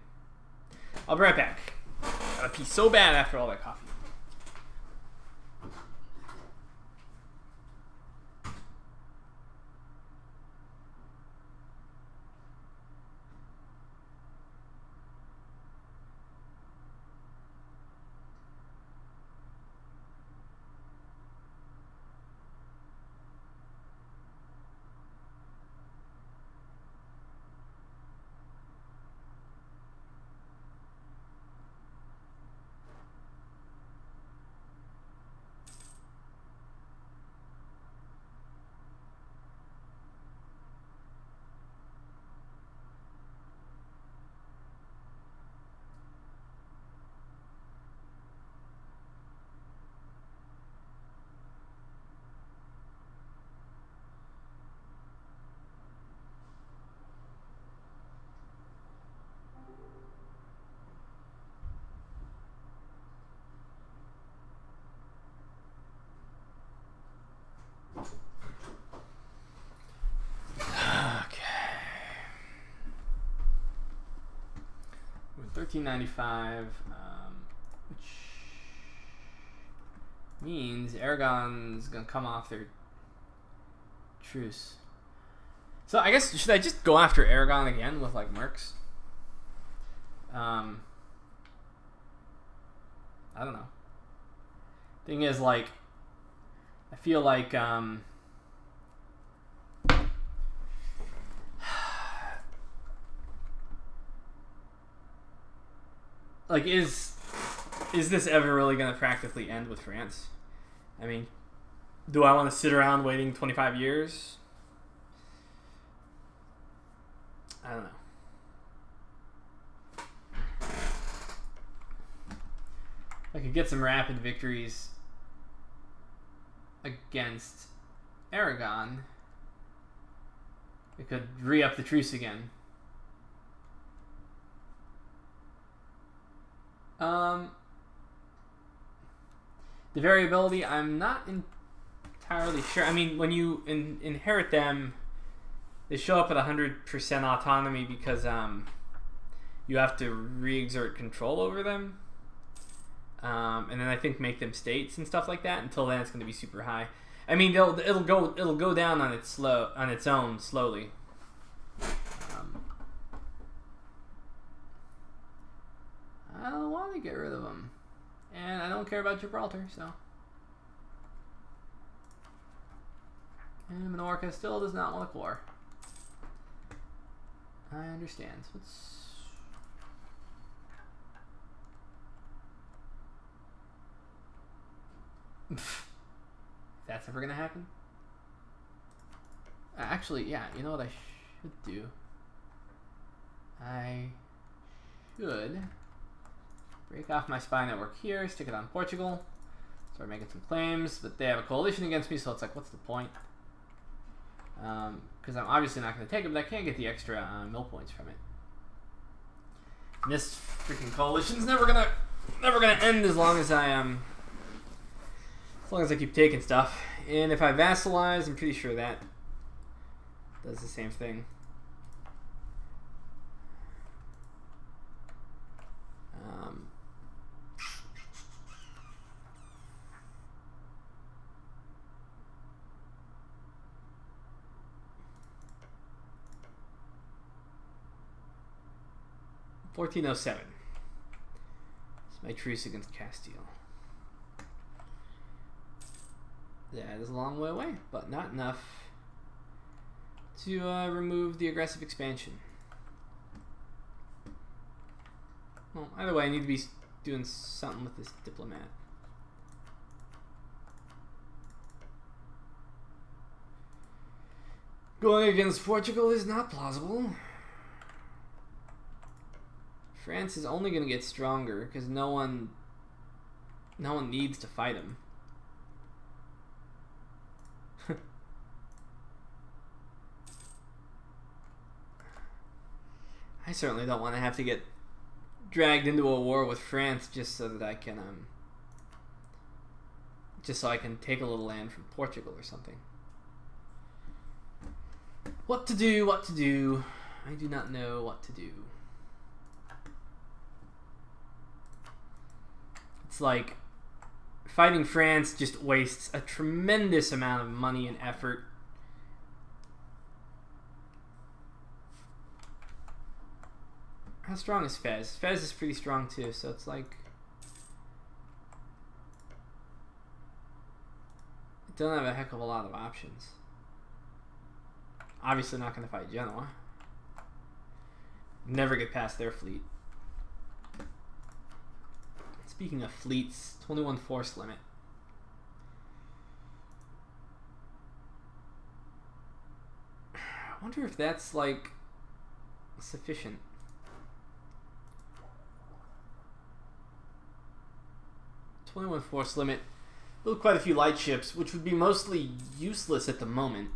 I'll be right back. Gotta pee so bad after all that coffee. $13.95, which means Aragon's gonna come off their truce. So I guess, should I just go after Aragon again with like mercs? I don't know. Thing is, like, I feel like like, is this ever really going to practically end with France? I mean, do I want to sit around waiting 25 years? I don't know. I could get some rapid victories against Aragon. We could re-up the truce again. The variability, I'm not entirely sure. I mean, when you inherit them, they show up at 100% autonomy because you have to re-exert control over them, and then I think make them states and stuff like that. Until then, it's going to be super high. I mean, it'll go down on its own slowly. I don't want to get rid of them. And I don't care about Gibraltar, so. And Minorca still does not want a core. I understand. So if that's ever gonna happen. Actually, yeah, you know what I should do? I should break off my spy network here, stick it on Portugal, start making some claims, but they have a coalition against me, so it's like, what's the point? Because I'm obviously not going to take it, but I can't get the extra mill points from it. And this freaking coalition's never gonna end as long as I keep taking stuff. And if I vassalize, I'm pretty sure that does the same thing. $14.07. It's my truce against Castile. That is a long way away, but not enough to remove the aggressive expansion. Well, either way, I need to be doing something with this diplomat. Going against Portugal is not plausible. France is only going to get stronger because no one needs to fight him. I certainly don't want to have to get dragged into a war with France just so that I can take a little land from Portugal or something. What to do, what to do. I do not know what to do. It's like fighting France just wastes a tremendous amount of money and effort. How strong is Fez? Fez is pretty strong too, so it's like I don't have a heck of a lot of options. Obviously not going to fight Genoa. Never get past their fleet. Speaking of fleets, 21 force limit. I wonder if that's like sufficient. .21 force limit. Build quite a few light ships, which would be mostly useless at the moment.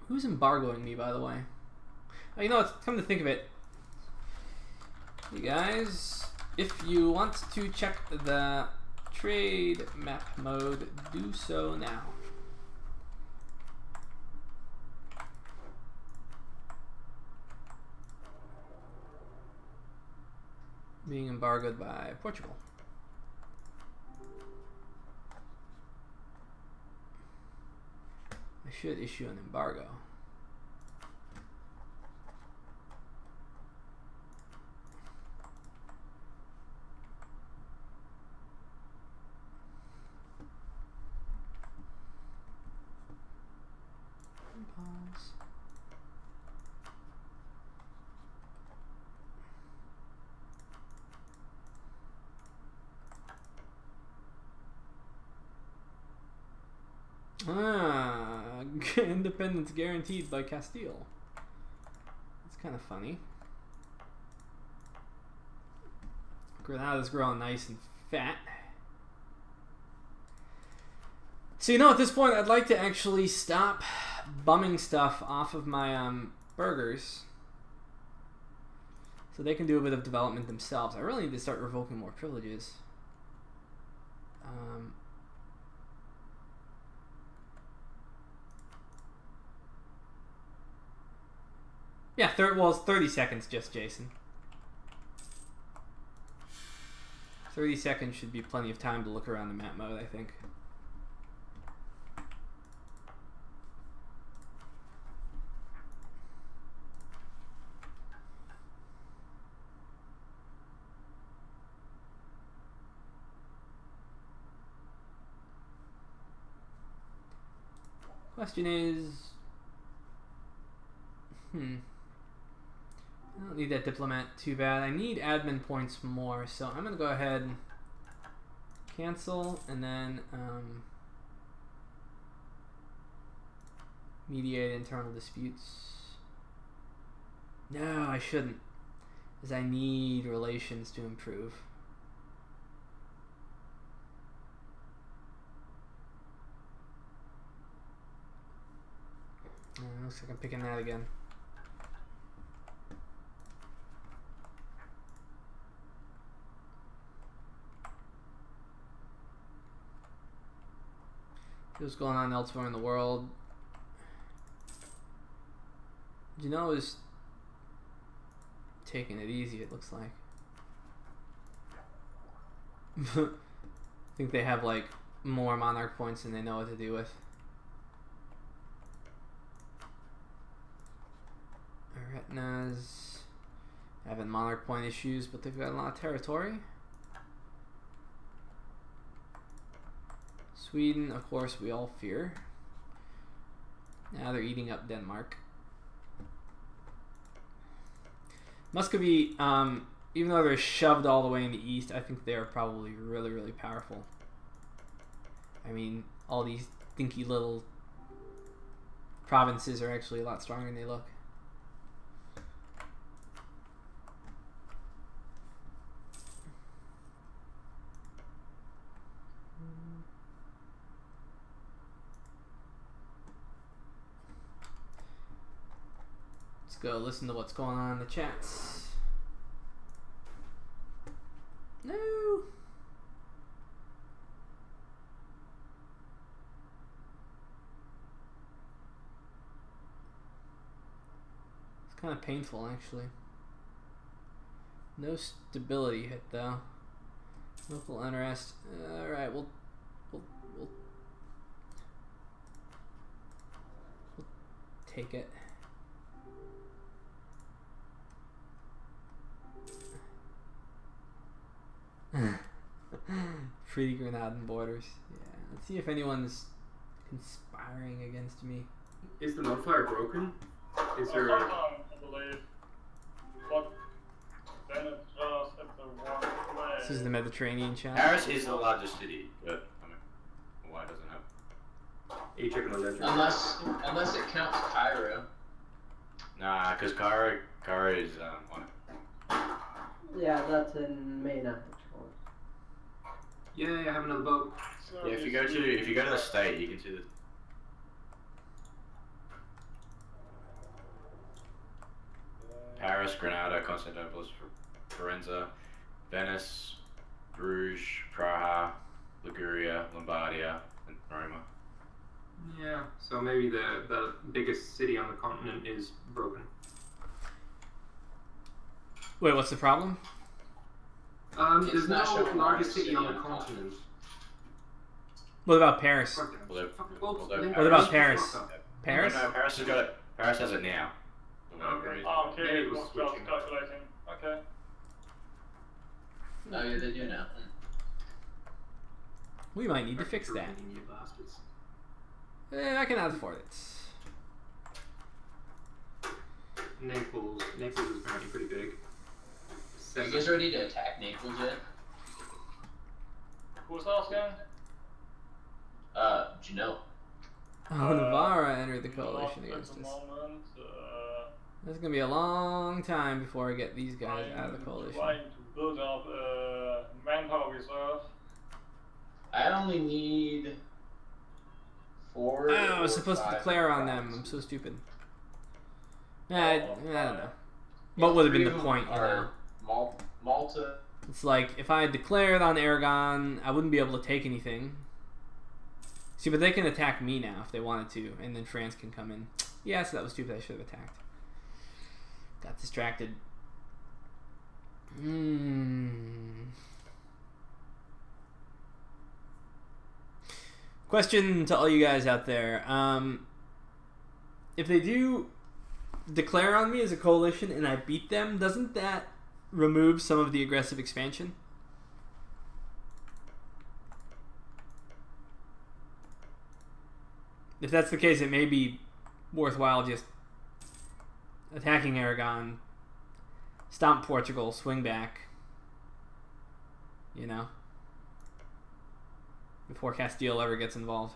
Who's embargoing me, by the way? Oh, you know what? Come to think of it, you guys, if you want to check the trade map mode, do so now. Being embargoed by Portugal. I should issue an embargo. Pause. Independence guaranteed by Castile. That's kind of funny. Granada's growing nice and fat. So you know, at this point, I'd like to actually stop bumming stuff off of my burgers, so they can do a bit of development themselves. I really need to start revoking more privileges. Yeah, well, it's 30 seconds just, Jason. 30 seconds should be plenty of time to look around the map mode, I think. Question is, I don't need that diplomat too bad. I need admin points more, so I'm gonna go ahead and cancel and then mediate internal disputes. No, I shouldn't, because I need relations to improve. Looks like I'm picking that again. What's going on elsewhere in the world? Genoa is taking it easy, it looks like. I think they have like more monarch points than they know what to do with. Retina's having monarch point issues, but they've got a lot of territory. Sweden, of course, we all fear. Now they're eating up Denmark. Muscovy, even though they're shoved all the way in the east, I think they are probably really, really powerful. I mean, all these dinky little provinces are actually a lot stronger than they look. Go listen to what's going on in the chats. No. Kind of painful, actually. No stability hit though. Local unrest. All right, we'll take it. Pretty Granadan borders. Yeah. Let's see if anyone's conspiring against me. Is the modifier broken? Is there? I believe. But then it just at the wrong place. This is the Mediterranean chat. Paris is the largest city, but I mean, why doesn't it have? Are you checking the ledger? Unless it counts Cairo. Nah, because Cairo is on it. Yeah, that's in Meiou. Yeah, I have another boat. Yeah, if you go to the state, you can see the. Paris, Granada, Constantinople, Firenze, Venice, Bruges, Praha, Liguria, Lombardia, and Roma. Yeah, so maybe the biggest city on the continent is broken. Wait, what's the problem? There's no largest city on the continent. What about Paris? What about Paris? Paris? No, Paris has got it. Paris has it now. Okay. Okay, it was just calculating. Okay. Oh yeah, they do now. We might need to fix that. I cannot afford it. Naples is apparently pretty big. Are you guys ready to attack Naples yet? Who's asking? Janelle. Oh, Navarra entered the coalition against us. Moment, It's gonna be a long time before I get these guys out of the coalition. Trying to build up manpower reserve. I only need 4. I was supposed to declare on them. I'm so stupid. I don't know. What would have been the point, you know? Malta. It's like, if I had declared on Aragon, I wouldn't be able to take anything. See, but they can attack me now if they wanted to, and then France can come in. Yeah, so that was stupid. I should have attacked. Got distracted. Question to all you guys out there. If they do declare on me as a coalition and I beat them, doesn't that remove some of the aggressive expansion? If that's the case, it may be worthwhile just attacking Aragon, stomp Portugal, swing back, you know, before Castile ever gets involved.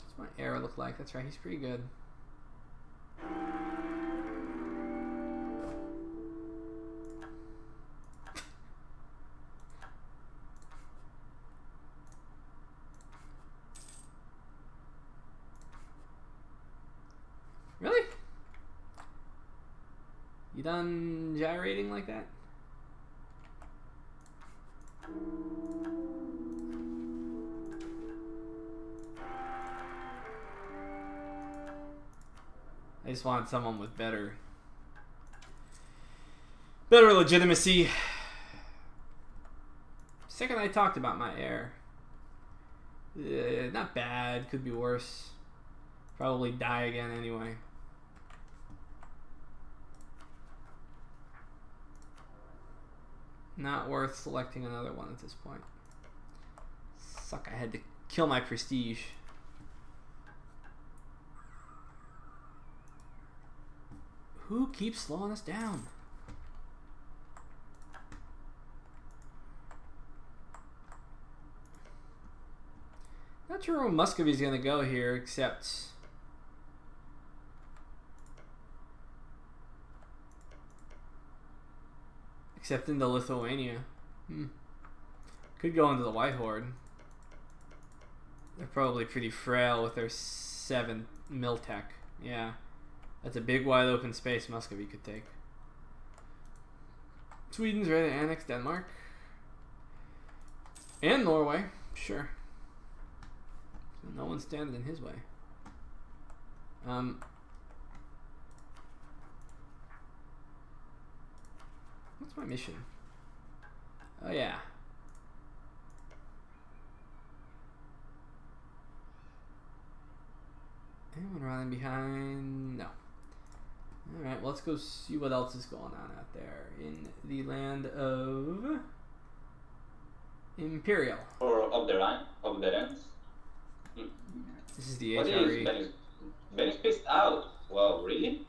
What's my arrow look like? That's right, he's pretty good. Really? You done gyrating like that? I just wanted someone with better legitimacy. Second I talked about my air. Not bad, could be worse. Probably die again anyway. Not worth selecting another one at this point. Suck, I had to kill my prestige. Who keeps slowing us down? Not sure where Muscovy's gonna go here, except into Lithuania. Could go into the White Horde. They're probably pretty frail with their 7 mil tech. Yeah. That's a big wide open space Muscovy could take. Sweden's ready to annex Denmark. And Norway, sure. No one's standing in his way. What's my mission? Oh yeah. Anyone running behind? No. Alright, well, let's go see what else is going on out there in the land of Imperial. Or of the line, of the ends. This is the What HRE. is Venice? Venice pissed out. Wow, really?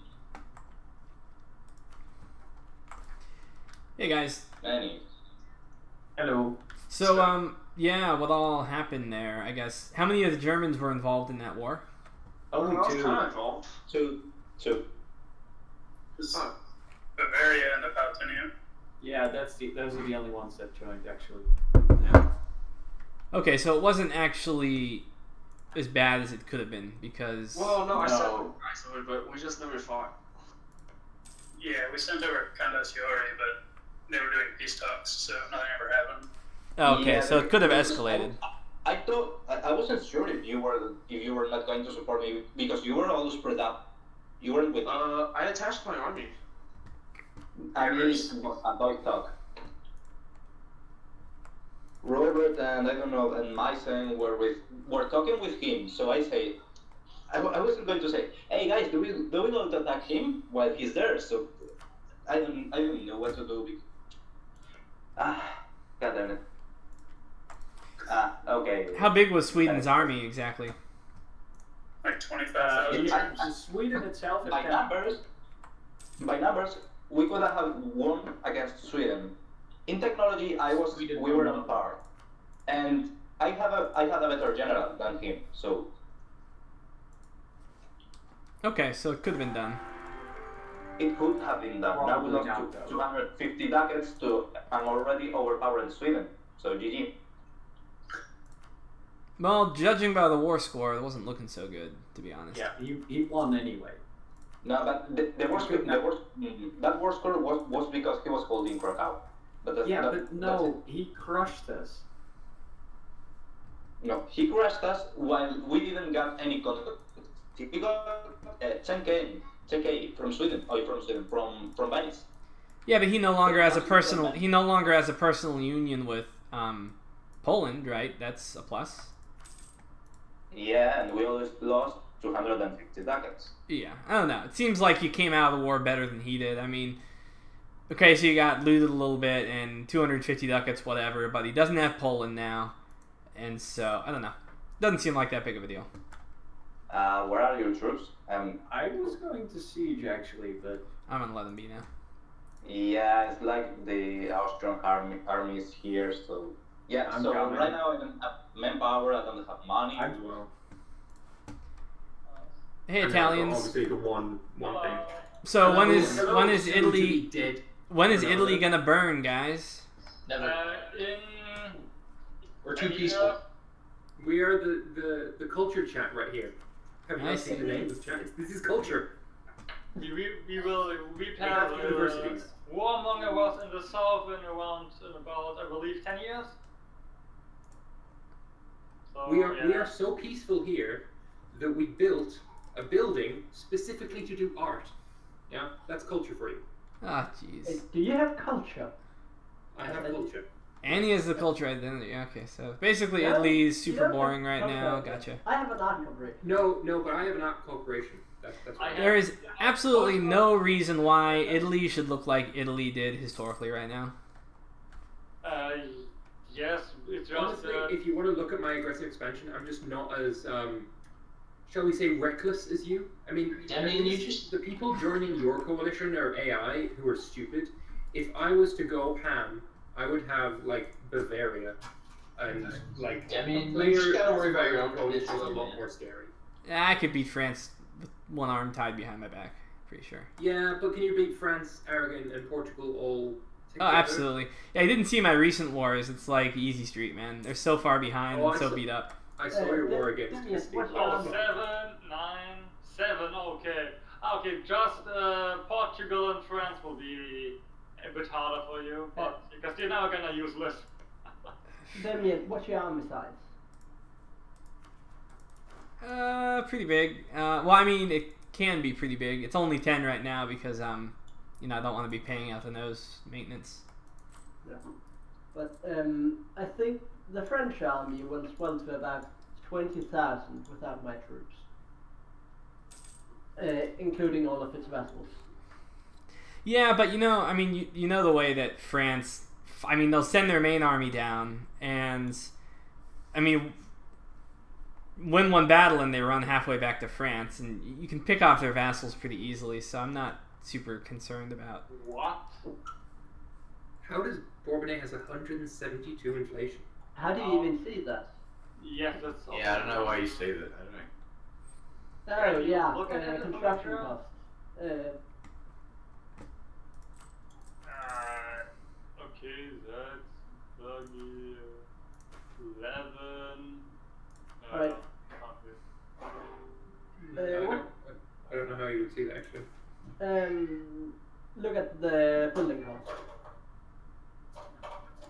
Hey guys. Venice. Hello. So, yeah, what all happened there, I guess. How many of the Germans were involved in that war? Only I was two. kind of involved. Two. Bavaria and the Palatinate. Yeah, those are the only ones that joined actually. Okay, so it wasn't actually as bad as it could have been because. Well, no, I said it, but we just never fought. Yeah, we sent over Candaciore, but they were doing peace talks, so nothing ever happened. Okay, Yeah, so it could have escalated. I thought I wasn't sure if you were not going to support me because you were all spread up. You weren't with me. I attached my army. I mean, about talk. Robert and I don't know and Myson were talking with him. So I say, I wasn't going to say, hey guys, do we not attack him while he's there? So I don't know what to do. God damn it. Okay. How big was Sweden's army exactly? Like 25,000. Sweden itself. By numbers, we could have won against Sweden. In technology, we were on par, and I had a better general than him. So. Okay, so it could have been done. It could have been done. Now we lost 250 ducats to an already overpowered Sweden. So GG. Well, judging by the war score, it wasn't looking so good, to be honest. Yeah, he won anyway. No, but that war score was because he was holding Krakow. But he crushed us. No, he crushed us while we didn't get any contact. He got 10k from Sweden, from Venice. Yeah, but he no longer has a personal union with Poland, right? That's a plus. Yeah, and we always lost 250 ducats. Yeah, I don't know. It seems like you came out of the war better than he did. I mean, okay, so you got looted a little bit and 250 ducats, whatever, but he doesn't have Poland now. And so, I don't know. Doesn't seem like that big of a deal. Where are your troops? I was going to siege actually, but I'm gonna let them be now. Yeah, it's like the Austrian army is here, so yeah. I'm so coming. Right now I don't have manpower, I don't have money. I do well. Hey, And Italians. Obviously, the one thing. So when is Soon to be Italy dead. when is Italy gonna burn, guys? Never. We're too peaceful. We are the culture chat right here. Have you I not seen see. the name of this chat? This is culture. We have have universities. warmonger was in the south in about I believe 10 years. So, We are so peaceful here that we built a building specifically to do art. Yeah, that's culture for you. Ah, jeez. Do you have culture? I have culture. Annie is the culture identity. Okay, so basically Yeah, Italy is super yeah, boring right okay. now. Gotcha. I have an art corporation. No, but I have an art corporation. That's right. There is absolutely no reason why Italy should look like Italy did historically right now. Yes, it's just Honestly, if you want to look at my aggressive expansion, I'm just not as, shall we say, reckless as you. I mean, the people joining your coalition are AI who are stupid. If I was to go ham, I would have like Bavaria, and like I mean, a you just player gotta worry about your own coalition is a conditions, lot man. more scary. I could beat France with one arm tied behind my back. Pretty sure. Yeah, but can you beat France, Aragon, and Portugal all Oh, together? absolutely. Yeah, I didn't see my recent wars. It's like easy street, man. They're so far behind and so beat up. I saw your war against Yes, Christie. what- 7, 9, 7. Okay. Okay, just Portugal and France will be a bit harder for you, but because they're now gonna use Lisp. Damien, what's your army size? Pretty big. Well, I mean, it can be pretty big. It's only 10 right now because you know, I don't want to be paying out the nose maintenance. Yeah. But I think the French army will swell to about 20,000 without my troops, including all of its vessels. Yeah, but you know, I mean, you know the way that France. I mean, they'll send their main army down, and I mean, win one battle and they run halfway back to France, and you can pick off their vassals pretty easily. So I'm not super concerned about. What? How does Bourbonnais has 172 inflation? How do you even see that? Yes, that's. Yeah, I don't know why you say that. I don't know. Oh yeah, Look at it, construction Petra. cost. Okay, that's 11. Alright. I don't know how you would see that actually. Look at the building cost.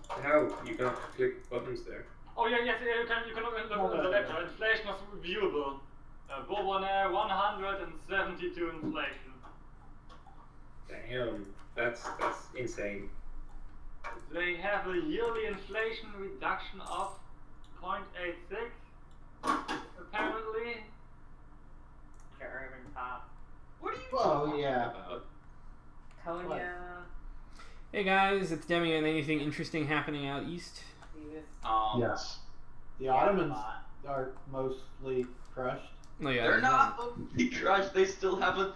How? You can't click buttons there. Oh yeah, yes, you can look at the letter. Inflation is viewable. Bourbonnais 172 inflation. Damn, that's insane. They have a yearly inflation reduction of 0.86. Apparently. German pop. What are you Well, yeah. About? Konya. Hey guys, it's Demi, and anything interesting happening out east? Yes. The Ottomans are mostly crushed. No, yeah, They're not mostly crushed. They still have as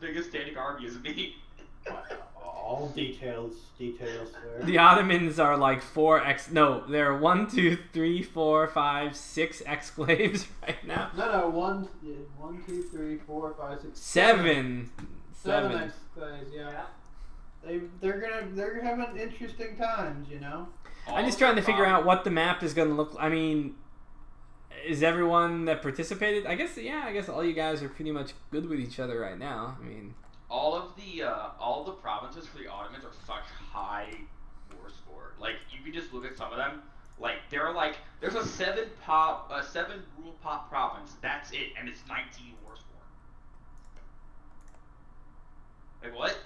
big a standing army as me. All details there. The Ottomans are like 4x. No, they're 1, 2, 3, 4, 5, 6 exclaves right now. No, 1, 2, 3, 4, 5, 6, 7. 7 exclaves, yeah. They're having interesting times, you know. I'm just trying to figure out what the map is going to look. I mean, is everyone that participated? I guess all you guys are pretty much good with each other right now. I mean, all the provinces for the Ottomans are such high war score. Like you can just look at some of them. Like there's a 7 rule pop province. That's it, and it's 19 war score. Like what?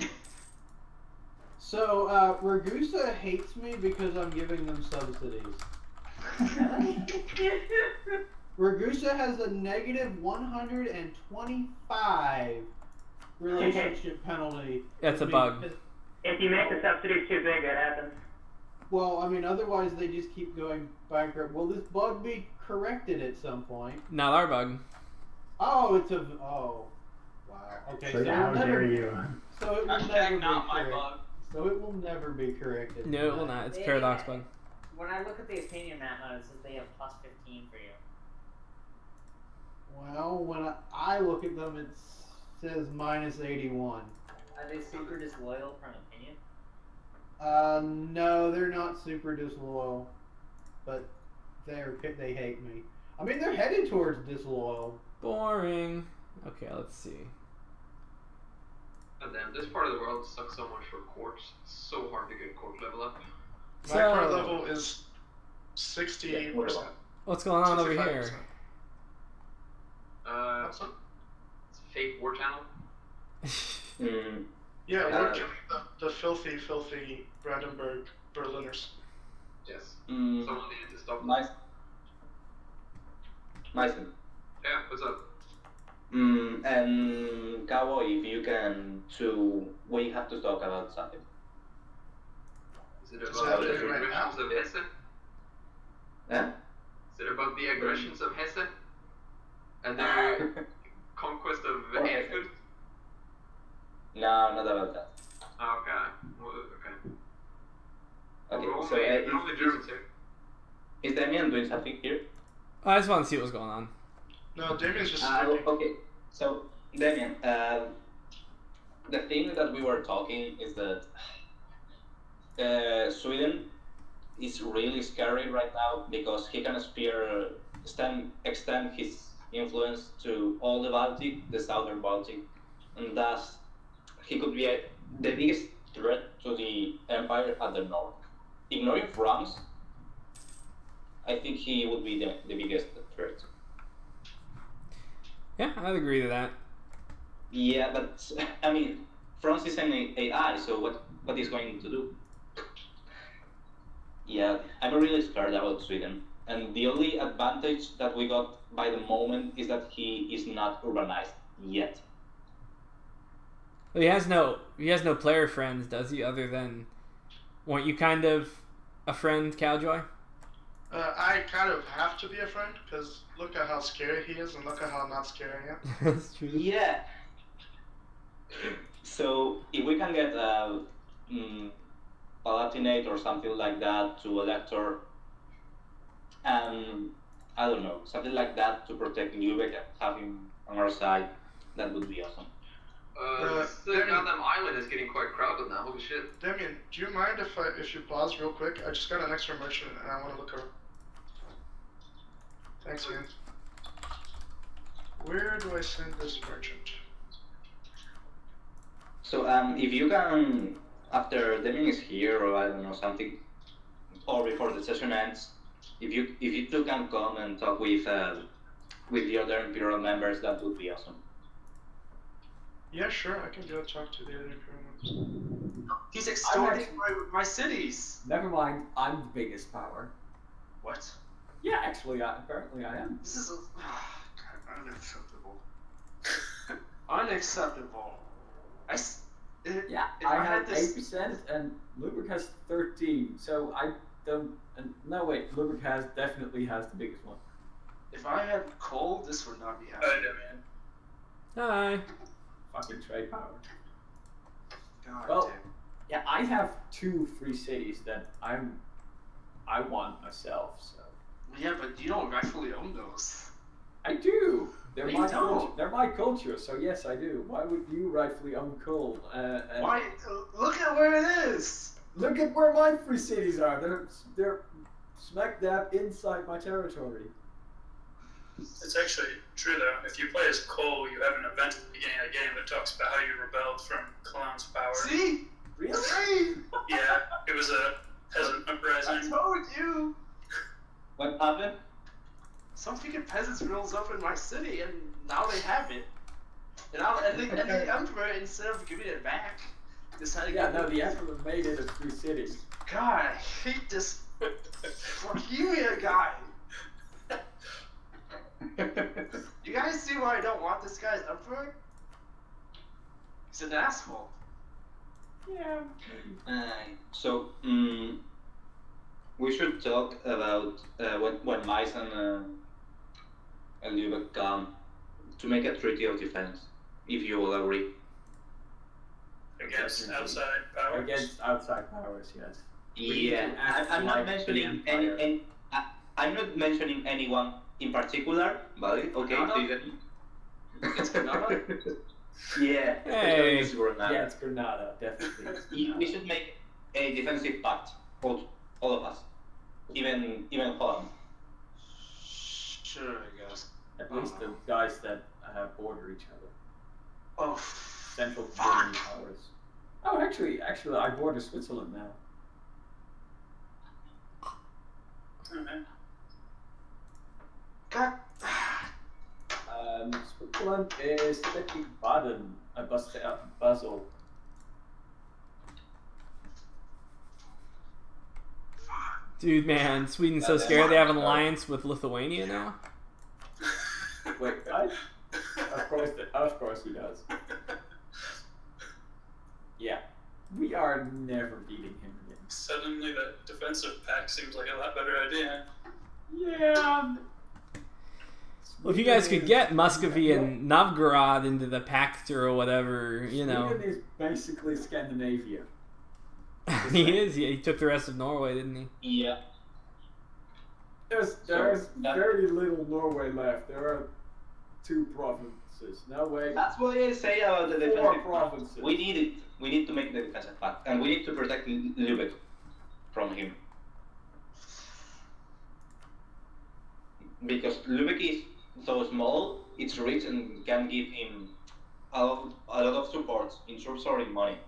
So, Ragusa hates me because I'm giving them subsidies. Ragusa has a negative 125 relationship penalty. that's a bug. If you make the subsidies too big, that happens. Well, I mean, otherwise they just keep going bankrupt. Will this bug be corrected at some point? Not our bug. Oh, wow. Okay, So how dare you? So it will Hashtag never not be my corrected. bug. So it will never be corrected. No, it will not. It's paradox bug. When I look at the opinion map now, it says they have plus 15 for you. Well, when I look at them, it says minus 81. Are they super disloyal for an opinion? No, they're not super disloyal, but they hate me. I mean, they're headed towards disloyal. Boring. Okay, let's see. And then this part of the world sucks so much for courts. It's so hard to get court level up. My court level is 60%. What's going on over here? It's a fake war channel. Yeah, we're killing the filthy Brandenburg Berliners. Yes. Someone needed to stop. Nice. Nice. Yeah, what's up? And Cowboy, if you can, we have to talk about something. Is it about the aggressions of Hesse? Yeah? Is it about the aggressions of Hesse? And the conquest of Erfurt? No, not about that. Okay. Well, okay. Okay, so We're only Germans here. Is Damien doing something here? I just want to see what was going on. No, Damien's just okay, so Damien, the thing that we were talking is that Sweden is really scary right now because he can extend his influence to all the Baltic, the southern Baltic, and thus he could be the biggest threat to the empire at the north. Ignoring France, I think he would be the biggest threat. Yeah, I'd agree to that. Yeah, but I mean, France is an AI, so what is going to do? Yeah, I'm really scared about Sweden. And the only advantage that we got by the moment is that he is not urbanized yet. Well, he has no player friends, does he? Other than, weren't you kind of a friend, Cowjoy? I kind of have to be a friend, because look at how scary he is, and look at how not scary I am. That's true. Yeah. So if we can get Palatinate or something like that to Elector, and I don't know, something like that to protect Lübeck and have him on our side, that would be awesome. The goddamn island is getting quite crowded now. Holy shit. Damien, do you mind if you pause real quick? I just got an extra merchant and I want to look around. Thanks, man. Where do I send this merchant? So if you can, after Deming is here, or I don't know, something, or before the session ends, if you two can come and talk with the other Imperial members, that would be awesome. Yeah, sure, I can go talk to the other Imperial members. He's extorting my cities. Never mind, I'm the biggest power. What? Yeah, actually, apparently I am. This is unacceptable. Unacceptable. I have 8% and Lübeck has 13, so I don't. No wait, Lübeck definitely has the biggest one. If I had coal, this would not be happening. Hi. Fucking trade power. God well, damn. yeah, I have 2 free cities that I want myself. So. Yeah, but you don't rightfully own those. I do. They're No, my you don't. culture. They're my culture. So yes, I do. Why would you rightfully own coal? Why? Look at where it is. Look at where my free cities are. They're smack dab inside my territory. It's actually true though. If you play as Cole, you have an event at the beginning of the game that talks about how you rebelled from Cologne power. See? Really? Yeah, it was a peasant uprising. I told you. What happened? Some freaking peasants rose up in my city, and now they have it. And the emperor, instead of giving it back, decided. Yeah, no, the emperor made it a free city. God, I hate this Bohemia guy. You guys see why I don't want this guy as emperor? He's an asshole. Yeah. So we should talk about when Meissen and Lübeck come to make a treaty of defense, if you will agree. Against outside powers. Against outside powers, yes. Yeah, I'm not mentioning I'm not mentioning anyone in particular, but okay, It's Granada? Yeah, hey. It's Granada. Yeah, it's Granada, definitely. We should make a defensive pact, all of us, even Holland. Sure, I guess. At least the guys that border each other. Oh, Central German powers. Oh, actually, I border Switzerland now. God. Switzerland is taking Baden, Basel. Dude, man, Sweden's so scared they have an alliance with Lithuania now. Wait, guys? Of course he does. Yeah, we are never beating him again. Suddenly, the defensive pact seems like a lot better idea. Yeah. Well, if you guys could get Muscovy and Novgorod into the pact or whatever, you know. Sweden is basically Scandinavia. He is. Yeah, he took the rest of Norway, didn't he? Yeah. There's very little Norway left. There are 2 provinces. No way. That's what I say about the 4 defensive provinces. pact. We need it. We need to make the defensive pact, and we need to protect Lübeck from him. Because Lübeck is so small, it's rich and can give him a lot of support in troops or in money.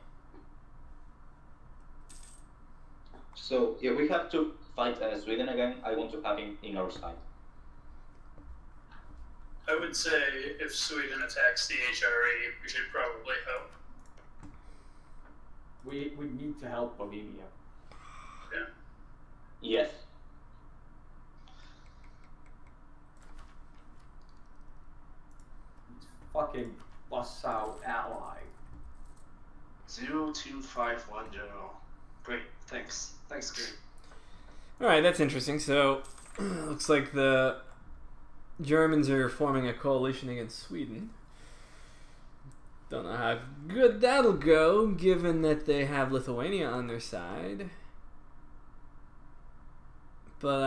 So yeah, we have to fight Sweden again, I want to have him in our side. I would say if Sweden attacks the HRE, we should probably help. We need to help Bohemia. Yeah. Yes. It's fucking Passau ally. 0251 General. Great, thanks. Thanks, Greg. Alright, that's interesting. So, looks like the Germans are forming a coalition against Sweden. Don't know how good that'll go, given that they have Lithuania on their side. But,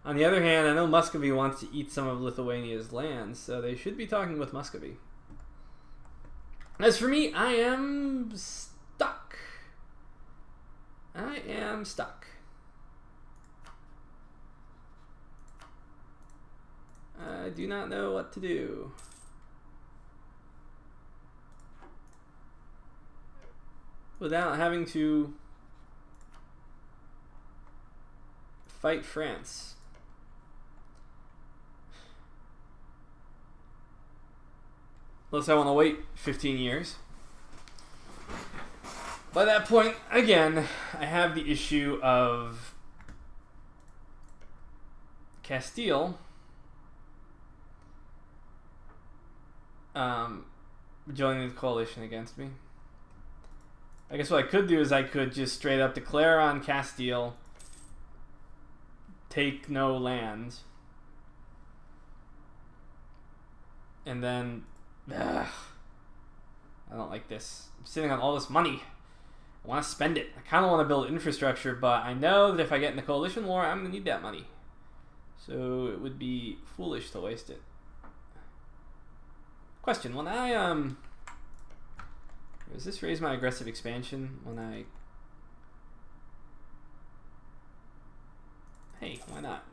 on the other hand, I know Muscovy wants to eat some of Lithuania's land, so they should be talking with Muscovy. As for me, I am stuck. I am stuck. I do not know what to do. Without having to fight France. Unless I want to wait 15 years. By that point, again, I have the issue of Castile joining the coalition against me. I guess what I could do is I could just straight up declare on Castile, take no land, and then I don't like this. I'm sitting on all this money. I want to spend it. I kind of want to build infrastructure, but I know that if I get in the coalition war, I'm going to need that money. So it would be foolish to waste it. Question, when I, does this raise my aggressive expansion when I... Hey, why not?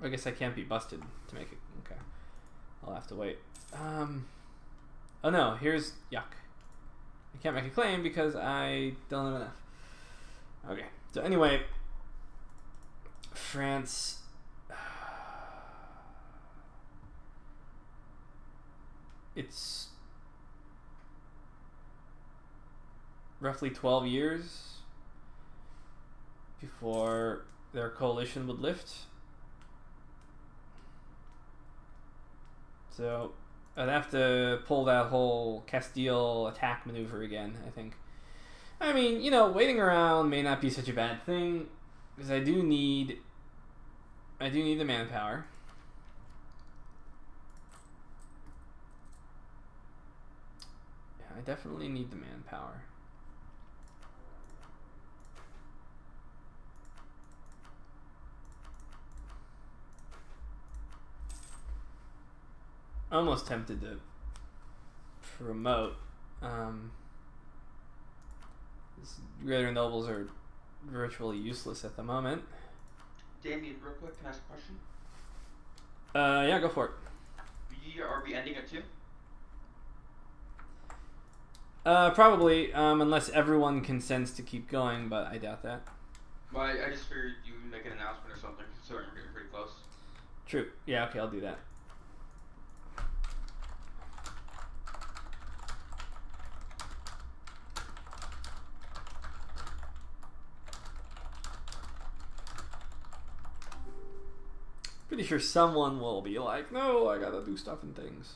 I guess I can't be busted to make it. Okay. I'll have to wait. Oh no, here's yuck. I can't make a claim because I don't have enough. Okay. So anyway, France. It's roughly 12 years before their coalition would lift. So I'd have to pull that whole Castile attack maneuver again, I think. I mean, you know, waiting around may not be such a bad thing, because I do need the manpower. Yeah, I definitely need the manpower. Almost tempted to promote. Greater nobles are virtually useless at the moment. Damien, real quick, can I ask a question? Yeah, go for it. Are we ending at 2? Probably, unless everyone consents to keep going, but I doubt that. Well, I just figured you would make an announcement or something, considering we're getting pretty close. True. Yeah, okay, I'll do that. Pretty sure someone will be like, no, I gotta do stuff and things.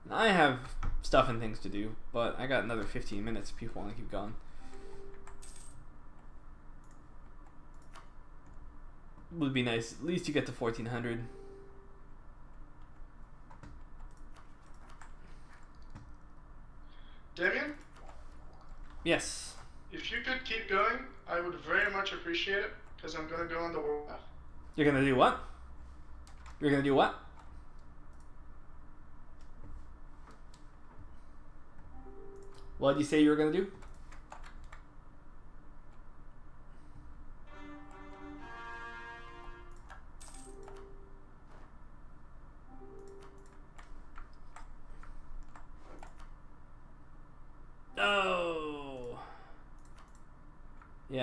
And I have stuff and things to do, but I got another 15 minutes if people want to keep going. Would be nice. At least you get to 1400. Damien? Yes. If you could keep going, I would very much appreciate it, because I'm going to go on the warpath. You're gonna do what? You're gonna do what? What did you say you were gonna do?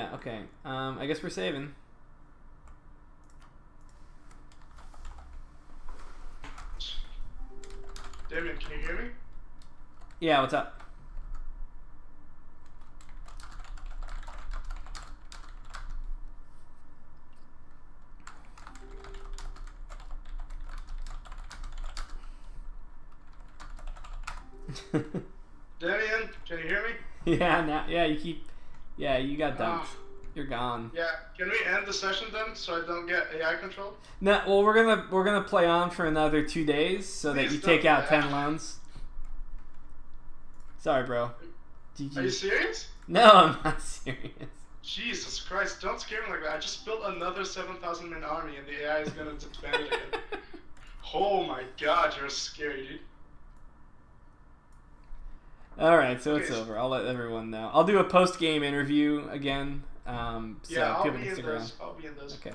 Yeah, okay. I guess we're saving. Damien, can you hear me? Yeah, what's up? Damien, can you hear me? Yeah, now, yeah, you got dumped. You're gone. Yeah, can we end the session then, so I don't get AI controlled? No, well, we're gonna play on for another 2 days, so that Please you don't take do out that. 10 loans. Sorry, bro. GG. Are you serious? No, I'm not serious. Jesus Christ, don't scare me like that. I just built another 7,000 man army and the AI is gonna disband it again. Oh my god, you're scary, dude. Alright, so Okay, it's so- over. I'll let everyone know. I'll do a post-game interview again. So Yeah, I'll people be can in stick those. around. I'll be in those. Okay.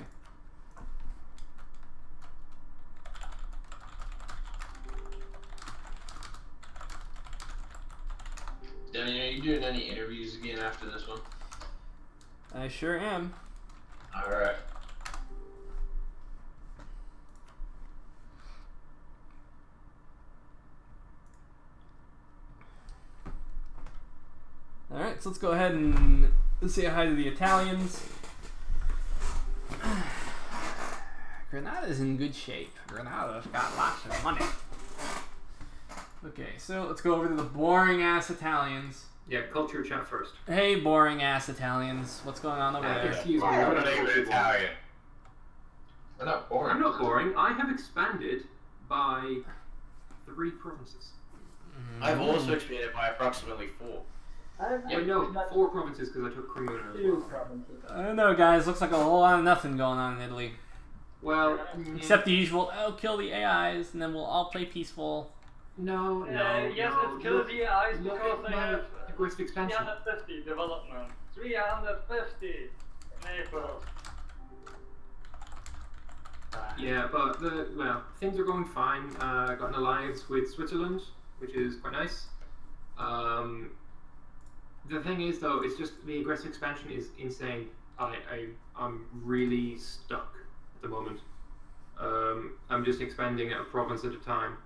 Danny, are you doing any interviews again after this one? I sure am. Alright. Alright, so let's go ahead and say hi to the Italians. Granada's in good shape. Granada's got lots of money. Okay, so let's go over to the boring ass Italians. Yeah, culture chat first. Hey, boring ass Italians. What's going on over there? Excuse me. I'm not even Italian. We're not boring. I'm not boring. I have expanded by 3 provinces. I've also expanded by approximately 4. Yeah, no, 4 provinces because I took Cremona as well. I don't know, guys. Looks like a whole lot of nothing going on in Italy. Well, except the usual, oh, kill the AIs, and then we'll all play peaceful. No, Yes, it's kill the AIs because they have aggressive expansion. 350 development. 350 Naples. Yeah, but things are going fine. I got an alliance with Switzerland, which is quite nice. The thing is, though, it's just the aggressive expansion is insane. I'm really stuck at the moment. I'm just expanding a province at a time.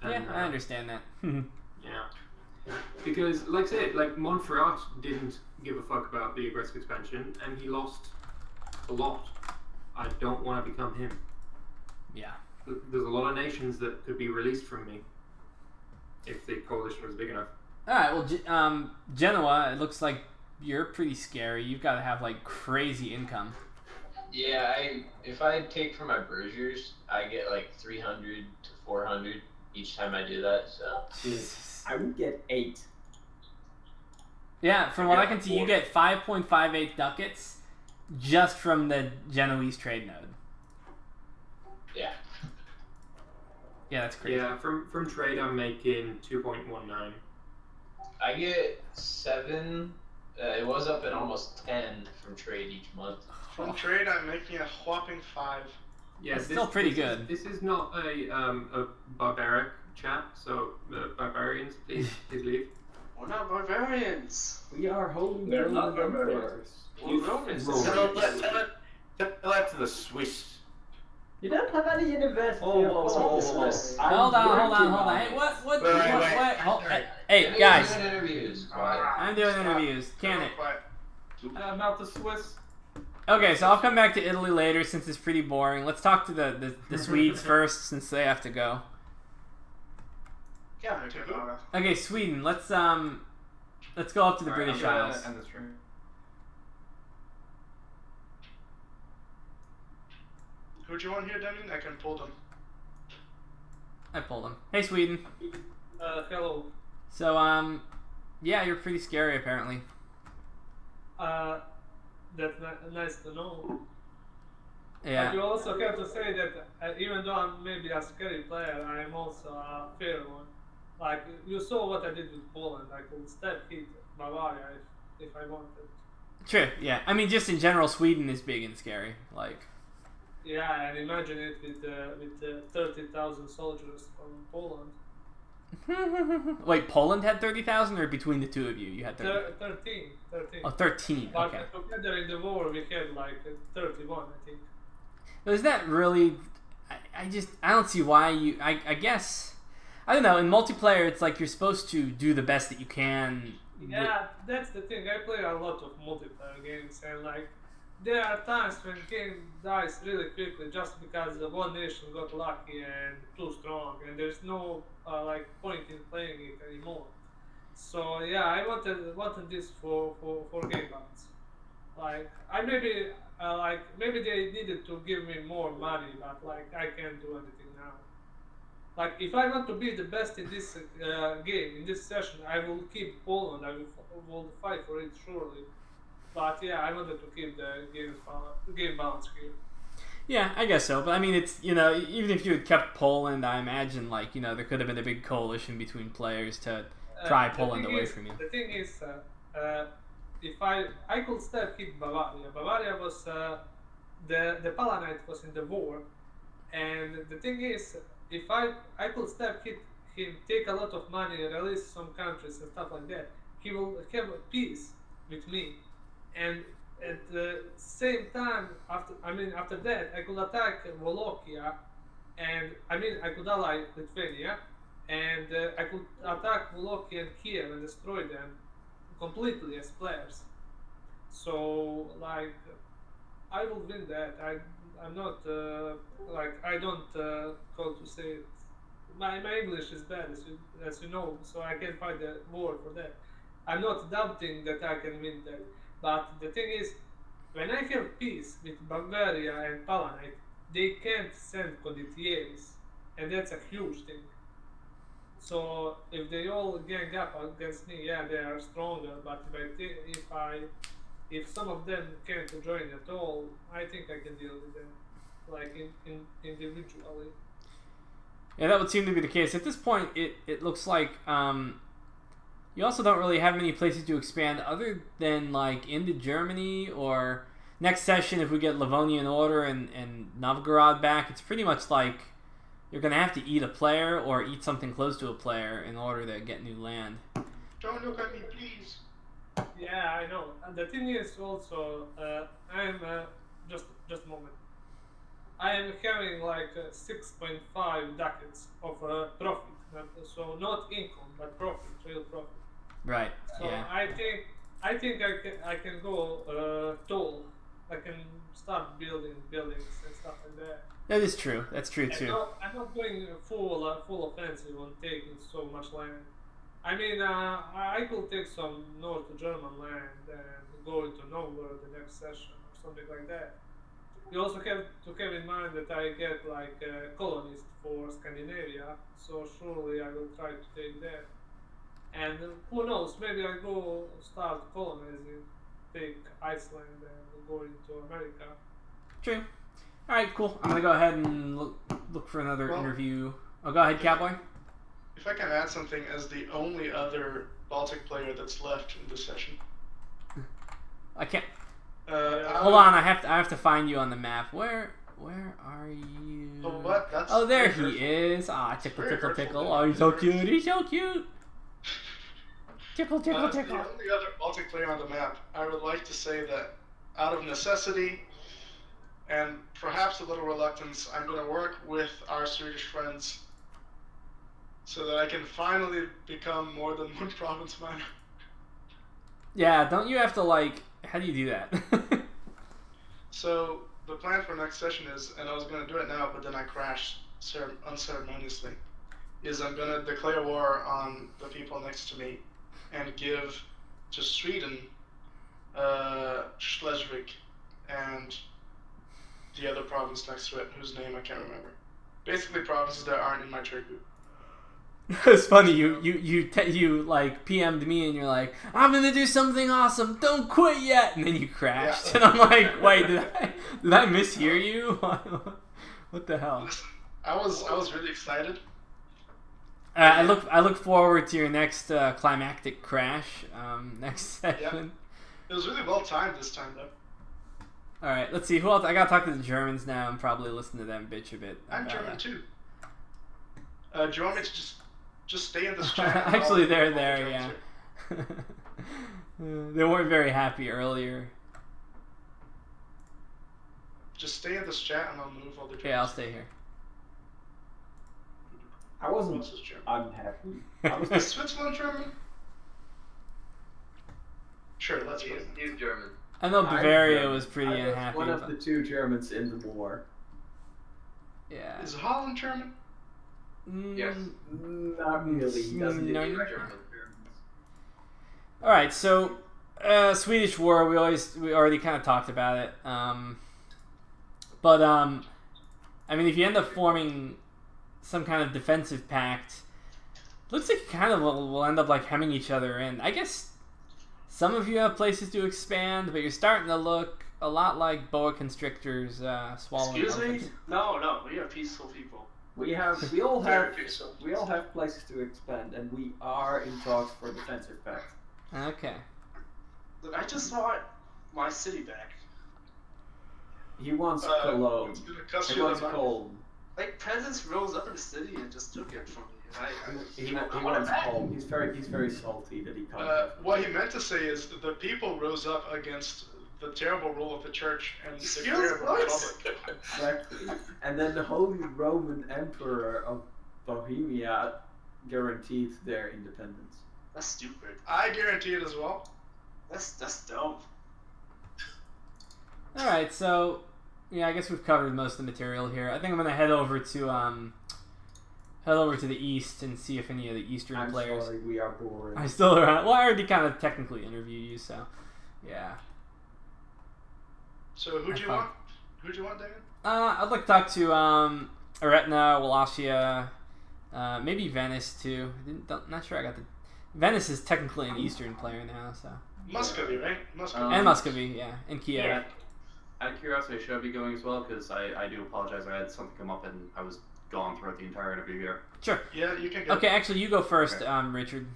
And, Yeah, I understand that. Yeah. Because, like I said, like Montferrat didn't give a fuck about the aggressive expansion, and he lost a lot. I don't want to become him. Yeah. There's a lot of nations that could be released from me if the coalition was big enough. Alright, well, Genoa, it looks like you're pretty scary. You've got to have, like, crazy income. Yeah, if I take from my Bergers, I get like 300 to 400 each time I do that, so. I would get 8. Yeah, from what I can see, you get 5.58 ducats just from the Genoese trade node. Yeah. Yeah, that's crazy. Yeah, from trade I'm making 2.19. I get 7. It was up at almost 10 from trade each month. From trade, I'm making a whopping 5. Yeah, That's still pretty this good. This is not a barbaric chat, so barbarians, please leave. We're not barbarians. We are holy They're not Roman barbarians. emperors. We're Romans. Tell that to the Swiss. You don't have any university Hold on. Hey, what? Wait. Hey, guys. Doing interviews. Quiet. I'm doing interviews. Can it? About the Swiss. Okay, so I'll come back to Italy later since it's pretty boring. Let's talk to the Swedes first since they have to go. Yeah, Okay, Sweden. Let's go up to the British Isles. End the stream. Who do you want here, Damien? I can pull them. I pulled him. Hey, Sweden. Hello. So yeah, you're pretty scary apparently. That's nice to know. Yeah. But you also have to say that even though I'm maybe a scary player, I'm also a fair one. Like, you saw what I did with Poland. I could step hit Bavaria if I wanted. True, yeah. I mean, just in general, Sweden is big and scary. Like, Yeah, and imagine it with 30,000 soldiers from Poland. Wait, Poland had 30,000, or between the two of you, you had 30? 13. Oh, 13. But Okay. together in the war, we had like 31, I think. Is that really? I don't see why you. I guess I don't know. In multiplayer, it's like you're supposed to do the best that you can. Yeah, that's the thing. I play a lot of multiplayer games, and like there are times when game dies really quickly just because the one nation got lucky and too strong, and there's no like point in playing it anymore. So yeah, I wanted this for game balance. Like I maybe they needed to give me more money, but like I can't do anything now. Like if I want to be the best in this game, in this session, I will keep Poland. I will fight for it surely. But yeah, I wanted to keep the game balance here. Yeah, I guess so. But I mean, it's, you know, even if you had kept Poland, I imagine, like, you know, there could have been a big coalition between players to pry Poland away from you. The thing is, if I could still keep Bavaria. Bavaria was the Palanite was in the war, and the thing is, if I could still keep him, take a lot of money, release some countries and stuff like that, he will have peace with me, and at the same time, after that, I could attack Wallachia, and I could ally Lithuania, and I could attack Wallachia and Kiev and destroy them completely as players. So like I will win that. I'm not like I don't how to say it. My English is bad as you know, so I can't find the word for that. I'm not doubting that I can win that, but the thing is, when I have peace with Bavaria and Palanite, they can't send condottieri, and that's a huge thing. So if they all gang up against me, yeah, they are stronger. But if some of them can't join at all, I think I can deal with them, like individually. Yeah, that would seem to be the case. At this point, it looks like you also don't really have many places to expand other than like into Germany, or next session if we get Livonian Order and Novgorod back, it's pretty much like you're going to have to eat a player or eat something close to a player in order to get new land. Don't look at me, please. Yeah, I know. And the thing is also, I'm just a moment. I am having like 6.5 ducats of profit, so not income, but profit, real profit. Right. So yeah. I think I can go tall. I can start building buildings and stuff like that. That is true. That's true too. I'm not going full offensive on taking so much land. I mean, I could take some North German land and go into Novgorod the next session or something like that. You also have to have in mind that I get like a colonist for Scandinavia, so surely I will try to take that. And who knows, maybe I go start colonizing, take Iceland and go into America. True. Alright, cool. I'm gonna go ahead and look for another interview. Oh, go ahead, Cowboy. If I can add something, as the only other Baltic player that's left in this session. I can't. Hold on, I have to find you on the map. Where are you? Oh, what? That's there he is. Ah, tickle, tickle, tickle. Oh, he's so cute. He's so cute. Tickle, tickle, tickle. The only other Baltic player on the map, I would like to say that out of necessity and perhaps a little reluctance, I'm going to work with our Swedish friends so that I can finally become more than one province miner. Yeah, don't you have to, like, how do you do that? So the plan for next session is, and I was going to do it now, but then I crashed unceremoniously, is I'm going to declare war on the people next to me and give to Sweden Schleswig and the other province next to it, whose name I can't remember. Basically provinces that aren't in my trade group. It's funny, you like PM'd me and you're like, I'm gonna do something awesome, don't quit yet, and then you crashed, and I'm like, wait, did I mishear you? What the hell? Listen, I was really excited. I look forward to your next climactic crash next session. It was really well timed this time though. All right, let's see who else. I gotta talk to the Germans now and probably listen to them bitch a bit. I'm German too. Do you want me to just Just stay in this chat. Actually, they're there, yeah. They weren't very happy earlier. Just stay in this chat and I'll move all the Germans. Yeah, I'll stay here. I wasn't unhappy. I was Is Switzerland German? Sure, let's go. He's German. I know Bavaria was pretty I was unhappy. one of the two Germans in the war. Yeah. Is Holland German? Yes. Not really. He doesn't No. do German. All right, so Swedish war. We already kind of talked about it. But I mean, if you end up forming some kind of defensive pact, looks like you kind of will end up like hemming each other in. I guess some of you have places to expand, but you're starting to look a lot like boa constrictors swallowing. Excuse me? elephants. No, we are peaceful people. We all have places to expand, and we are in talks for defensive pact. Okay. Look, I just want my city back. He wants Cologne. It's gonna cost He you wants the money. Cologne. Like peasants rose up in the city and just took it from me. He I wants want it back. Cologne. He's very salty that he can't have. What he meant to say is that the people rose up against the terrible rule of the church and declared a republic. Exactly. And then the Holy Roman Emperor of Bohemia guaranteed their independence. That's stupid. I guarantee it as well. That's dumb. All right, so yeah, I guess we've covered most of the material here. I think I'm gonna head over to the east and see if any of the eastern players. Sorry, we are boring. I'm still around. Well, I already kind of technically interviewed you, so yeah. So who'd you want? Who'd you want, David? I'd like to talk to Aretna, Wallachia, maybe Venice too. Not sure I got the. Venice is technically an eastern player now, so. Muscovy, right? Muscovy. And Muscovy, yeah, and Kiev. Yeah. Out of curiosity, should I be going as well? Because I do apologize. I had something come up and I was gone throughout the entire interview here. Sure. Yeah, you can go. Okay, actually, you go first, Okay. Richard.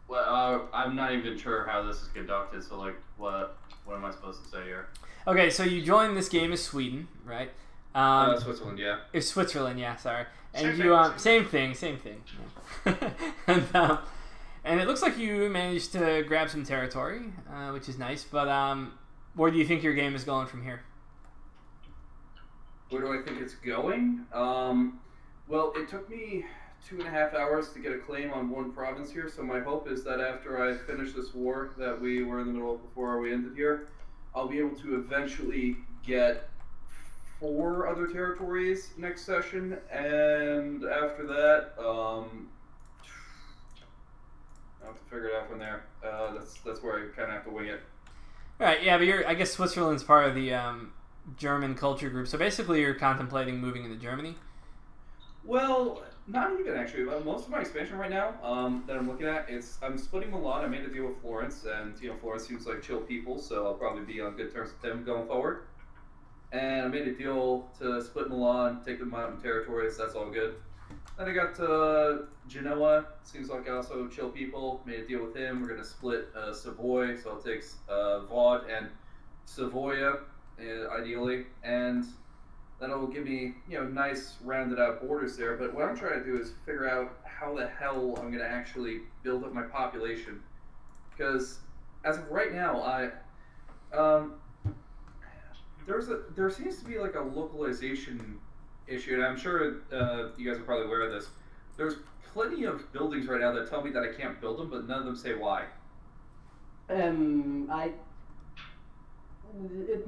Well, I'm not even sure how this is conducted. So, like, what am I supposed to say here? Okay, so you joined this game as Sweden, right? Switzerland, yeah. It's Switzerland, yeah. Sorry, and Same you thing, same thing. Yeah. and it looks like you managed to grab some territory, which is nice. But where do you think your game is going from here? Where do I think it's going? Well, it took me 2.5 hours to get a claim on one province here, so my hope is that after I finish this war that we were in the middle of before we ended here, I'll be able to eventually get 4 other territories next session, and after that, I'll have to figure it out from there. That's where I kind of have to wing it. All right, yeah, but I guess Switzerland's part of the German culture group, so basically you're contemplating moving into Germany? Well, not even actually. Most of my expansion right now that I'm looking at is I'm splitting Milan. I made a deal with Florence, and Florence seems like chill people, so I'll probably be on good terms with them going forward. And I made a deal to split Milan, take the mountain territories. That's all good. Then I got Genoa. Seems like also chill people. Made a deal with him. We're gonna split Savoy, so I'll take Vaud and Savoia, ideally, and that'll give me, nice rounded out borders there. But what I'm trying to do is figure out how the hell I'm going to actually build up my population. Because as of right now, there seems to be like a localization issue, and I'm sure you guys are probably aware of this. There's plenty of buildings right now that tell me that I can't build them, but none of them say why. It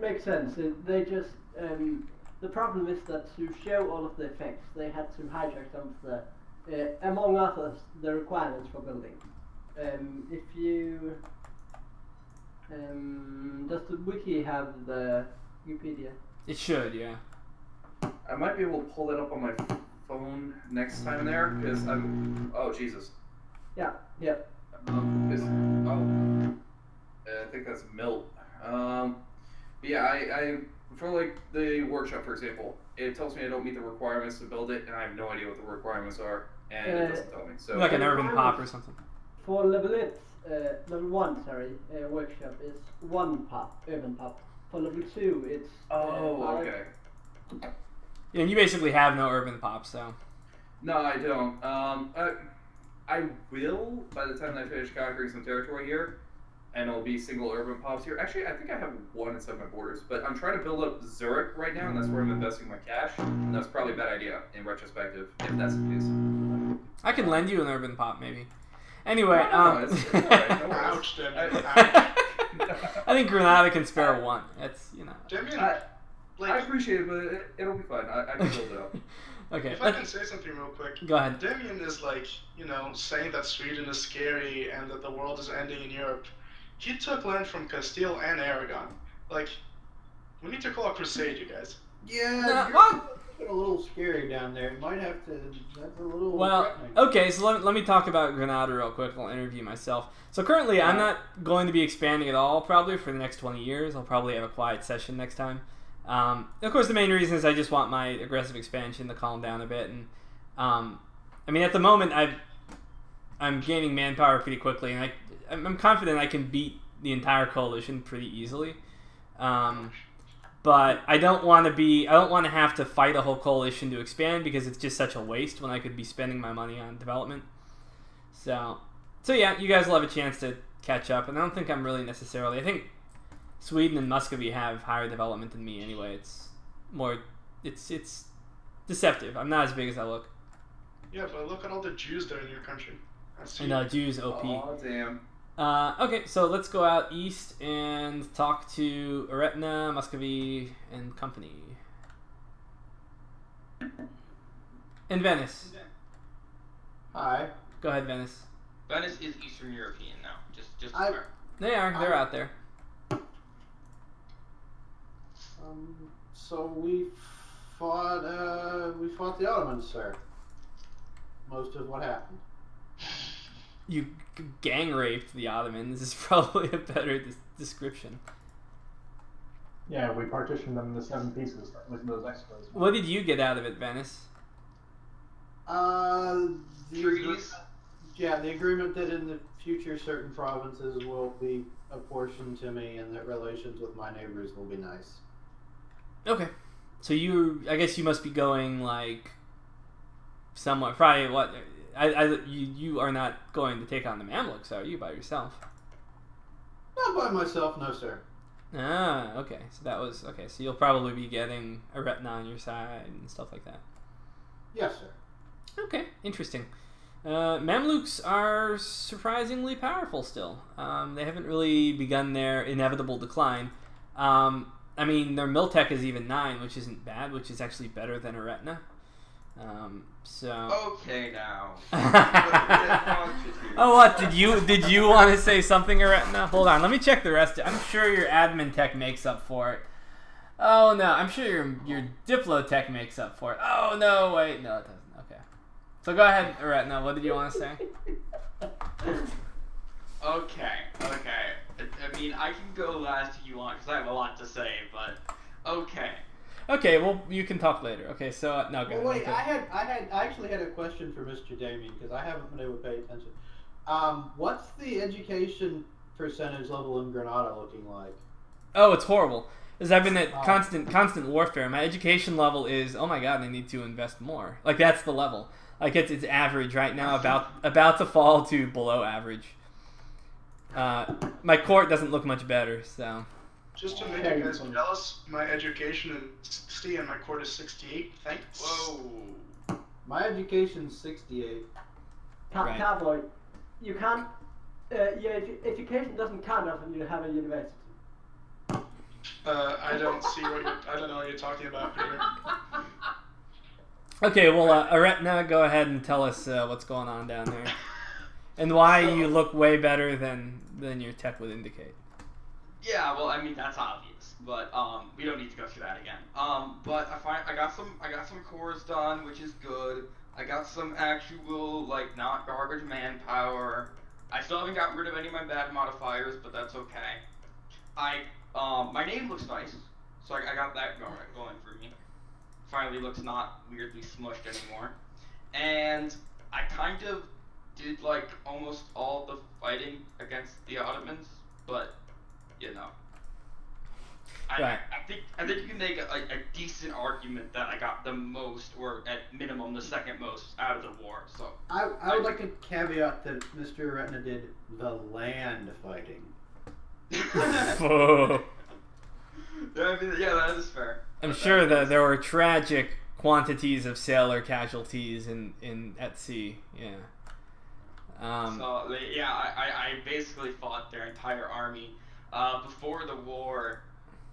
makes sense. They just the problem is that to show all of the effects, they had to hijack some of the, among others, the requirements for building. If you does the wiki have the Wikipedia? It should, yeah. I might be able to pull that up on my phone next time there, because I'm. Oh Jesus. Yeah. Yeah. I think that's Milt. But yeah, I for like the workshop, for example, it tells me I don't meet the requirements to build it, and I have no idea what the requirements are, and it doesn't tell me. So like an urban pop or something. For level 1, workshop is 1 pop, urban pop. For level 2, it's. Okay. Yeah, and you basically have no urban pop, so. No, I don't. I will by the time I finish conquering some territory here, and it'll be single urban pops here. Actually, I think I have one inside my borders, but I'm trying to build up Zurich right now, and that's where I'm investing my cash. And that's probably a bad idea in retrospective, if that's the case. I can lend you an urban pop, maybe. Anyway, it's all right. No worries. Ouch, Demian. I think Granada can spare one. That's, you know. Demian, I appreciate it, but it'll be fine. I can build it up. Okay. If I can say something real quick. Go ahead. Demian is like, saying that Sweden is scary and that the world is ending in Europe. He took land from Castile and Aragon. Like, we need to call a crusade, you guys. Yeah, you're a little scary down there. You might have to. That's a little. Well, threatening. okay, so let me talk about Granada real quick. I'll interview myself. So currently, I'm not going to be expanding at all, probably, for the next 20 years. I'll probably have a quiet session next time. Of course, the main reason is I just want my aggressive expansion to calm down a bit. And I mean, at the moment, I'm gaining manpower pretty quickly, and I'm confident I can beat the entire coalition pretty easily. But I don't want to have to fight a whole coalition to expand because it's just such a waste when I could be spending my money on development. So yeah, you guys will have a chance to catch up, and I don't think I'm really necessarily. I think Sweden and Muscovy have higher development than me anyway. It's deceptive. I'm not as big as I look. Yeah, but look at all the Jews that are in your country. I know, Jews OP. Oh, damn. Okay, so let's go out east and talk to Eretna, Muscovy, and company. And Venice. Hi. Go ahead, Venice. Venice is Eastern European now. Just They are. They're out there. So we fought the Ottomans, sir. Most of what happened. You gang raped the Ottomans is probably a better description. Yeah, we partitioned them into 7 pieces with those expos. What did you get out of it, Venice? The agreement that in the future certain provinces will be apportioned to me and that relations with my neighbors will be nice. Okay. So I guess you must be going like somewhat, probably what, you are not going to take on the Mamluks, are you, by yourself? Not by myself, no sir. Ah, okay. So so you'll probably be getting a Eretna on your side and stuff like that. Yes, sir. Okay, interesting. Mamluks are surprisingly powerful still. They haven't really begun their inevitable decline. I mean, their Miltech is even 9, which isn't bad, which is actually better than Eretna. Okay, now. Oh, what? Did you want to say something, Eretna? Hold on, let me check the rest. I'm sure your admin tech makes up for it. Oh, no, I'm sure your Diplo tech makes up for it. Oh, no, wait, no, it doesn't. Okay. So go ahead, Eretna, what did you want to say? Okay. I mean, I can go last if you want, because I have a lot to say, but okay. Okay, well, you can talk later. Okay, so no, go ahead. Wait, Okay. I actually had a question for Mr. Damien because I haven't been able to pay attention. What's the education percentage level in Granada looking like? Oh, it's horrible. Because I've been at constant warfare. My education level is, oh my god, I need to invest more. Like, that's the level. Like, it's average right now, about to fall to below average. My court doesn't look much better, so. Just to make you guys jealous, my education is 60 and my court is 68. Thanks. Whoa. My education's 68. Right. Cowboy, you can't. Your education doesn't count enough when you have a university. I don't know what you're talking about, Peter. Okay, well, Eretna, go ahead and tell us what's going on down there. And why you look way better than your tech would indicate. Yeah, well, I mean that's obvious, but we don't need to go through that again. But I got some cores done, which is good. I got some actual not garbage manpower. I still haven't gotten rid of any of my bad modifiers, but that's okay. My name looks nice, so I got that going for me. Finally looks not weirdly smushed anymore, and I kind of did almost all the fighting against the Ottomans, but. Right. I think you can make a decent argument that I got the most, or at minimum the second most, out of the war. So I would like to caveat that Mr. Retina did the land fighting. Yeah, that is fair. I'm sure that there were tragic quantities of sailor casualties in at sea. Yeah. I basically fought their entire army. Before the war,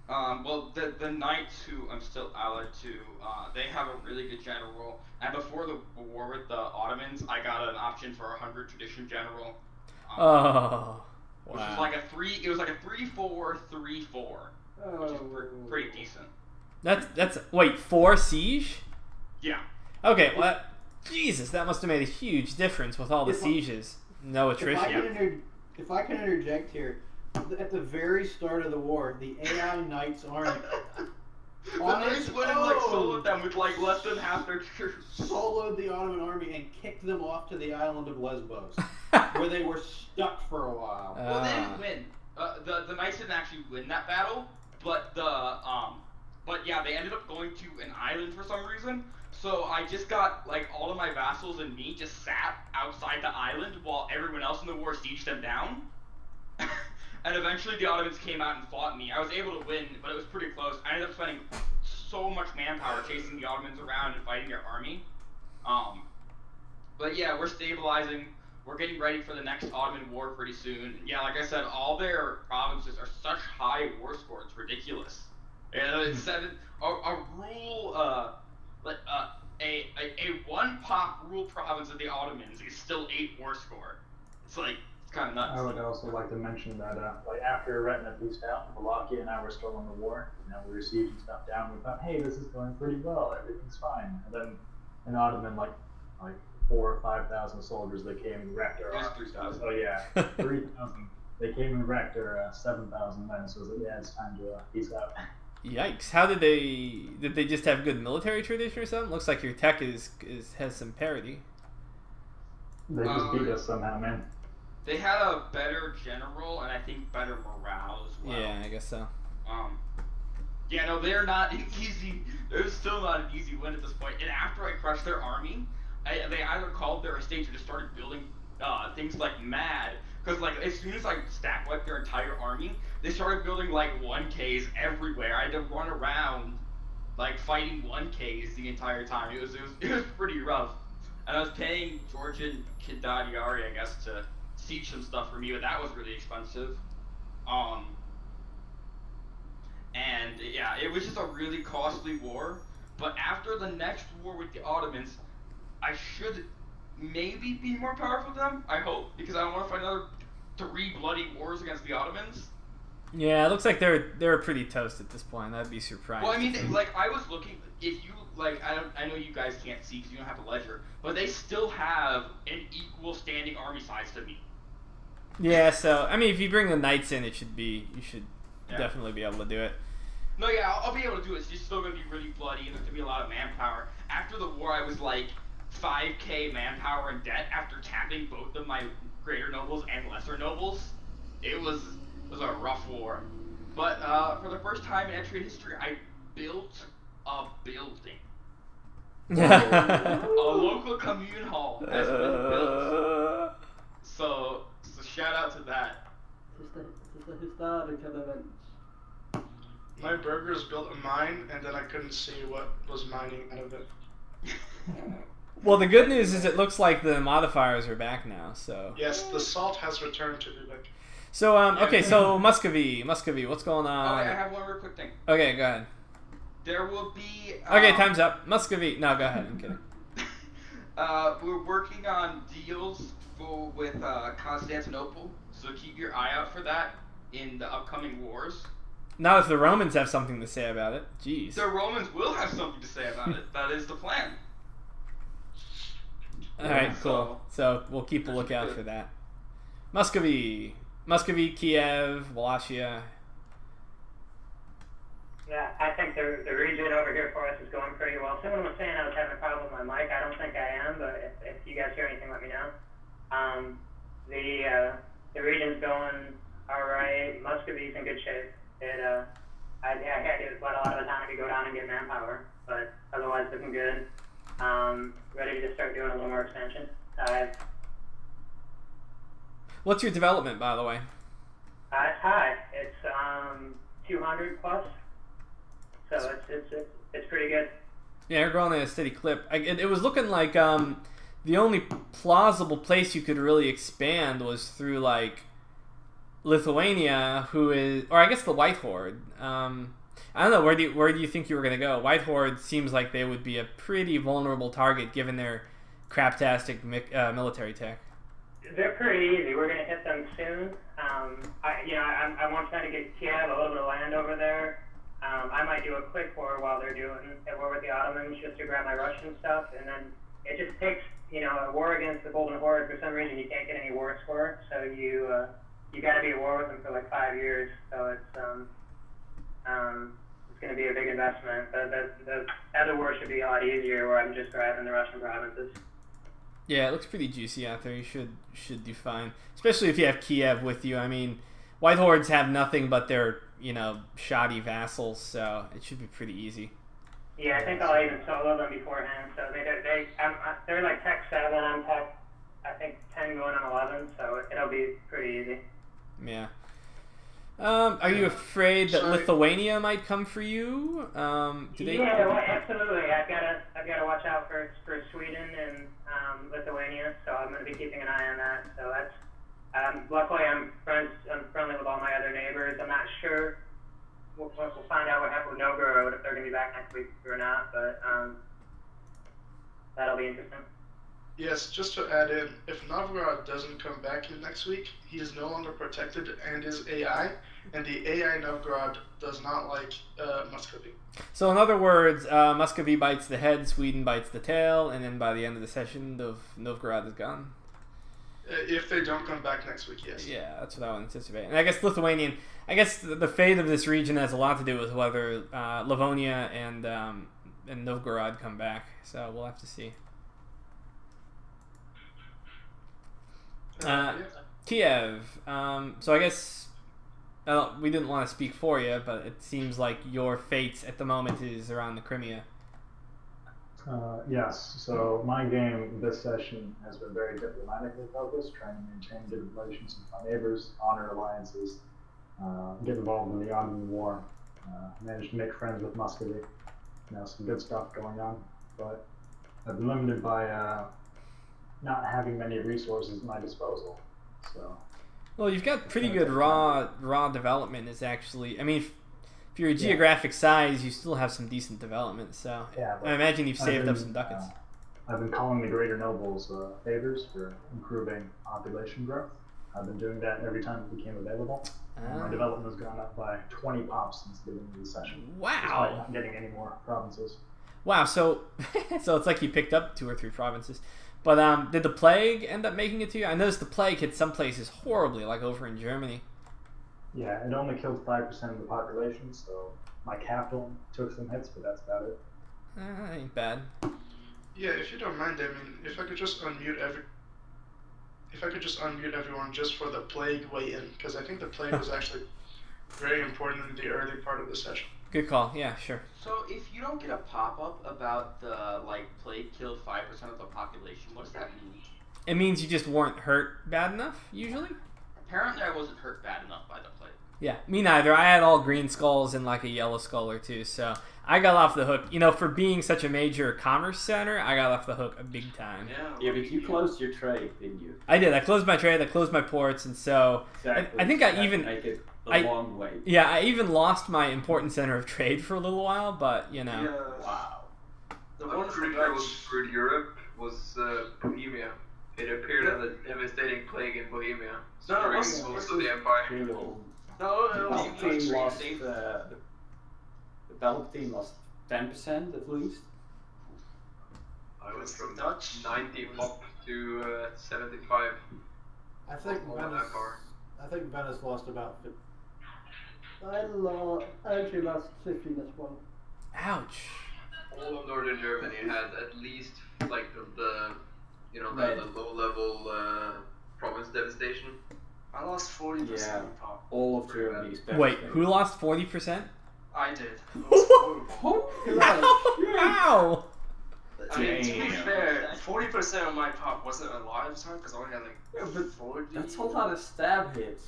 the knights who I'm still allied to, they have a really good general. And before the war with the Ottomans, I got an option for a 100 tradition general. Wow. Which was like a 3-4, 3-4, which is pretty decent. That's wait, 4 siege? Yeah. Okay, well, Jesus, that must have made a huge difference with all the sieges. No attrition. If I can interject here, at the very start of the war, the AI Knights army the Knights went and soloed them with less than half their troops. Soloed the Ottoman army and kicked them off to the island of Lesbos, where they were stuck for a while. Well, they didn't win. The Knights didn't actually win that battle, but they ended up going to an island for some reason. So I just got all of my vassals and me just sat outside the island while everyone else in the war sieged them down. And eventually the Ottomans came out and fought me. I was able to win, but it was pretty close. I ended up spending so much manpower chasing the Ottomans around and fighting their army. But yeah, we're stabilizing. We're getting ready for the next Ottoman war pretty soon. Yeah, like I said, all their provinces are such high war score, it's ridiculous. It's a one pop rule province of the Ottomans is still 8 war score. It's kind of nuts. I would also like to mention that after Retina peaced out, Wallachia and I were still in the war. We were sieging stuff down. We thought, hey, this is going pretty well. Everything's fine. And then an Ottoman, 4,000 or 5,000 soldiers, they came and wrecked our army. 3,000. Oh yeah, 3,000. They came and wrecked our 7,000 men. So it was like, yeah, it's time to peace out. Yikes! How did they just have good military tradition or something? Looks like your tech has some parity. They just beat us somehow, man. They had a better general and I think better morale as well. Yeah, I guess so. Yeah, no, they're not an easy. They're still not an easy win at this point. And after I crushed their army, they either called their estates or just started building things like mad. Because as soon as I stack wiped their entire army, they started building 1Ks everywhere. I had to run around fighting 1Ks the entire time. It was pretty rough. And I was paying Georgian Kindadiari, I guess, to siege some stuff for me, but that was really expensive. And yeah, it was just a really costly war. But after the next war with the Ottomans, I should maybe be more powerful than them, I hope, because I don't want to fight another 3 bloody wars against the Ottomans. Yeah, it looks like they're pretty toast at this point. That'd be surprising. Well, I mean, I was looking, if you, I know you guys can't see because you don't have a ledger, but they still have an equal standing army size to me. Yeah, so, I mean, if you bring the Knights in, you should definitely be able to do it. No, yeah, I'll be able to do it. It's just still going to be really bloody, and there's going to be a lot of manpower. After the war, I was 5K manpower in debt after tapping both of my greater nobles and lesser nobles. It was a rough war. But for the first time in entry history, I built a building. A local commune hall has been built. So shout out to that. It's a historic event. My burgers built a mine, and then I couldn't see what was mining out of it. Well, the good news is it looks like the modifiers are back now, so... Yes, the salt has returned to Lubeck. So, okay, so Muscovy, what's going on? Oh, I have one real quick thing. Okay, go ahead. There will be... Okay, time's up. Muscovy. No, go ahead, I'm kidding. We're working on deals with Constantinople, so keep your eye out for that in the upcoming wars. Not if the Romans have something to say about it. Jeez. The Romans will have something to say about it. That is the plan. Alright, cool. So we'll keep a lookout for that. Muscovy, Kiev, Wallachia. Yeah, I think the region over here for us is going pretty well. Someone was saying I was having a problem with my mic. I don't think I am, but if you guys hear anything, let me know. The region's going all right. Muscovy's in good shape. I had to let a lot of the time to go down and get manpower, but otherwise looking good. Ready to just start doing a little more expansion. What's your development, by the way? It's high. It's 200 plus, so it's pretty good. Yeah, you're growing at a steady clip. It was looking like the only plausible place you could really expand was through like Lithuania, or I guess the White Horde. I don't know, where do you think you were gonna go? White Horde seems like they would be a pretty vulnerable target given their craptastic military tech. They're pretty easy. We're gonna hit them soon. I want to try to get Kiev, a little bit of land over there. I might do a quick war while they're doing a war with the Ottomans just to grab my Russian stuff, and then it just takes a war against the Golden Horde. For some reason, you can't get any war score, so you got to be at war with them for like 5 years. So it's going to be a big investment. The other war should be a lot easier, where I'm just grabbing the Russian provinces. Yeah, it looks pretty juicy out there. You should do fine, especially if you have Kiev with you. I mean, White Hordes have nothing but their shoddy vassals, so it should be pretty easy. Yeah, I think I'll even solo them beforehand. So they're like tech 7. I'm tech, I think 10 going on 11. So it'll be pretty easy. Yeah. Are you afraid that Lithuania might come for you? Yeah, well, absolutely. I've got to watch out for Sweden and Lithuania. So I'm going to be keeping an eye on that. So that's. Luckily, I'm friendly with all my other neighbors. I'm not sure. We'll find out what happened with Novgorod, if they're going to be back next week or not, but that'll be interesting. Yes, just to add in, if Novgorod doesn't come back in next week, he is no longer protected and is AI, and the AI Novgorod does not like Muscovy. So in other words, Muscovy bites the head, Sweden bites the tail, and then by the end of the session, Novgorod is gone. If they don't come back next week, yes. Yeah, that's what I would anticipate. And I guess the fate of this region has a lot to do with whether Livonia and Novgorod come back. So we'll have to see. Kiev. So I guess we didn't want to speak for you, but it seems like your fate at the moment is around the Crimea. Yes, so my game this session has been very diplomatically focused, trying to maintain good relations with my neighbors, honor alliances, get involved in the Ottoman War, managed to make friends with Muscovy, some good stuff going on, but I've been limited by not having many resources at my disposal. So. Well, you've got pretty good raw development. Is actually, I mean, if you're a geographic size, you still have some decent development. So I imagine you've saved up some ducats. I've been calling the greater nobles favors for improving population growth. I've been doing that every time it became available. My development has gone up by 20 pops since the beginning of the session. Wow! Despite not getting any more provinces. Wow! So it's like you picked up 2 or 3 provinces. But did the plague end up making it to you? I noticed the plague hit some places horribly, like over in Germany. Yeah, it only killed 5% of the population, so my capital took some hits, but that's about it. Ain't bad. Yeah, if you don't mind, I mean, if I could just unmute everyone just for the plague weigh-in, because I think the plague was actually very important in the early part of the session. Good call. Yeah, sure. So if you don't get a pop-up about the plague killed 5% of the population, what does that mean? It means you just weren't hurt bad enough, usually. Apparently, I wasn't hurt bad enough by the plague. Yeah, me neither. I had all green skulls and like a yellow skull or two, so I got off the hook. For being such a major commerce center, I got off the hook a big time. Yeah, but you closed your trade, didn't you? I did. I closed my trade. I closed my ports, and so exactly. I think I even make it a long way. Yeah, I even lost my important center of trade for a little while, but Yeah. Wow. The one pretty sure was for Europe was Bohemia. It appeared as a devastating plague in Bohemia, destroying most of the empire. The Palpatine lost 10% at least. I went from 90 pop to 75. I think Venice lost about 50. I actually lost 50 this one. Ouch. All of northern Germany had at least like the low level province devastation. I lost 40%. Yeah, all of Germany. Wait, who lost 40%? I did. It was horrible. Wow. I mean, to be fair, 40% of my pop wasn't alive at the time because I only had like 40. That's a lot of stab hits.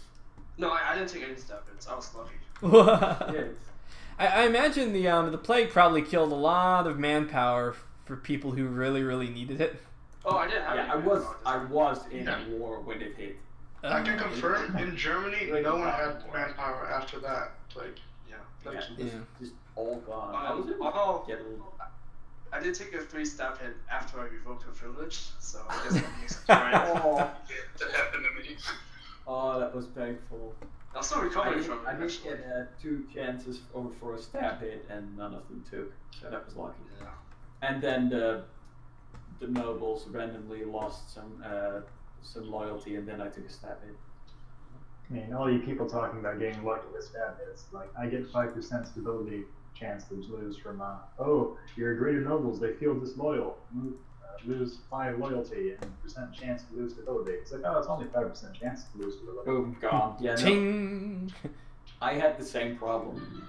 No, I didn't take any stab hits. I was lucky. Yes. I imagine the plague probably killed a lot of manpower for people who really needed it. Oh, I didn't have any. I was in a war when it hit. I can confirm, in Germany, no one had manpower after that plague. Just all gone. Although, I did take a 3 stab hit after I revoked a privilege, so I guess that makes it right. That happened to me. Oh, that was painful. I'm still recovering from it. I did get 2 chances for a stab hit, and none of them took, so that was lucky. Yeah. And then the nobles randomly lost some loyalty, and then I took a stab hit. I mean, all you people talking about getting lucky with stab hits, like, I get 5% stability chance to lose from, oh, your greater nobles, they feel disloyal. Lose 5 loyalty and % chance to lose stability. It's like, oh, it's only 5% chance to lose stability. Boom, gone. Yeah, no, I had the same problem.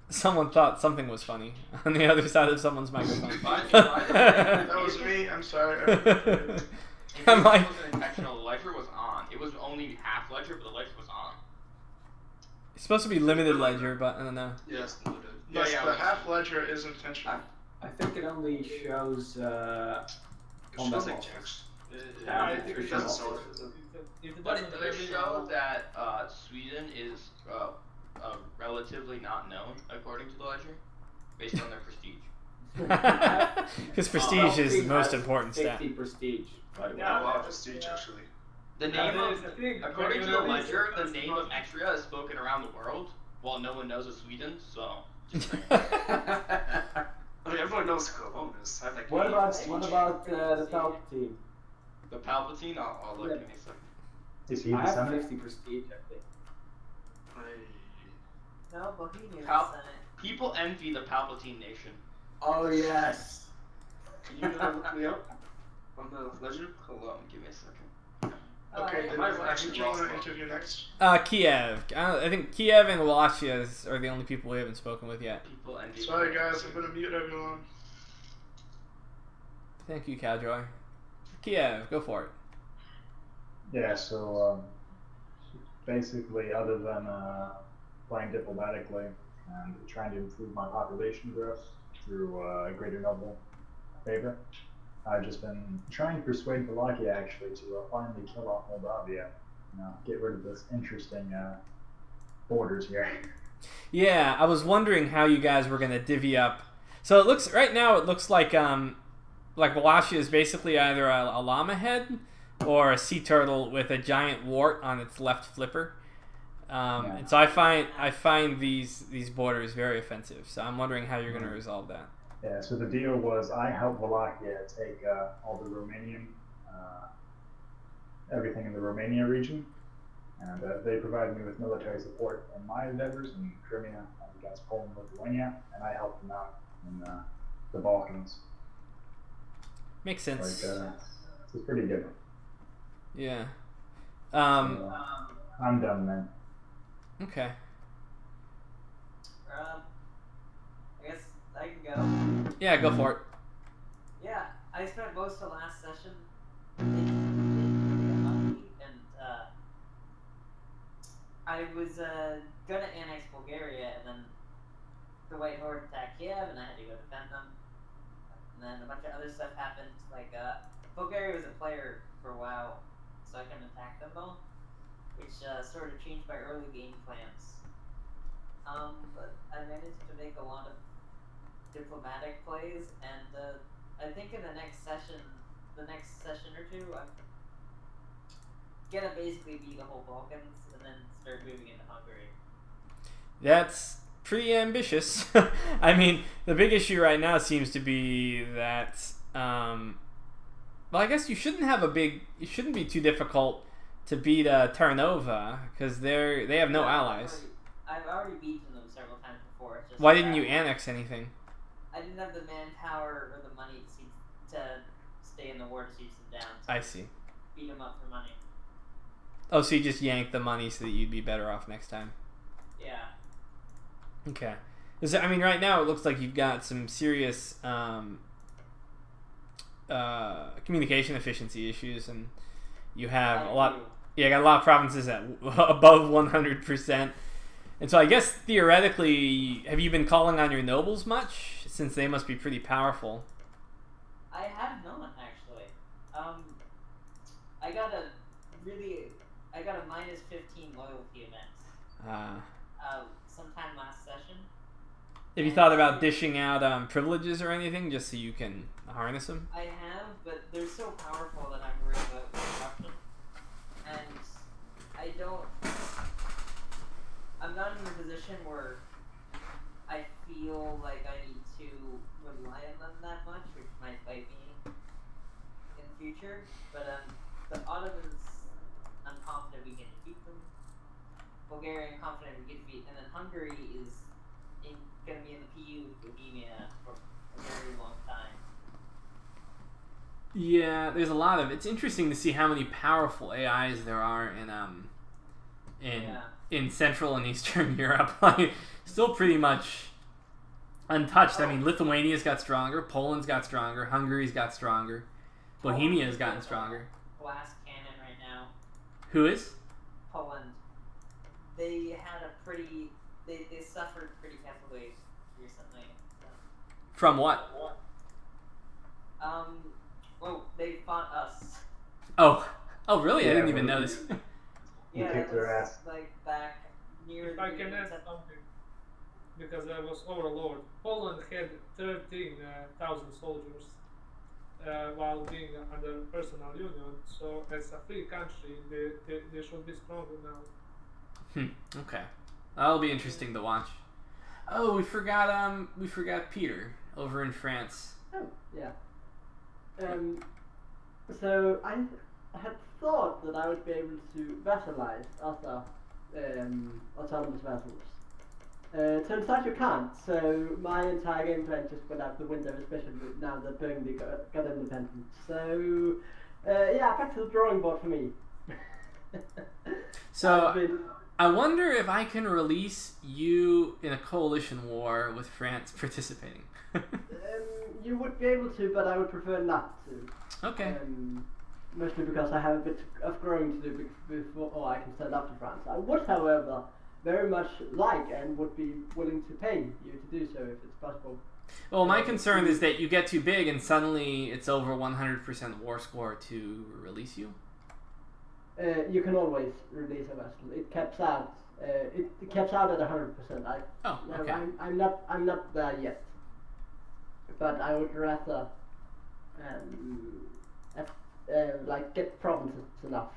Someone thought something was funny on the other side of someone's microphone. That was me. I'm sorry. I'm like, The ledger was on. It was only half ledger, but the ledger was on. it's supposed to be limited ledger, but I don't know. Yes, limited. Yes, the half ledger is intentional. I think it only shows combat losses. I think it doesn't show But it does show that Sweden is relatively not known according to the ledger, based on their prestige. Because prestige is the most important stat. 60 prestige. Yeah, a lot of prestige actually. The name of, according to the ledger, the name of Extria is spoken around the world, while no one knows of Sweden. So. I mean, everyone knows Columbus. Like What about the Palpatine? The Palpatine? I'll look in a second. Is he I the have Senate? 50 prestige, I think. No, Bohemian Pal- Senate. People envy the Palpatine nation. Oh yes. Can you look me up on the ledger? Hold on, give me a second. Okay, then I've who actually do you lost want to one. interview next? Kiev. I think Kiev and Wallachia are the only people we haven't spoken with yet. People envy. Sorry guys, I'm gonna mute everyone. Thank you, Cowjoy. Kiev, go for it. Yeah, so basically, other than playing diplomatically and trying to improve my population growth through greater noble favor, I've just been trying to persuade Wallachia actually to finally kill off Moldavia. Get rid of this interesting borders here. Yeah, I was wondering how you guys were gonna divvy up. So it looks right now. It looks like Wallachia is basically either a llama head or a sea turtle with a giant wart on its left flipper. And so I find these borders very offensive. So I'm wondering how you're gonna resolve that. Yeah, so the deal was I helped Wallachia take all the Romanian, everything in the Romania region, and they provided me with military support in my endeavors in Crimea against Poland and Lithuania, and I helped them out in the Balkans. Makes sense. It's pretty good. Yeah. I'm done, man. Okay. I guess I can go. Yeah, go for it. Yeah, I spent most of last session and I was gonna annex Bulgaria, and then the White Horde attacked Kiev, and I had to go defend them. And then a bunch of other stuff happened, like Bulgaria was a player for a while, so I couldn't attack them all, which sort of changed my early game plans. But I managed to make a lot of diplomatic plays, and I think in the next session or two, I'm gonna basically be the whole Balkans, and then start moving into Hungary. That's pretty ambitious. I mean, the big issue right now seems to be that, well, I guess it shouldn't be too difficult to beat Tarnova, because they have no allies. I've already beaten them several times before. It's just Why didn't you annex anything? I didn't have the manpower or the money to stay in the war to siege them down. So I see. Beat them up for money. Oh, so you just yanked the money so that you'd be better off next time. Yeah. Okay. I mean, right now it looks like you've got some serious communication efficiency issues, and you have a lot. Yeah, got a lot of provinces at above 100%. And so I guess theoretically, have you been calling on your nobles much? Since they must be pretty powerful. I have not actually. I got a minus 15 loyalty event. Sometime last session. Have you thought about dishing out privileges or anything just so you can harness them? I have, but they're so powerful that I'm worried about corruption. And I'm not in a position where I feel like I need to rely on them that much, which might bite me in the future. But the Ottomans, I'm confident we can defeat them. Bulgaria, I'm confident we can defeat, and then Hungary is going to be in the PU with Bohemia for a very long time. Yeah, there's a lot of. It's interesting to see how many powerful AIs there are in Central and Eastern Europe. Like, still pretty much untouched. I mean, Lithuania's got stronger, Poland's got stronger, Hungary's got stronger, Bohemia's gotten stronger. Blast cannon right now. Who is? Poland. They had a pretty. They suffered pretty heavily recently. So. From what? Well, they fought us. Oh, really? Yeah, I didn't even notice. You Yeah, kicked that was their ass. like back near. If I can add something, because I was overlord. Poland had 13,000 soldiers while being under personal union. So as a free country, they should be stronger now. Okay, that'll be interesting to watch. Oh, we forgot Peter over in France. Oh, yeah. So I had thought that I would be able to vassalize other autonomous vassals. Turns out you can't, so my entire game plan just went out the window, especially now that Burgundy got independent. So, yeah, back to the drawing board for me. So, I wonder if I can release you in a coalition war with France participating. You would be able to, but I would prefer not to. Okay. Mostly because I have a bit of growing to do before I can stand up to France. I would, however, very much like and would be willing to pay you to do so if it's possible. Well, my concern is that you get too big and suddenly it's over 100% war score to release you. You can always release a vessel. It caps out. It caps out at 100%. Okay. I'm not there yet. But I would rather like get provinces enough.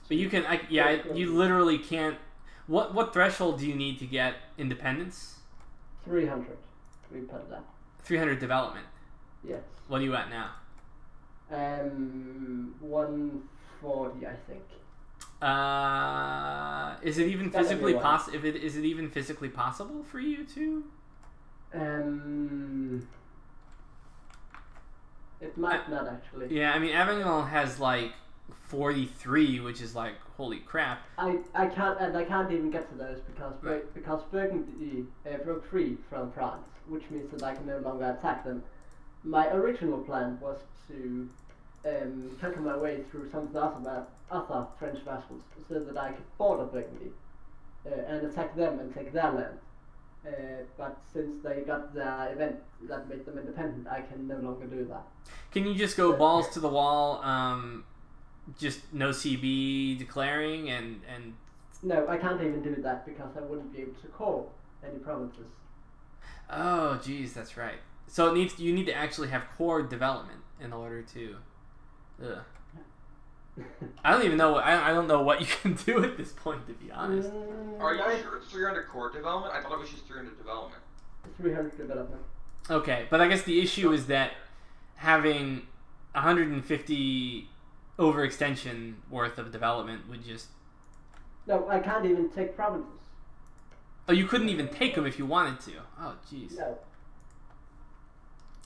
But you can, you literally can't. What threshold do you need to get independence? 300. We put that. 300 development. Yes. What are you at now? 140, I think. Is it even physically possible? Is it even physically possible for you to? It might not actually. Yeah, I mean, Avignon has like 43, which is like holy crap. I can't even get to those because Burgundy broke free from France, which means that I can no longer attack them. My original plan was to conquer my way through some of the other French vassals so that I could border Burgundy and attack them and take their land. But since they got the event that made them independent, I can no longer do that. Can you just go balls to the wall, just no CB declaring and... No, I can't even do that because I wouldn't be able to call any provinces. Oh, geez, that's right. So you need to actually have core development in order to... Ugh. I don't even know. I don't know what you can do at this point, to be honest. Are you sure it's 300 core development? I thought it was just 300 development. 300 development. Okay, but I guess the issue is that having 150 overextension worth of development would just... No, I can't even take provinces. Oh, you couldn't even take them if you wanted to. Oh, jeez. No.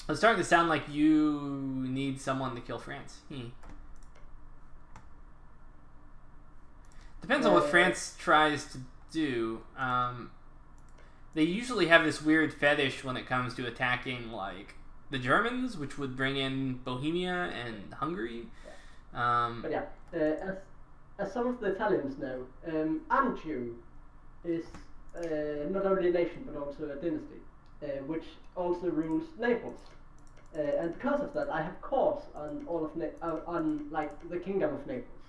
It's starting to sound like you need someone to kill France. Depends on what France tries to do. They usually have this weird fetish when it comes to attacking, like, the Germans, which would bring in Bohemia and Hungary. But yeah, as some of the Italians know, Anjou is not only a nation but also a dynasty, which also rules Naples. And because of that, I have courts on all of on like the Kingdom of Naples.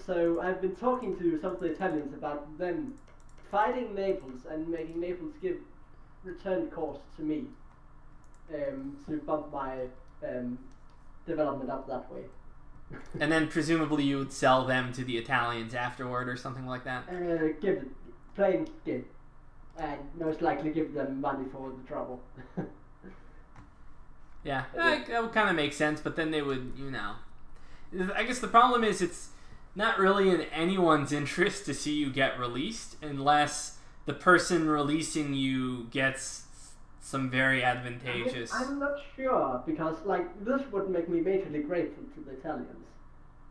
So I've been talking to some of the Italians about them fighting Naples and making Naples give return courts to me, to bump my development up that way. And then presumably you would sell them to the Italians afterward or something like that? Plain give. And most likely give them money for the trouble. Yeah, that would kind of make sense, but then they would, I guess the problem is it's not really in anyone's interest to see you get released unless the person releasing you gets some very advantageous... I'm not sure, because this would make me majorly grateful to the Italians.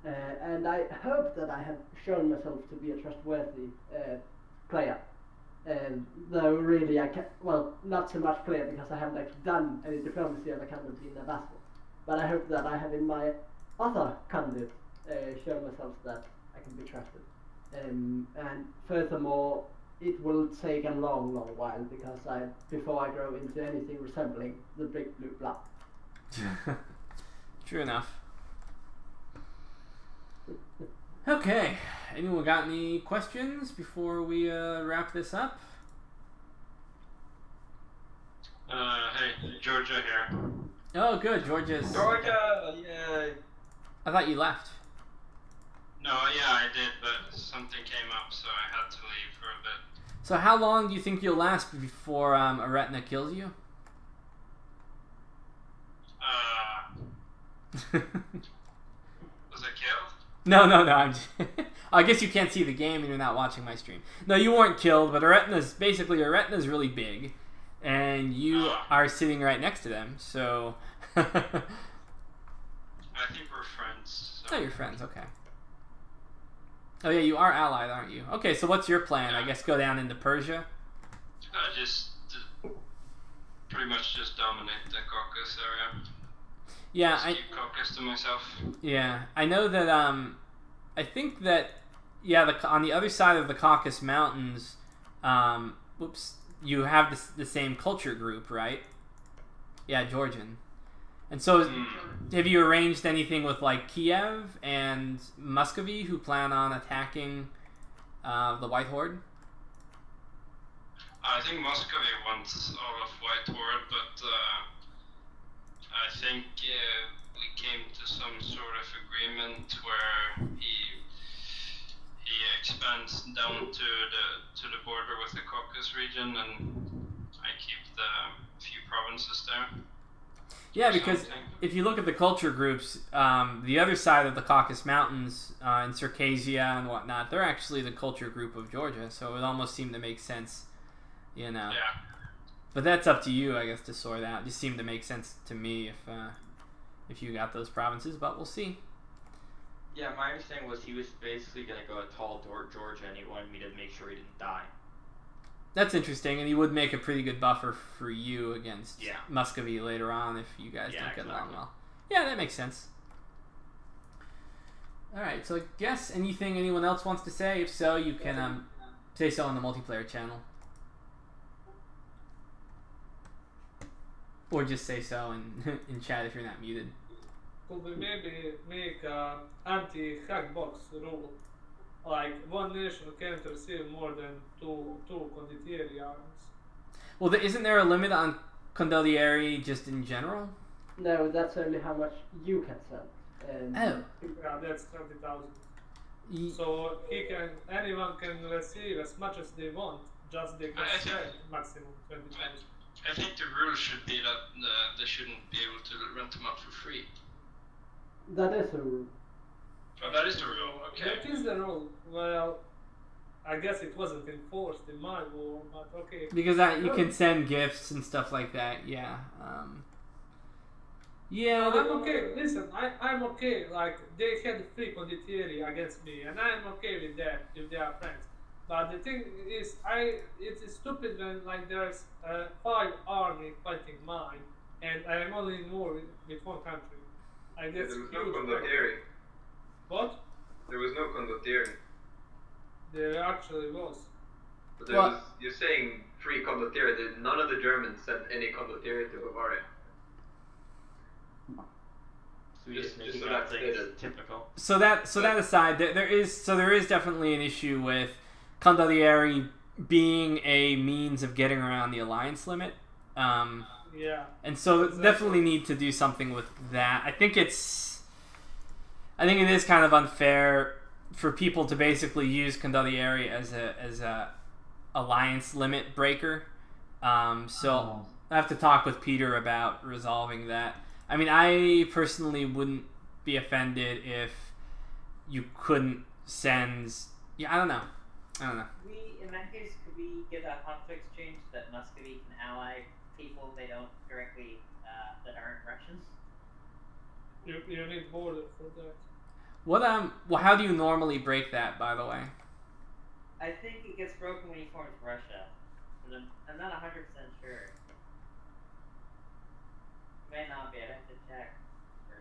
And I hope that I have shown myself to be a trustworthy player. Though really I can't, well, not so much player because I haven't actually done any diplomacy on account of being a vassal. But I hope that I have in my other conduit shown myself that I can be trusted. And furthermore, it will take a long, long while because before I grow into anything resembling the big blue blob. True enough. Okay, anyone got any questions before we wrap this up? Hey, Georgia here. Oh, good, Georgia, yay! I thought you left. No, yeah, I did, but something came up, so I had to leave for a bit. So how long do you think you'll last before Aretna kills you? Was I killed? No, I'm just I guess you can't see the game and you're not watching my stream. No, you weren't killed, but Aretna's really big, and you are sitting right next to them, so... I think we're friends. So. Oh, you're friends, okay. Oh yeah, you are allied, aren't you? Okay, so what's your plan? I guess go down into Persia? Just pretty much just dominate the Caucasus area. Yeah, just keep Caucasus to myself. Yeah, I know that. I think that. Yeah, on the other side of the Caucasus Mountains, you have the same culture group, right? Yeah, Georgian. And so, have you arranged anything with like Kiev and Muscovy, who plan on attacking the White Horde? I think Muscovy wants all of White Horde, but I think we came to some sort of agreement where he expands down to the border with the Caucasus region, and I keep the few provinces there. Yeah, because if you look at the culture groups, the other side of the Caucasus Mountains in Circassia and whatnot, they're actually the culture group of Georgia, so it would almost seem to make sense, Yeah. But that's up to you, I guess, to sort out. It just seemed to make sense to me if you got those provinces, but we'll see. Yeah, my understanding was he was basically going to go a tall Georgia, and he wanted me to make sure he didn't die. That's interesting, and he would make a pretty good buffer for you against Muscovy later on if you guys don't get along well. Yeah, that makes sense. Alright, so I guess anyone else wants to say? If so, you can say so on the multiplayer channel. Or just say so in chat if you're not muted. Could we maybe make an anti-hack box rule? Like, one nation can't receive more than two condottieri arms. Well, isn't there a limit on condottieri just in general? No, that's only how much you can sell. Yeah, that's 20,000. So anyone can receive as much as they want, just they can sell maximum 20,000. I think the rule should be that they shouldn't be able to rent them out for free. That is a rule. Oh, that is the rule, okay. That is the rule. Well, I guess it wasn't enforced in my war, but okay. Because you can send gifts and stuff like that, yeah. Yeah, I'm okay. Listen, I'm okay. Like, they had free condottieri against me, and I'm okay with that if they are friends. But the thing is, it's stupid when like there's 5 army fighting mine, and I'm only in war with one country. Like, that's There was huge no problem. condottieri. What? There was no condottieri. There actually was. But there was, you're saying free condottieri. None of the Germans sent any condottieri to Bavaria. Just so that's stated. Typical. So that aside, there is definitely an issue with condottieri being a means of getting around the alliance limit. Yeah. And so definitely need to do something with that. I think it is kind of unfair for people to basically use condottieri as a alliance limit breaker. So I have to talk with Peter about resolving that. I mean, I personally wouldn't be offended if you couldn't send. Yeah, I don't know. In that case, could we get a hotfix change that Muscovy can ally people they don't directly that aren't Russians? You need border for that. What well, how do you normally break that, by the way? I think it gets broken when you form Russia, but I'm not 100% sure. May not be. I'd have to check. Or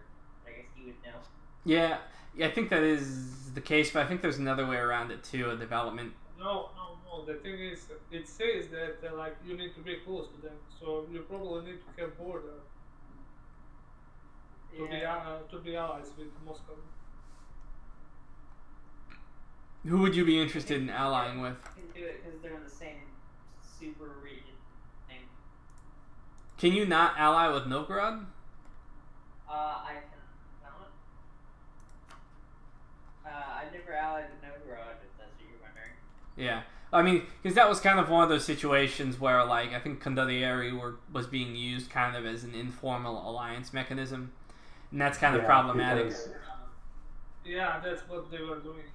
I guess you would know. Yeah, I think that is the case, but I think there's another way around it too. A development. No. The thing is, it says that like you need to be close to them, so you probably need to have border to be allies with Moscow. Who would you be interested in allying with? You can do it because they're in the same super region thing. Can you not ally with Novgorod? I can not. I've never allied with Novgorod, if that's what you're wondering. Yeah. I mean, because that was kind of one of those situations where, like, I think condottieri was being used kind of as an informal alliance mechanism, and that's kind of problematic. Yeah, that's what they were doing.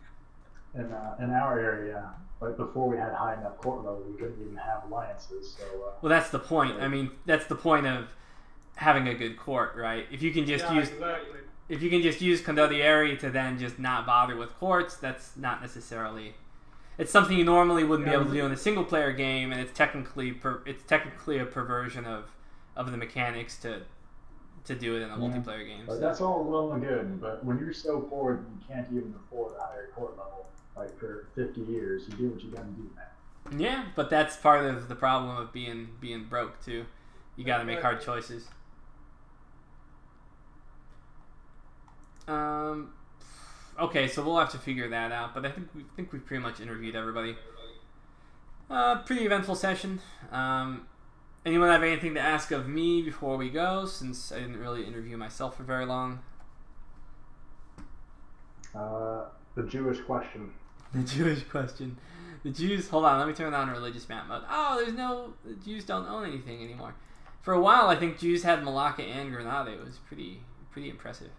In our area, like before we had high enough court level, we couldn't even have alliances. So. Well, that's the point. I mean, that's the point of having a good court, right? If you can just use, exactly. If you can just use condottieri to then just not bother with courts, that's not necessarily. It's something you normally wouldn't be able to do in a single player game, and it's technically a perversion of the mechanics to do it in a multiplayer game. But that's all well and good, but when you're so poor that you can't even afford a higher court level, like for 50 years, you do what you gotta do, man. Yeah, but that's part of the problem of being broke too. You gotta make hard choices. Okay, so we'll have to figure that out, but I think we've pretty much interviewed everybody. Pretty eventful session. Anyone have anything to ask of me before we go, since I didn't really interview myself for very long? The Jewish question. The Jewish question. The Jews, hold on, let me turn on religious map mode. Oh, the Jews don't own anything anymore. For a while, I think Jews had Malacca and Granada. It was pretty impressive.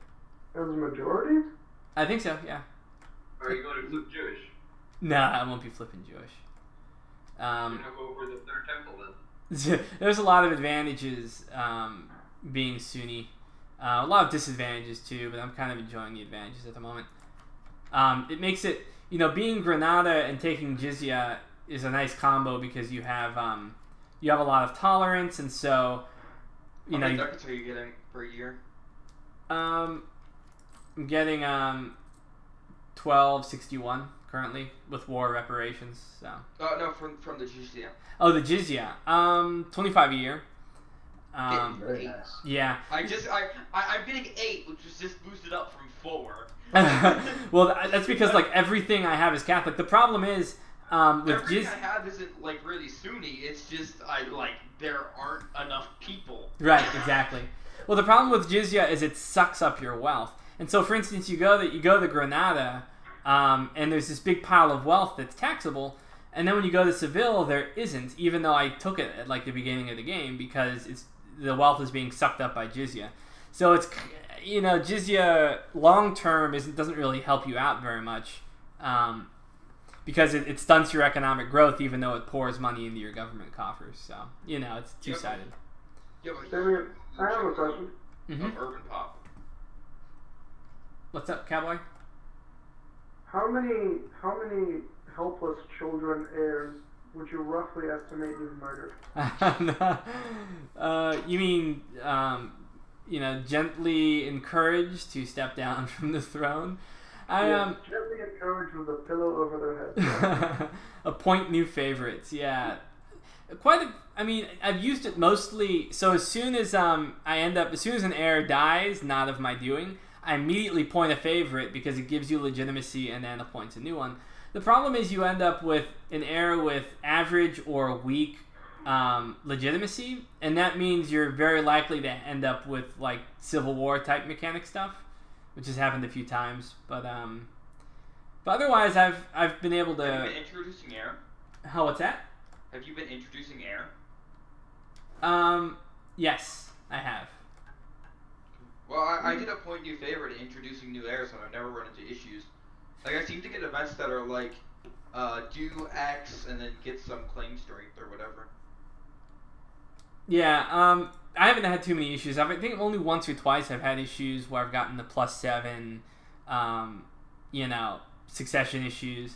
As a majority? I think so, yeah. Are you going to flip Jewish? Nah, I won't be flipping Jewish. You're going to go over the Third Temple then? There's a lot of advantages being Sunni. A lot of disadvantages too, but I'm kind of enjoying the advantages at the moment. It makes it, being Granada and taking jizya is a nice combo because you have a lot of tolerance, and so How many ducats are you getting per year? I'm getting 1261 currently with war reparations. So. No, from the jizya. Oh, the jizya. 25 a year. Very nice. Yeah. I'm getting 8, which was just boosted up from 4. Well, that's because like everything I have is Catholic. The problem is with everything I have isn't like really Sunni. It's just there aren't enough people. Right. Exactly. Well, the problem with jizya is it sucks up your wealth. And so, for instance, you go to Granada, and there's this big pile of wealth that's taxable. And then when you go to Seville, there isn't, even though I took it at like the beginning of the game because the wealth is being sucked up by jizya. So it's jizya long term doesn't really help you out very much because it stunts your economic growth, even though it pours money into your government coffers. So it's two-sided. Damien, I have a question. of urban pop. What's up, Cowboy? How many helpless children heirs would you roughly estimate you've murdered? You mean, gently encouraged to step down from the throne? Gently encouraged with a pillow over their head. Appoint new favorites, yeah. I've used it mostly, so as soon as an heir dies, not of my doing, I immediately point a favorite because it gives you legitimacy and then appoints a new one. The problem is you end up with an heir with average or weak legitimacy, and that means you're very likely to end up with like Civil War type mechanic stuff, which has happened a few times. But otherwise, I've been able to. Have you been introducing heir? How? What's that? Have you been introducing heir? Yes, I have. Well, I did appoint new favorite introducing new heirs, and I've never run into issues. Like, I seem to get events that are like, do X and then get some claim strength or whatever. Yeah, I haven't had too many issues. I think only once or twice I've had issues where I've gotten the +7, succession issues.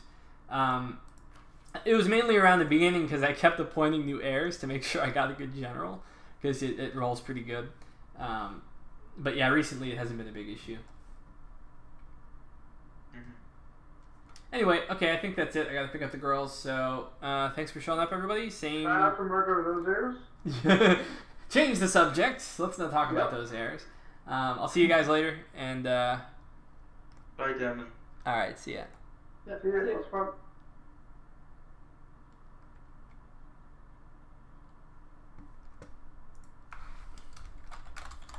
It was mainly around the beginning because I kept appointing new heirs to make sure I got a good general, because it rolls pretty good. But yeah, recently it hasn't been a big issue. Anyway, okay, I think that's it. I gotta pick up the girls, so thanks for showing up, everybody. Same. Sign up for murder of those heirs? Change the subject. Let's not talk about those heirs. I'll see you guys later, and Bye, Damon. Alright, see ya. Yeah, see you. It was fun.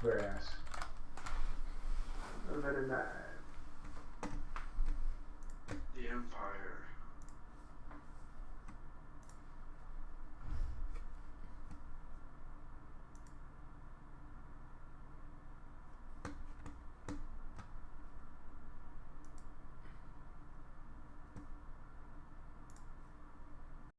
Very nice. Very nice. The Empire.